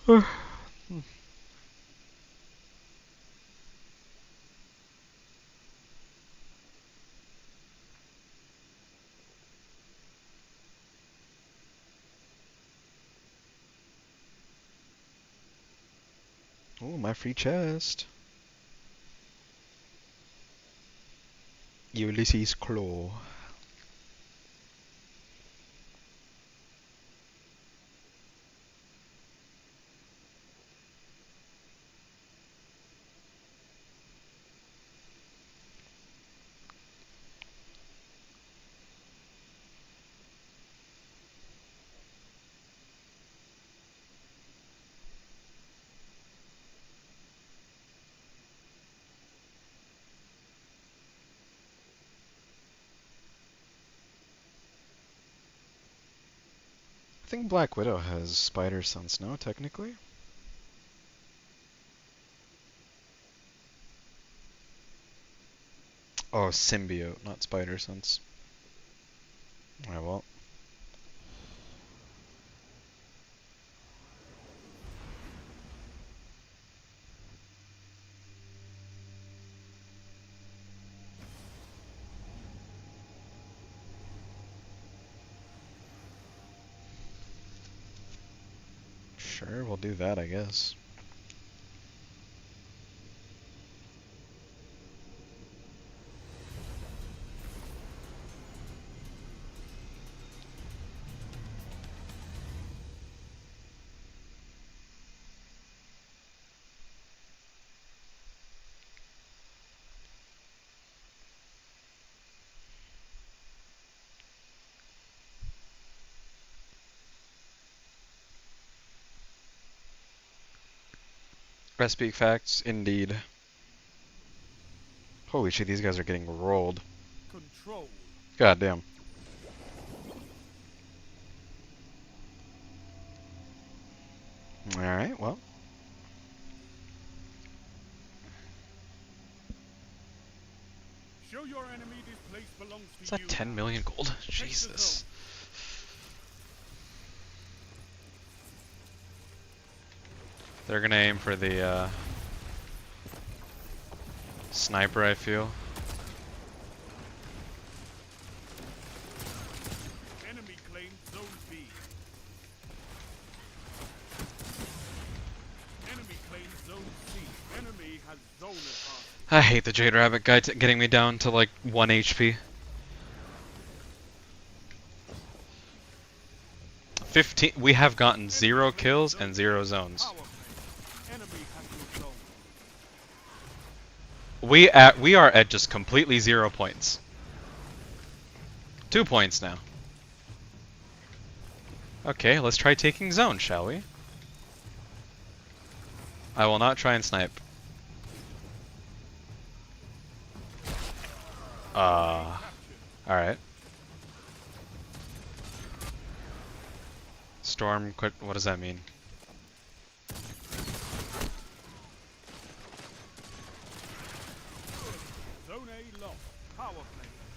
Oh, my free chest. Ulysses Claw. I think Black Widow has spider sense, no, technically? Oh, symbiote, not spider sense. Alright, well. Sure, we'll do that, I guess. Best speak facts, indeed. Holy shit, these guys are getting rolled. Control. God damn. Alright, well. Show your enemy this place belongs to Is that you 10 now. million gold? Take the Jesus. zone. They're gonna aim for the sniper, I feel. Enemy claims zone B. Enemy claims zone C. Enemy has zone advantage. I hate the Jade Rabbit guy getting me down to like 1 HP. 15. We have gotten 0 kills and 0 zones. Power play. Enemy has your zone. We are at just completely 0 points. 2 points now. Okay, let's try taking zone, shall we? I will not try and snipe. Alright. Storm, quit. What does that mean? Zone A lost. Power play.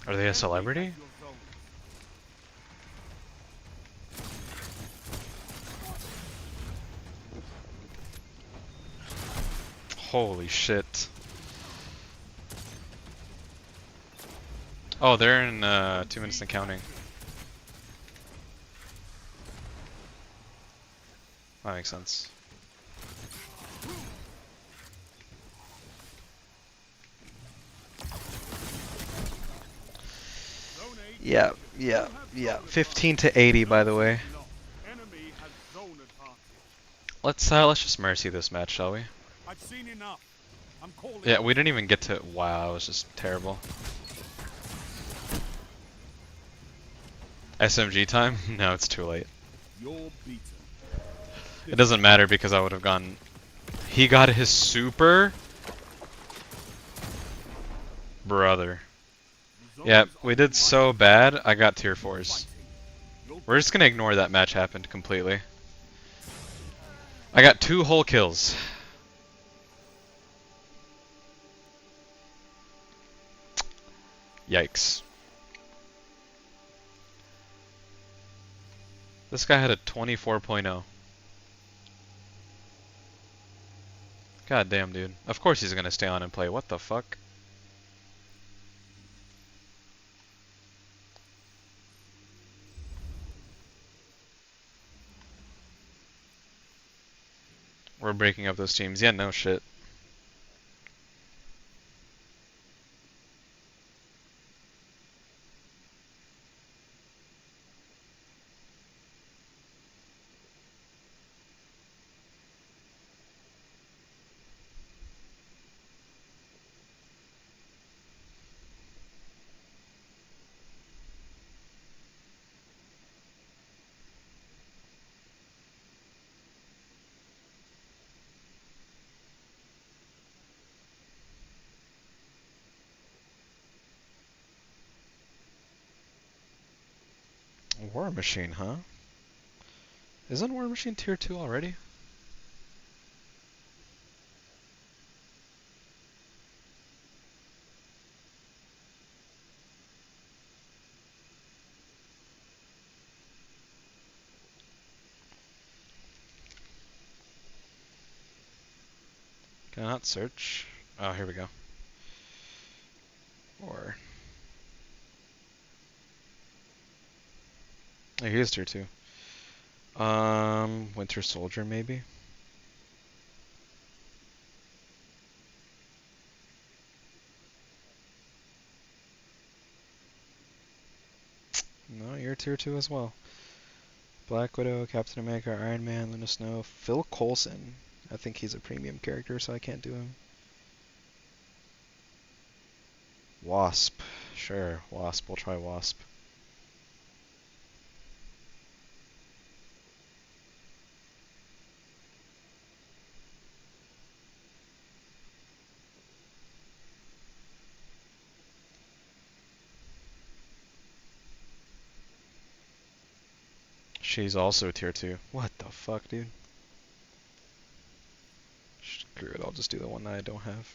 Are they a Enemy celebrity? has your zone. Holy shit. Oh, they're in 2 minutes and counting. That makes sense. Zone A Yeah, captured. yeah, You have yeah. zone 15 advantage. to 80, by Zone the C way. lost. Enemy has zone advantage. Let's just mercy this match, shall we? I've seen enough. I'm calling Yeah, in we didn't even support. get to. Wow, it was just terrible. SMG time? No, it's too late. You're beaten. It doesn't matter because I would have gone. He got his super? Brother. The Yeah, zones we are did divided. so bad, I got tier Keep 4s. fighting. You'll We're get just gonna ignore that match happened completely. I got 2 whole kills. Yikes. This guy had a 24.0. God damn, dude. Of course he's gonna stay on and play. What the fuck? We're breaking up those teams. Yeah, no shit. War Machine, huh? Isn't War Machine tier 2 already? Can I not search? Oh, here we go. Or. Oh, he is tier 2. Winter Soldier, maybe? No, you're tier 2 as well. Black Widow, Captain America, Iron Man, Luna Snow, Phil Coulson. I think he's a premium character, so I can't do him. Wasp. Sure, Wasp. We'll try Wasp. She's also tier 2. What the fuck, dude? Screw it, I'll just do the one that I don't have.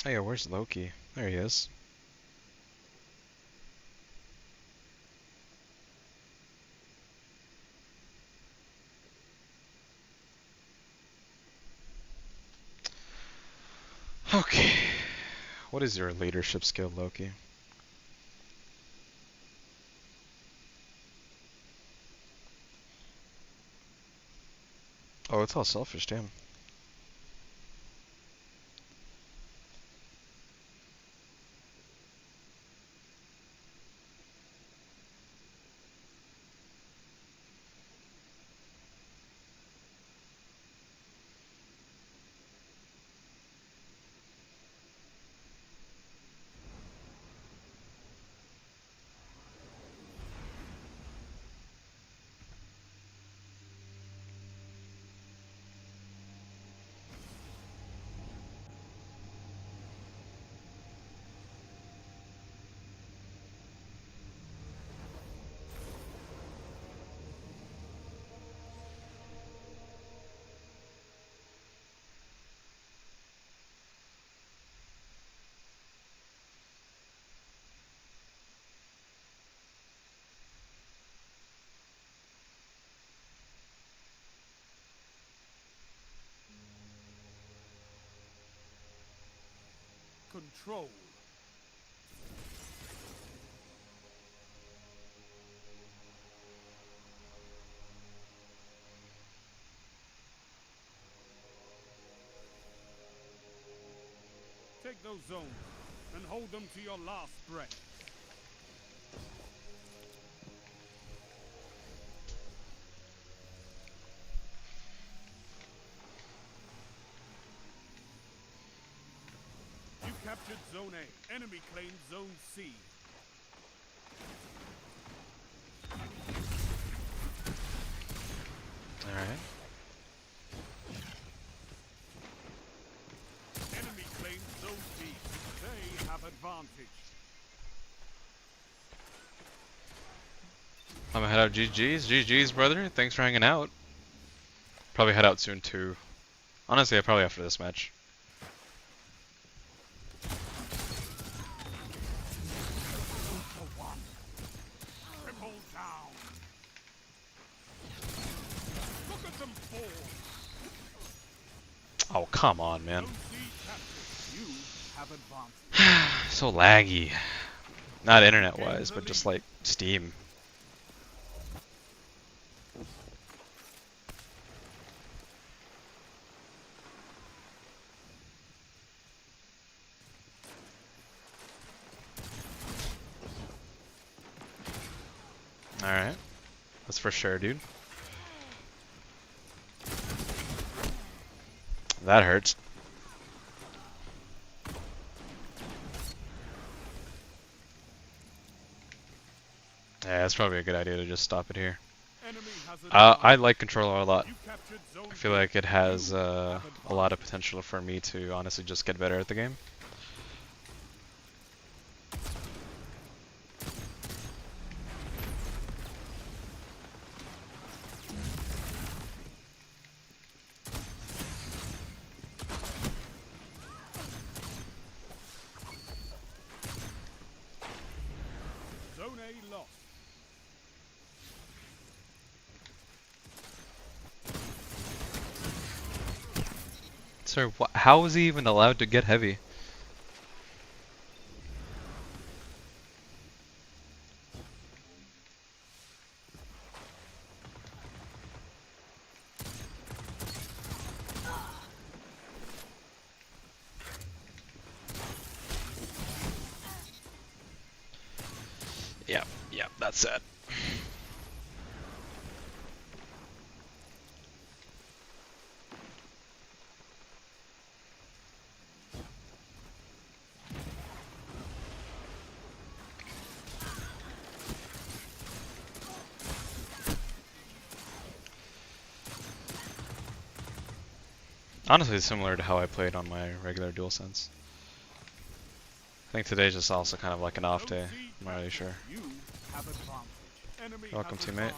Oh yeah, where's Loki? There he is. Okay. What is your leadership skill, Loki? Oh, it's all selfish, damn. control. Take those zones and hold them to your last breath. You captured Zone A. Enemy claimed Zone C. Alright. Enemy claimed Zone D. They have advantage. I'm gonna head out. GG's. GG's, brother. Thanks for hanging out. Probably head out soon, too. Honestly, probably after this match. Triple down. Look at them fall. Oh, come on, man. Zone C captured. You have advantage. So laggy. Not internet-wise, but just like Steam. Alright. That's for sure, dude. That hurts. Yeah, that's probably a good idea to just stop it here. Enemy has I like Controller a lot. You captured Zone I feel B. like it has You a have lot of advantage. potential for me to honestly just get better at the game. Zone A lost. Sir, how is he even allowed to get heavy? Yeah, that's it. Honestly, similar to how I played on my regular DualSense. I think today's just also kind of like an off Zone day. C I'm not really sure. captured. You have advantage. Enemy Welcome, has teammate. advantage.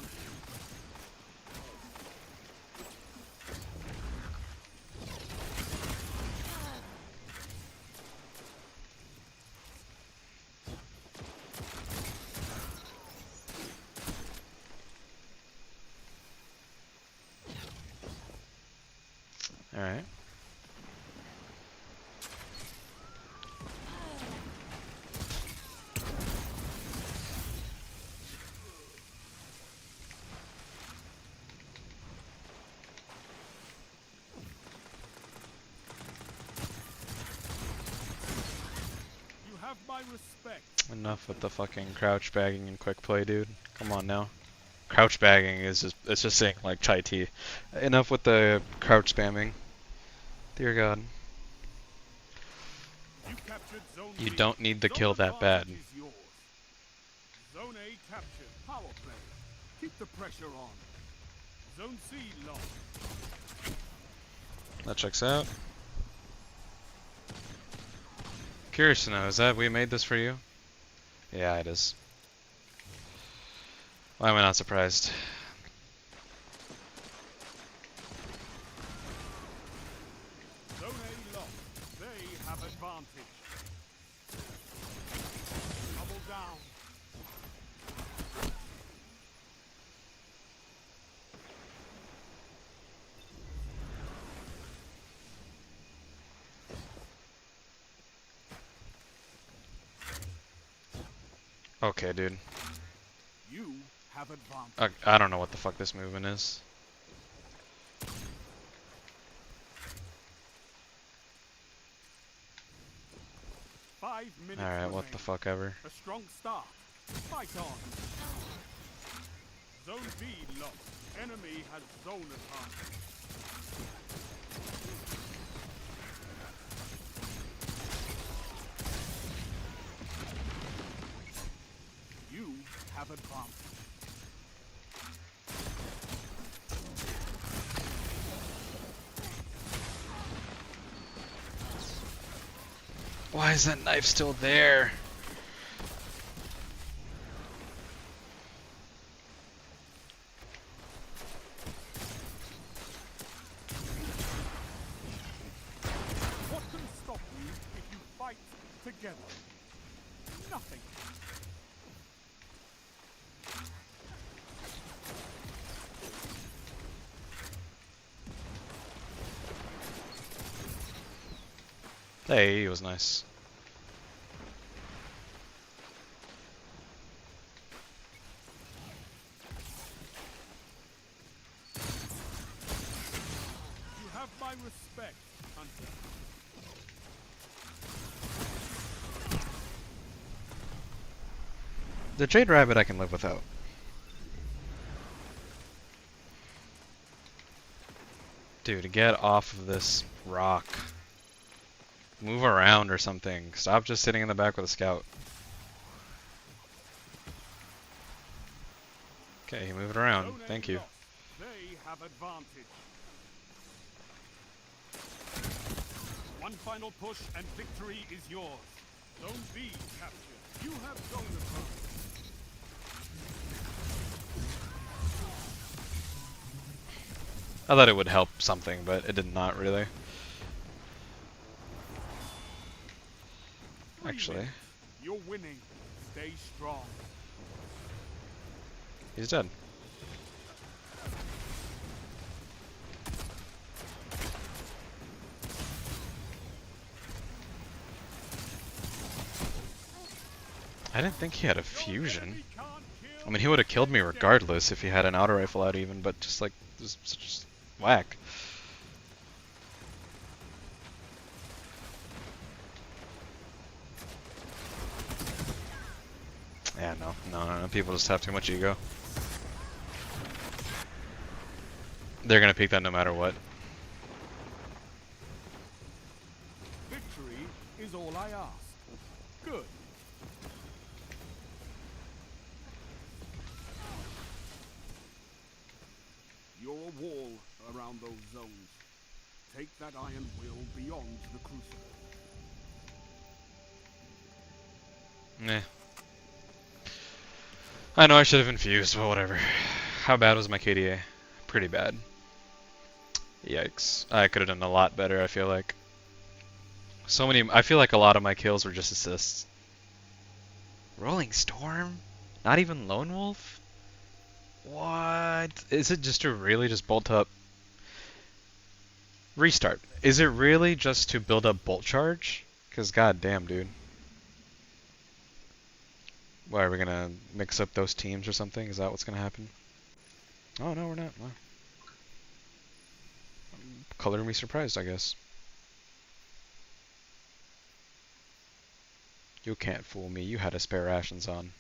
Alright. You have my respect. Enough with the fucking crouch bagging and quick play, dude. Come on now. Crouch bagging is it's just saying like chai tea. Enough with the crouch spamming. Dear God. You captured Zone You B. don't need the Zone kill that bad. advantage is yours. Zone A captured. Power play. Keep the pressure on. Zone C lost. That checks out. Curious to know, is that we made this for you? Yeah, it is. Why am I not surprised? Zone A lost. They have advantage. Double down. Okay, dude. You have advantage. I don't know what the fuck this movement is. 5 minutes Alright, what remain. the fuck ever. A strong start. Fight on. Zone B lost. Enemy has zone advantage. You have advantage. Why is that knife still there? What can stop you if you fight together? Nothing. Hey, he was nice. You have my respect, Hunter. The Jade Rabbit I can live without. Dude, get off of this rock. Move around or something. Stop just sitting in the back with a scout. Okay, he moved around. Zone A Thank you. lost. They have advantage. One final push and victory is yours. Zone B captured. You have zone advantage. I thought it would help something, but it did not really. 3 Actually, minutes. You're winning. Stay strong. he's dead. I didn't think he had a fusion. I mean, he would have killed me regardless if he had an auto rifle out even, but just like, just whack. Yeah, no, people just have too much ego. They're gonna pick that no matter what. Victory is all I ask. Good. You're a wall around those zones. Take that iron will beyond the crucible. Meh. I know I should have infused, but whatever. How bad was my KDA? Pretty bad. Yikes. I could have done a lot better, I feel like. I feel like a lot of my kills were just assists. Rolling Storm? Not even Lone Wolf? What? Is it just to really just bolt up? Restart. Is it really just to build up bolt charge? Because goddamn, dude. Why, are we gonna mix up those teams or something? Is that what's gonna happen? Oh no, we're not. Wow. Color me surprised, I guess. You can't fool me. You had a spare rations on.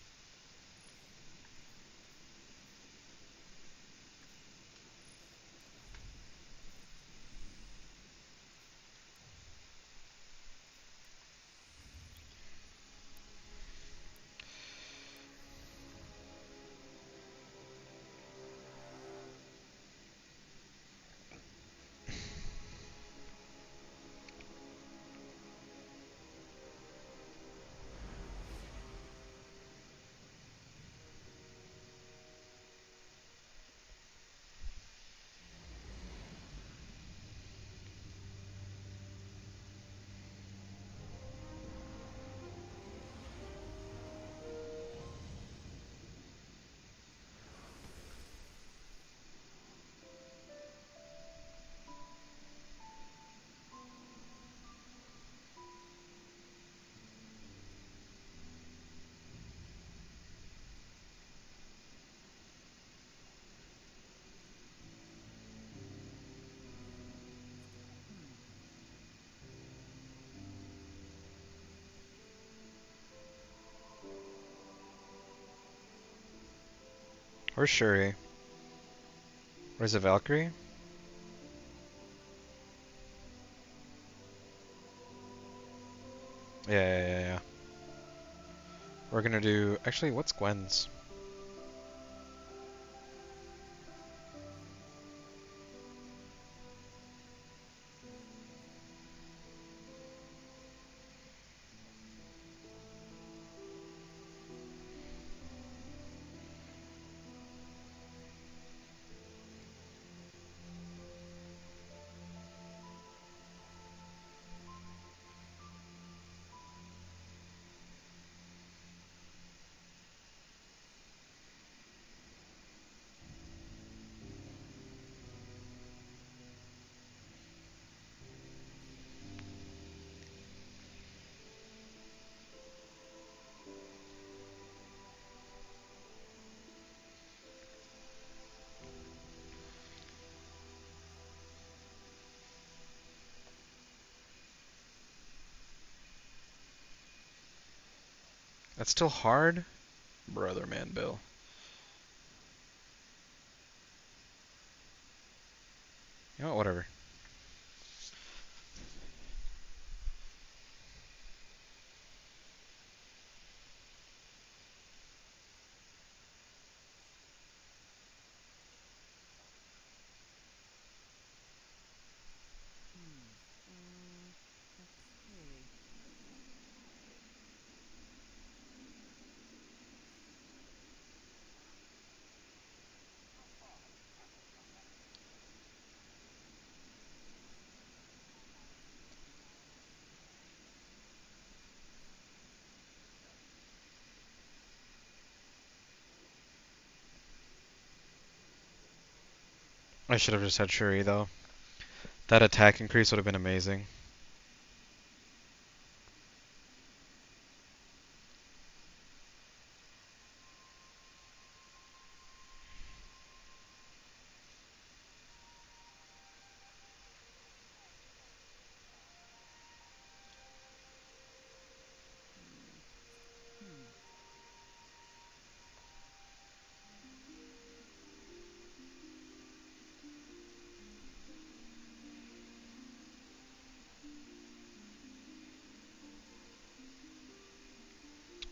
Where's Shuri? Where's the Valkyrie? Yeah. We're gonna do... Actually, what's Gwen's? That's still hard? Brother man, Bill. You know what, whatever. Okay. I should have just had Shuri though. That attack increase would have been amazing.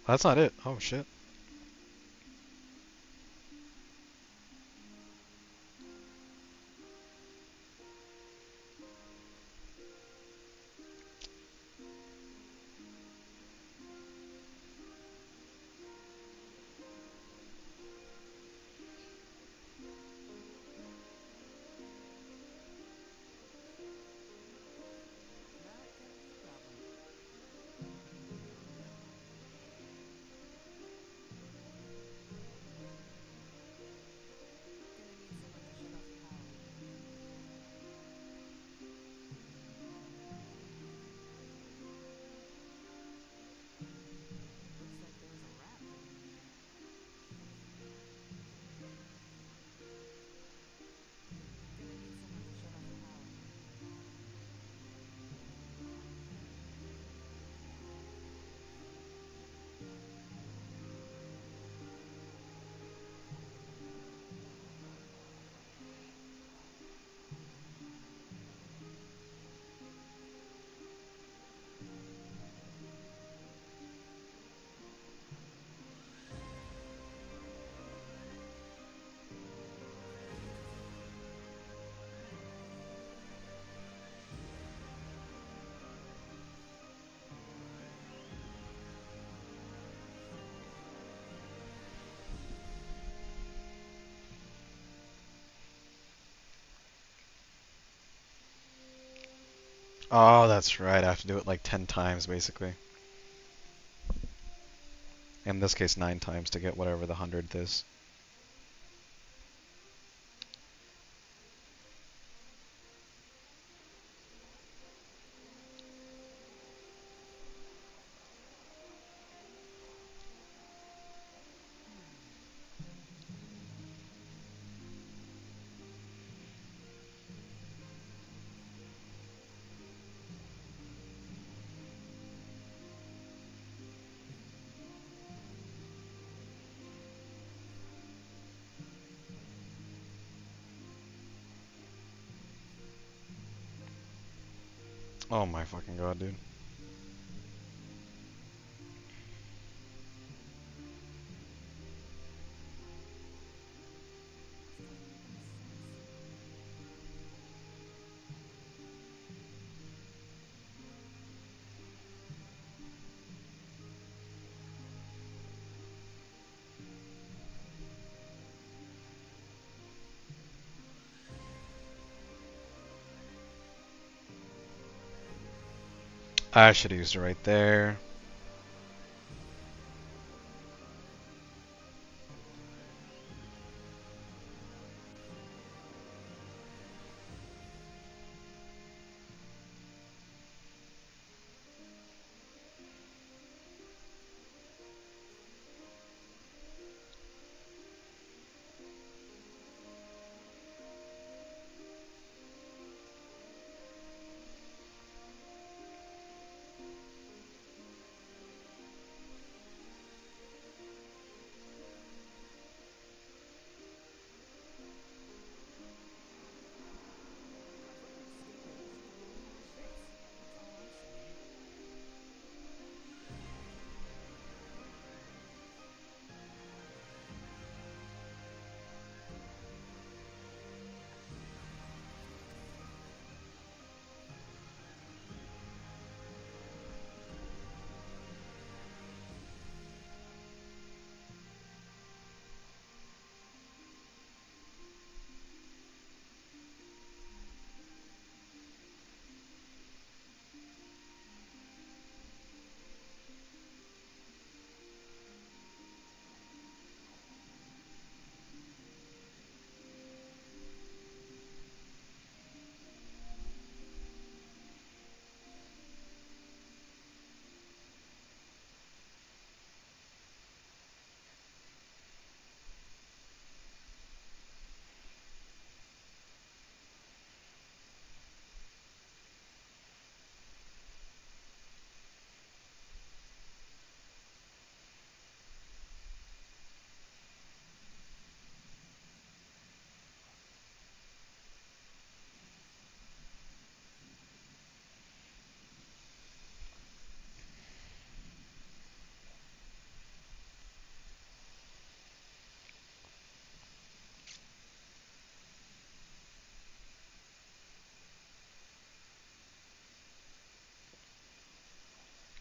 That's not it. Oh shit. Not gonna be a problem. Gonna need someone to shut off the power. Looks like there was a rat living in there. Gonna need someone to shut off the power. Oh, that's right. I have to do it like 10 times basically. In this case, 9 times to get whatever the 100th is. Oh my fucking god, dude. I should have used it right there.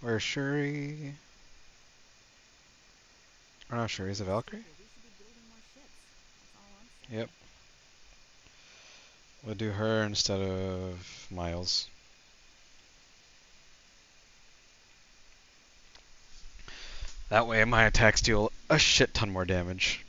Where's Shuri? Or not Shuri's a Valkyrie? Yep. We'll do her instead of Miles. That way my attacks deal a shit ton more damage.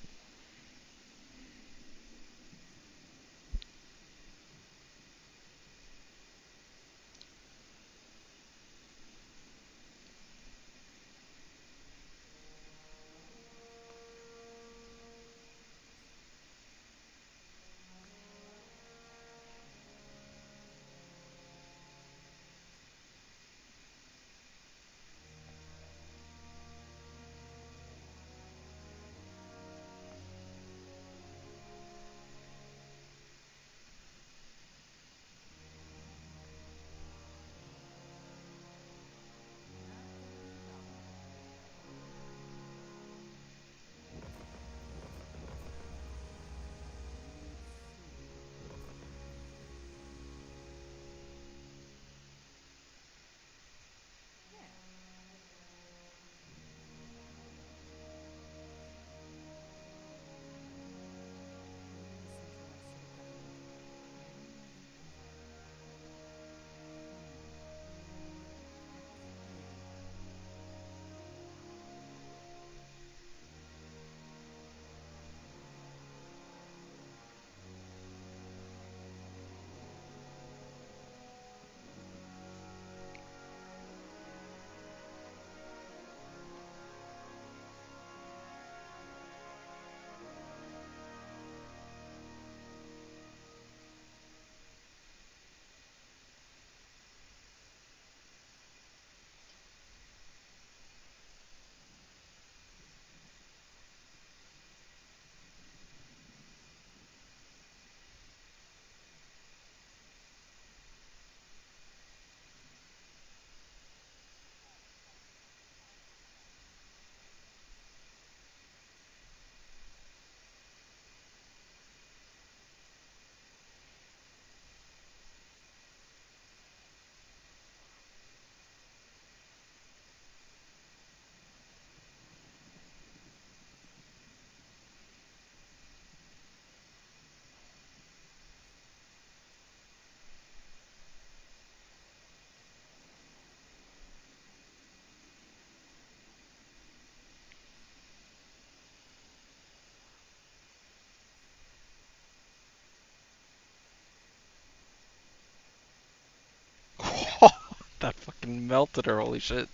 fucking melted her, holy shit.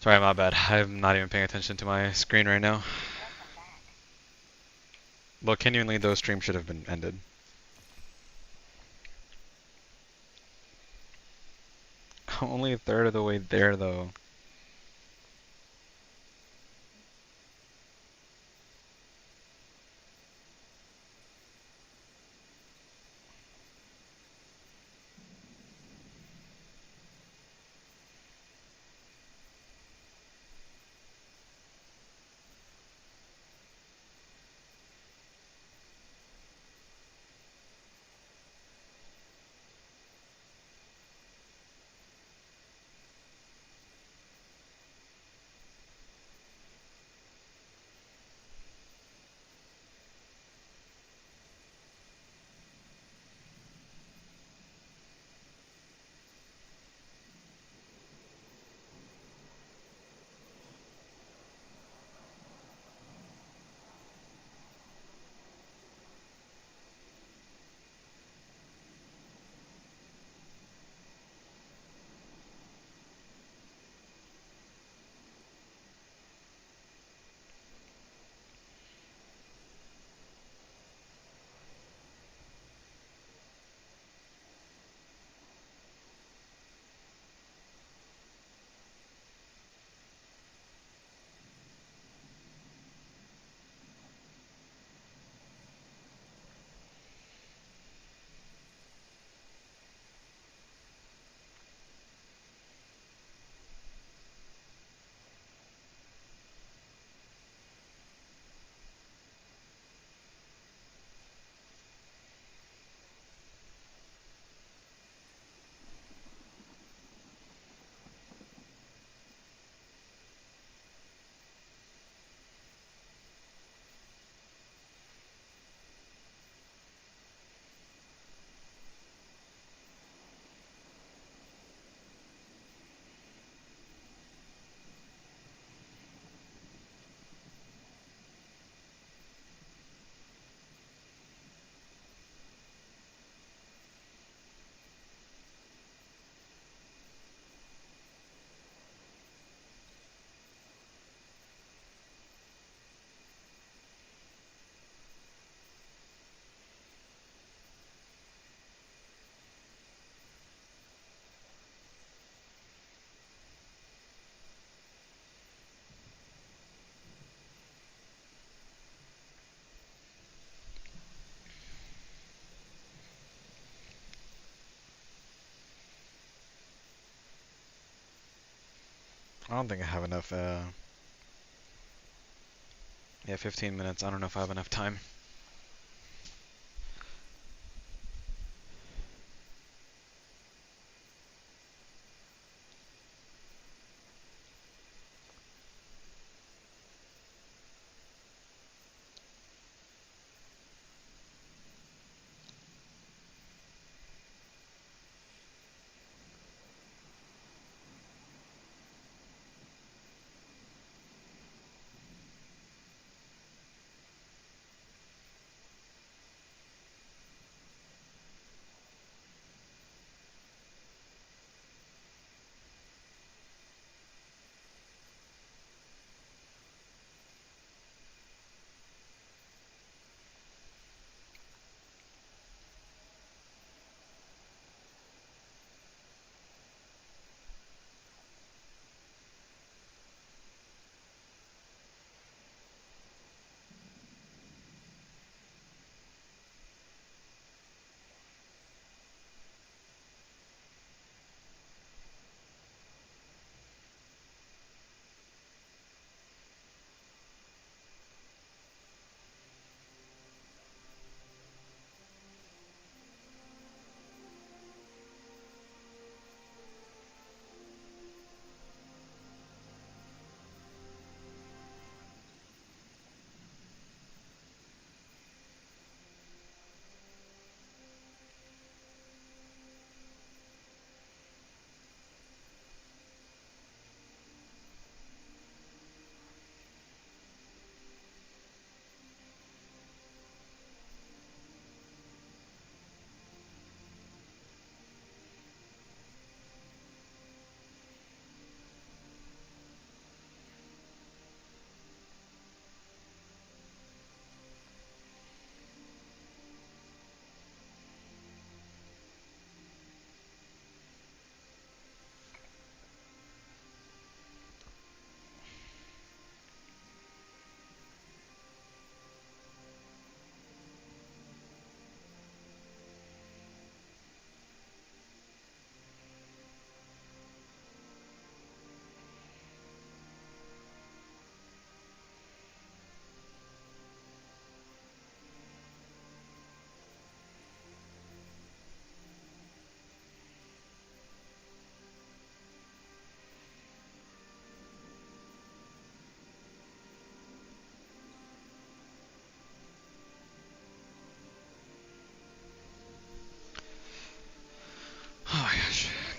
Sorry, my bad. I'm not even paying attention to my screen right now. But genuinely, those streams should have been ended. Only a third of the way there, though. I don't think I have enough, yeah, 15 minutes. I don't know if I have enough time.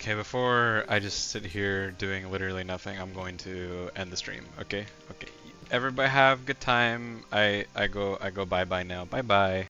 Okay, before I just sit here doing literally nothing, I'm going to end the stream. Okay? Okay. Everybody have a good time. I go bye bye now. Bye bye.